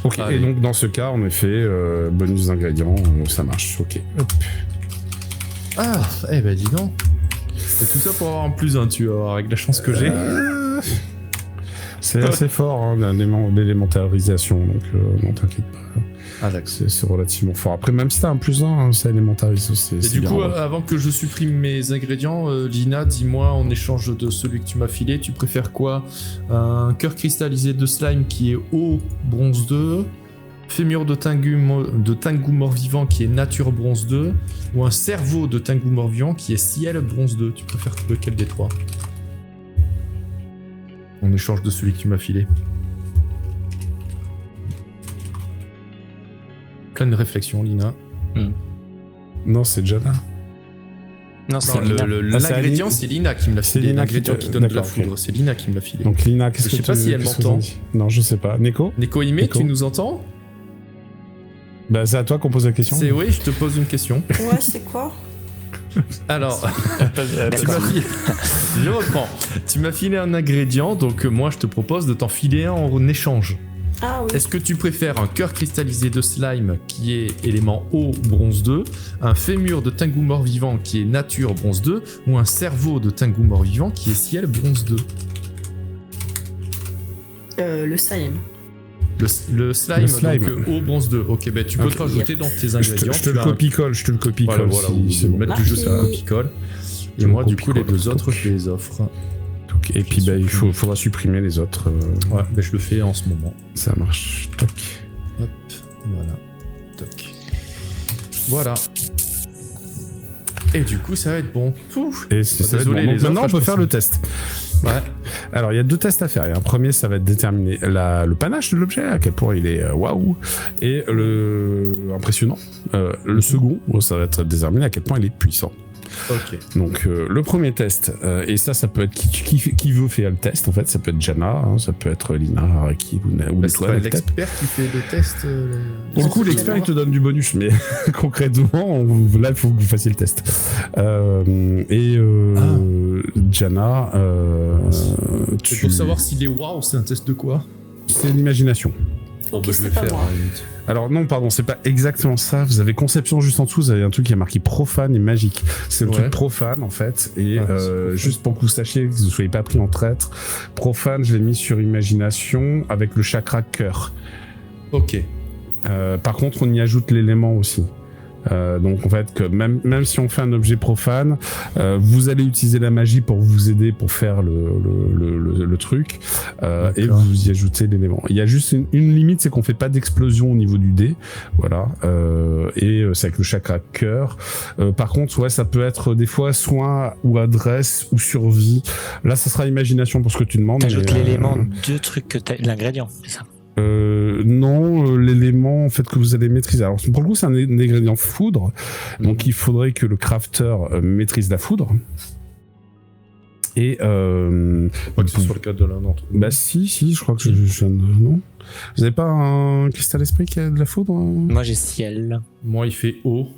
Ok, allez. Et donc dans ce cas, en effet, bonus ingrédients, ça marche, ok. Hop.
Ah, ben dis donc. Et tout ça pour avoir un plus 1, tu vois, avec la chance que j'ai.
C'est assez fort, hein, l'élémentarisation, donc non, t'inquiète pas.
Ah, d'accord.
C'est relativement fort. Après, même si t'as un plus 1, ça élémentarise.
Et du coup, avant que je supprime mes ingrédients, Lina, dis-moi, en échange de celui que tu m'as filé, tu préfères quoi ? Un cœur cristallisé de slime qui est eau, bronze 2, fémur de Tengu mort-vivant qui est nature, bronze 2, ou un cerveau de Tengu mort-vivant qui est ciel, bronze 2. Tu préfères lequel des 3 ? En échange de celui que tu m'as filé. Pleine réflexion, Lina.
Non, c'est Jana.
Non, c'est Lina.
L'ingrédient, c'est Lina qui me l'a filé. L'ingrédient qui donne de la foudre, c'est Lina qui me l'a filé.
Donc Lina, qu'est-ce que tu...
Je sais pas si elle m'entend.
Non, je sais pas. Neko,
tu nous entends ?
Bah, c'est à toi qu'on pose la question.
Oui, je te pose une question.
Ouais, c'est quoi?
Alors, je reprends. Tu m'as filé un ingrédient, donc moi je te propose de t'en filer un en échange.
Ah oui.
Est-ce que tu préfères un cœur cristallisé de slime qui est élément eau bronze 2, un fémur de Tengu mort-vivant qui est nature bronze 2, ou un cerveau de Tengu mort-vivant qui est ciel bronze 2?
Le slime.
Le slime, donc eau bronze 2. Ok, ben tu peux te rajouter dans tes ingrédients.
Je te le copie-colle.
Voilà,
c'est
le maître du jeu, c'est un copie-colle. Et moi, du coup, les deux autres, je les offre.
Et puis, il faudra supprimer les autres.
Ouais, ben je le fais en ce moment.
Ça marche. Toc.
Hop, voilà. Toc. Voilà. Et du coup, ça va être bon.
Et ça va être bon. Donc maintenant, on peut faire le test.
Ouais.
Alors, il y a 2 tests à faire. Un premier, ça va être déterminer le panache de l'objet, à quel point il est waouh, et impressionnant. Le second, ça va être déterminer à quel point il est puissant.
Ok.
Donc, le premier test, et ça peut être qui veut faire le test, en fait. Ça peut être Jana, ça peut être Lina, Araki ou
c'est pas l'expert qui fait le test.
Pour le coup, l'expert, il te donne du bonus, mais concrètement, là, il faut que vous fassiez le test. Jana,
Pour savoir s'il est waouh, c'est un test de quoi?
C'est l'imagination.
Oh, bah, je vais faire.
Alors non, pardon, c'est pas exactement ça. Vous avez conception juste en dessous, vous avez un truc qui est marqué profane et magique. C'est le truc profane en fait. Et juste pour que vous sachiez que vous ne soyez pas pris en traître, profane, je l'ai mis sur imagination avec le chakra cœur.
Ok.
Par contre, on y ajoute l'élément aussi. Donc en fait, que même si on fait un objet profane, vous allez utiliser la magie pour vous aider pour faire le truc, et vous y ajoutez l'élément. Il y a juste une limite, c'est qu'on fait pas d'explosion au niveau du dé, voilà. Et c'est avec le chakra cœur. Par contre, ouais, ça peut être des fois soin ou adresse ou survie. Là, ça sera imagination pour ce que tu demandes.
T'ajoutes l'élément de truc que l'ingrédient, c'est ça?
Non, l'élément en fait que vous allez maîtriser. Alors pour le coup, c'est un ingrédient foudre, donc il faudrait que le crafter maîtrise la foudre. Et
pas que ce soit le cas de l'un d'entre eux.
Bah si, je crois que je non. Vous avez pas un cristal esprit qui a de la foudre?
Moi j'ai ciel.
Moi il fait eau.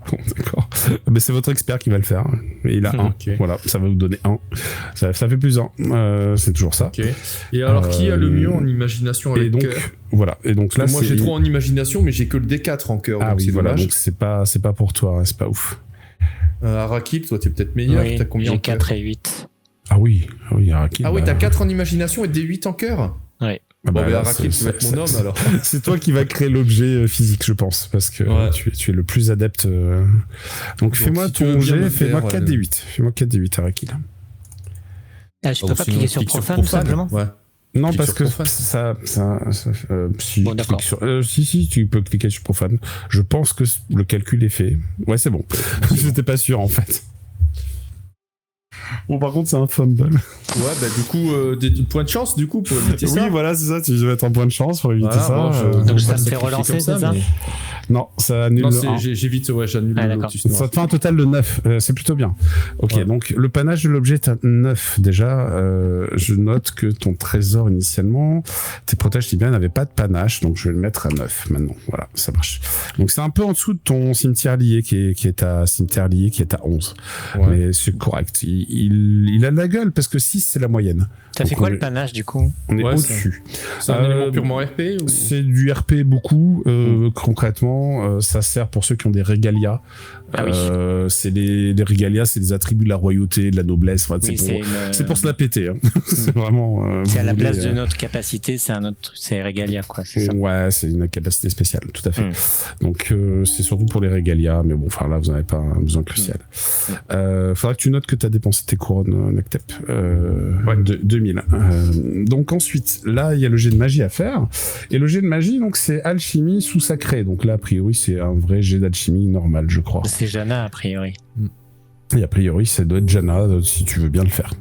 Bon, d'accord. Mais c'est votre expert qui va le faire. Et il a 1. Okay. Voilà, ça va vous donner 1. Ça fait plus 1. C'est toujours ça.
Okay. Et alors, qui a le mieux en imagination avec
donc,
cœur?
Voilà. Et donc là,
moi, j'ai trop en imagination, mais j'ai que le D4 en cœur.
Ah oui, voilà. Donc c'est pas pour toi. Hein, c'est pas ouf.
Araki, toi, t'es peut-être meilleur.
Oui,
t'as combien?
J'ai 4 et 8.
Ah oui, Araki.
Ah oui, t'as 4 en imagination et D8 en cœur?
Oui.
Bon,
Araki, tu vas être mon homme alors.
C'est toi qui vas créer l'objet physique, je pense, parce que tu es le plus adepte. Donc fais-moi ton jet, fais-moi 4d8. Fais-moi 4d8, Araki. Là.
Ah, je peux pas cliquer sur profane, simplement?
Ouais.
Non, parce que si,
bon, d'accord.
Si, tu peux cliquer sur profane. Je pense que le calcul est fait. Ouais, c'est bon. J'étais pas sûr, en fait. Bon, par contre, c'est un fumble.
Ouais, bah du coup, des points de chance, du coup, pour éviter ça.
Oui, voilà, c'est ça, tu vas être en point de chance pour éviter ça.
Donc ça me fait relancer, c'est ça?
Non, ça annule le 1.
J'évite, j'annule le lotus noir.
Ça te fait un total de 9, c'est plutôt bien. Ok, donc le panache de l'objet est à 9 déjà. Je note que ton trésor initialement, tes protèges Tibia n'avaient pas de panache, donc je vais le mettre à 9 maintenant. Voilà, ça marche. Donc c'est un peu en dessous de ton cimetière lié qui est à 11. Ouais. Mais c'est correct. Il a de la gueule parce que 6 c'est la moyenne.
Ça fait quoi le panache du coup?
On est au-dessus.
C'est un élément purement RP ou...
C'est du RP beaucoup. Concrètement, ça sert pour ceux qui ont des régalias.
Ah oui.
C'est les régalias, c'est des attributs de la royauté, de la noblesse. Enfin,
oui,
c'est pour se la péter. Hein. C'est vraiment.
C'est à la place de notre capacité, c'est régalia quoi. C'est ça.
Ouais, c'est une capacité spéciale, tout à fait. Donc c'est surtout pour les régalias, mais bon, enfin là vous n'en avez pas un besoin crucial. Faudra que tu notes que tu as dépensé tes couronnes Nectep. 2000. Donc ensuite, là il y a le jet de magie à faire, et le jet de magie donc c'est alchimie sous sacré. Donc là a priori c'est un vrai jet d'alchimie normal, je crois.
C'est Jana a priori.
Et a priori ça doit être Jana si tu veux bien le faire.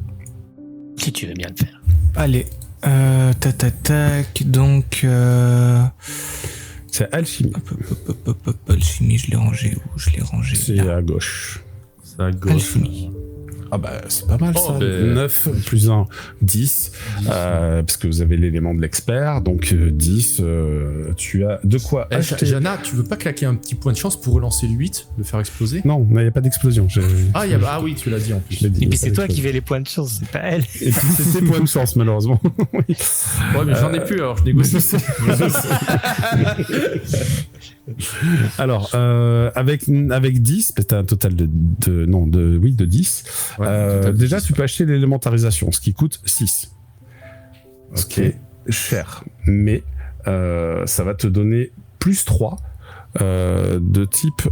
Si tu veux bien le faire.
Allez, tac, donc
c'est alchimie.
Alchimie, je l'ai rangé où?
C'est là. À gauche.
C'est à gauche.
Alchimie.
Ah bah c'est pas mal
Oh,
ça.
ben,
9 plus 1, 10. Parce que vous avez l'élément de l'expert. Donc 10, tu as de quoi acheter.
Jana, tu veux pas claquer un petit point de chance pour relancer le 8, le faire exploser?
Non, il n'y a pas d'explosion.
Ah oui, tu l'as dit en plus.
Je l'ai dit,
Et
il y a
puis
pas
c'est toi qui
d'explosion.
fais les points de chance, c'est pas elle.
Et puis c'est tes points de chance malheureusement. Oui.
Ouais, mais j'en ai plus alors, je négocie.
Alors, avec 10, tu as un total de 10.
Ouais,
Déjà, tu peux acheter l'élémentarisation, ce qui coûte 6. Ce qui est cher. Mais ça va te donner plus 3 de type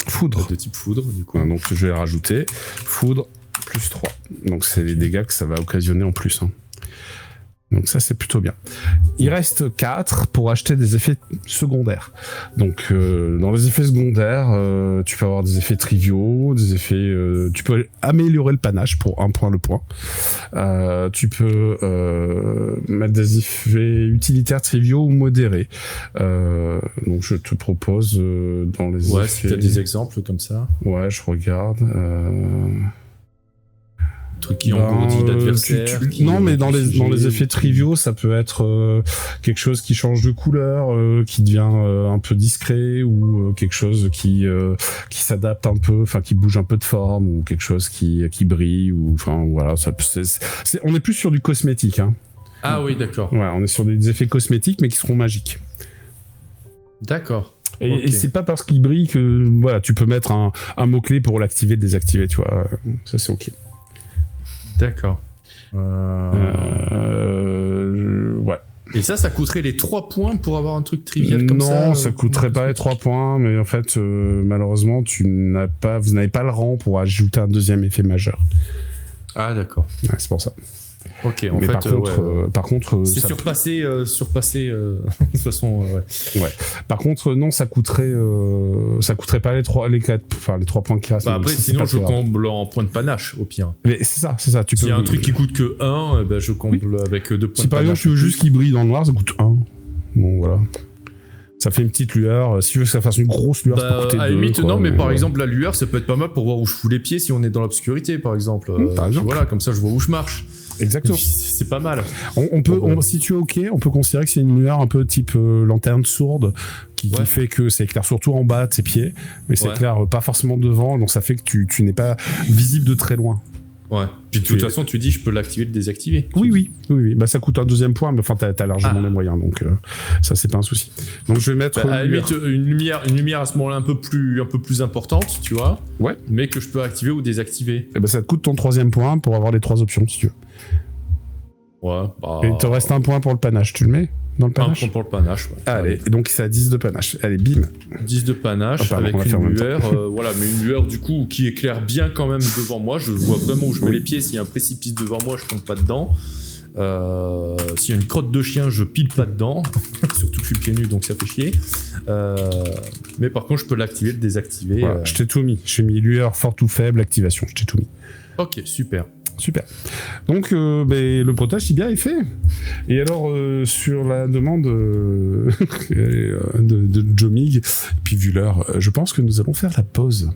foudre.
De type foudre, du coup.
Donc, je vais rajouter foudre plus 3. Donc, c'est les dégâts que ça va occasionner en plus. Hein. Donc ça, c'est plutôt bien. Il reste 4 pour acheter des effets secondaires. Donc, dans les effets secondaires, tu peux avoir des effets triviaux, des effets... tu peux améliorer le panache pour 1 point le point. Tu peux mettre des effets utilitaires triviaux ou modérés. Donc, je te propose dans les effets...
Ouais, si tu as des exemples comme ça.
Ouais, je regarde...
Truc qui engourdit l'adversaire.
Non, mais dans les effets triviaux, ça peut être quelque chose qui change de couleur, qui devient un peu discret, ou quelque chose qui s'adapte un peu, enfin qui bouge un peu de forme, ou quelque chose qui brille, ou enfin voilà. On est plus sur du cosmétique, hein.
Ah oui, d'accord.
Ouais, on est sur des effets cosmétiques, mais qui seront magiques.
D'accord.
Et c'est pas parce qu'il brille que voilà, tu peux mettre un mot-clé pour l'activer, désactiver, tu vois. Ça c'est ok.
D'accord.
Ouais.
Et ça coûterait les 3 points pour avoir un truc trivial comme ça?
Non, ça coûterait pas les 3 points, mais en fait, malheureusement, vous n'avez pas le rang pour ajouter un deuxième effet majeur.
Ah, d'accord.
Ouais, c'est pour ça.
Ok,
mais par contre,
c'est
ça
surpassé de toute façon. Ouais.
Par contre, non, ça coûterait pas les 3 points qui restent.
Bah après,
C'est
sinon
pas
je
grave.
comble en point de panache au pire.
Mais c'est ça. Tu
S'il
peux.
y a un truc qui coûte que 1, je comble avec 2 points
Si
de
par
panache.
exemple tu veux juste qu'il brille dans le noir, ça coûte 1. Bon, voilà. Ça fait une petite lueur. Si tu veux que ça fasse une grosse lueur, ça peut coûter 2.
À la limite,
quoi,
non, mais par
ouais.
exemple, la lueur, ça peut être pas mal pour voir où je fous les pieds si on est dans l'obscurité, par exemple.
Par exemple.
Voilà, comme ça, je vois où je marche.
Exactement.
C'est pas mal.
On peut, si tu es ok, on peut considérer que c'est une lueur un peu type lanterne sourde qui fait que ça éclaire surtout en bas de ses pieds, mais ça éclaire pas forcément devant, donc ça fait que tu n'es pas visible de très loin.
Ouais. Puis de toute façon, tu dis, je peux l'activer, le désactiver.
Oui. Bah ça coûte un deuxième point, mais enfin t'as largement les moyens, donc ça c'est pas un souci. Donc je vais mettre
à la limite, une lumière à ce moment-là un peu plus importante, tu vois.
Ouais.
Mais que je peux activer ou désactiver.
Et bah ça te coûte ton 3e point pour avoir les 3 options si tu veux.
Ouais. Bah...
Et il te reste 1 point pour le panache, tu le mets dans le panache?
1 point pour le panache. Ouais.
Allez, et donc c'est à 10 de panache. Allez, bim.
10 de panache
pardon,
avec
on va faire en
une
même
lueur, voilà, mais une lueur du coup qui éclaire bien quand même devant moi. Je vois vraiment où je mets les pieds. S'il y a un précipice devant moi, je tombe pas dedans. S'il y a une crotte de chien, je pile pas dedans. Surtout que je suis pieds nus, donc ça fait chier. Mais par contre, je peux l'activer, le désactiver.
Voilà, je t'ai tout mis. J'ai mis lueur forte ou faible, activation. Je t'ai tout mis.
Ok, super.
Donc le potage bien est fait. Et alors sur la demande de Jomig, puis vu l'heure, je pense que nous allons faire la pause.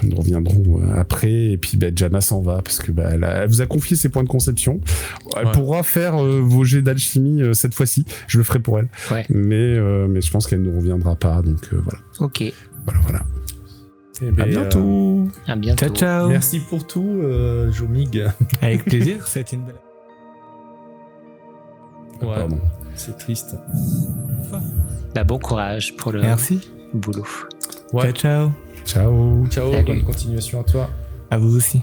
Nous reviendrons après, et puis Jana s'en va parce que elle vous a confié ses points de conception. Elle pourra faire vos jets d'alchimie cette fois-ci. Je le ferai pour elle.
Ouais.
Mais je pense qu'elle ne reviendra pas. Donc voilà.
Ok.
Voilà. À bientôt.
À bientôt.
Ciao.
Merci pour tout, Jomig.
Avec plaisir, c'était une belle.
Ouais,
Pardon.
c'est triste.
Bon courage pour le
Merci.
boulot.
Ouais.
Ciao.
Ciao.
Ciao,
Salut.
bonne continuation à toi.
À vous aussi.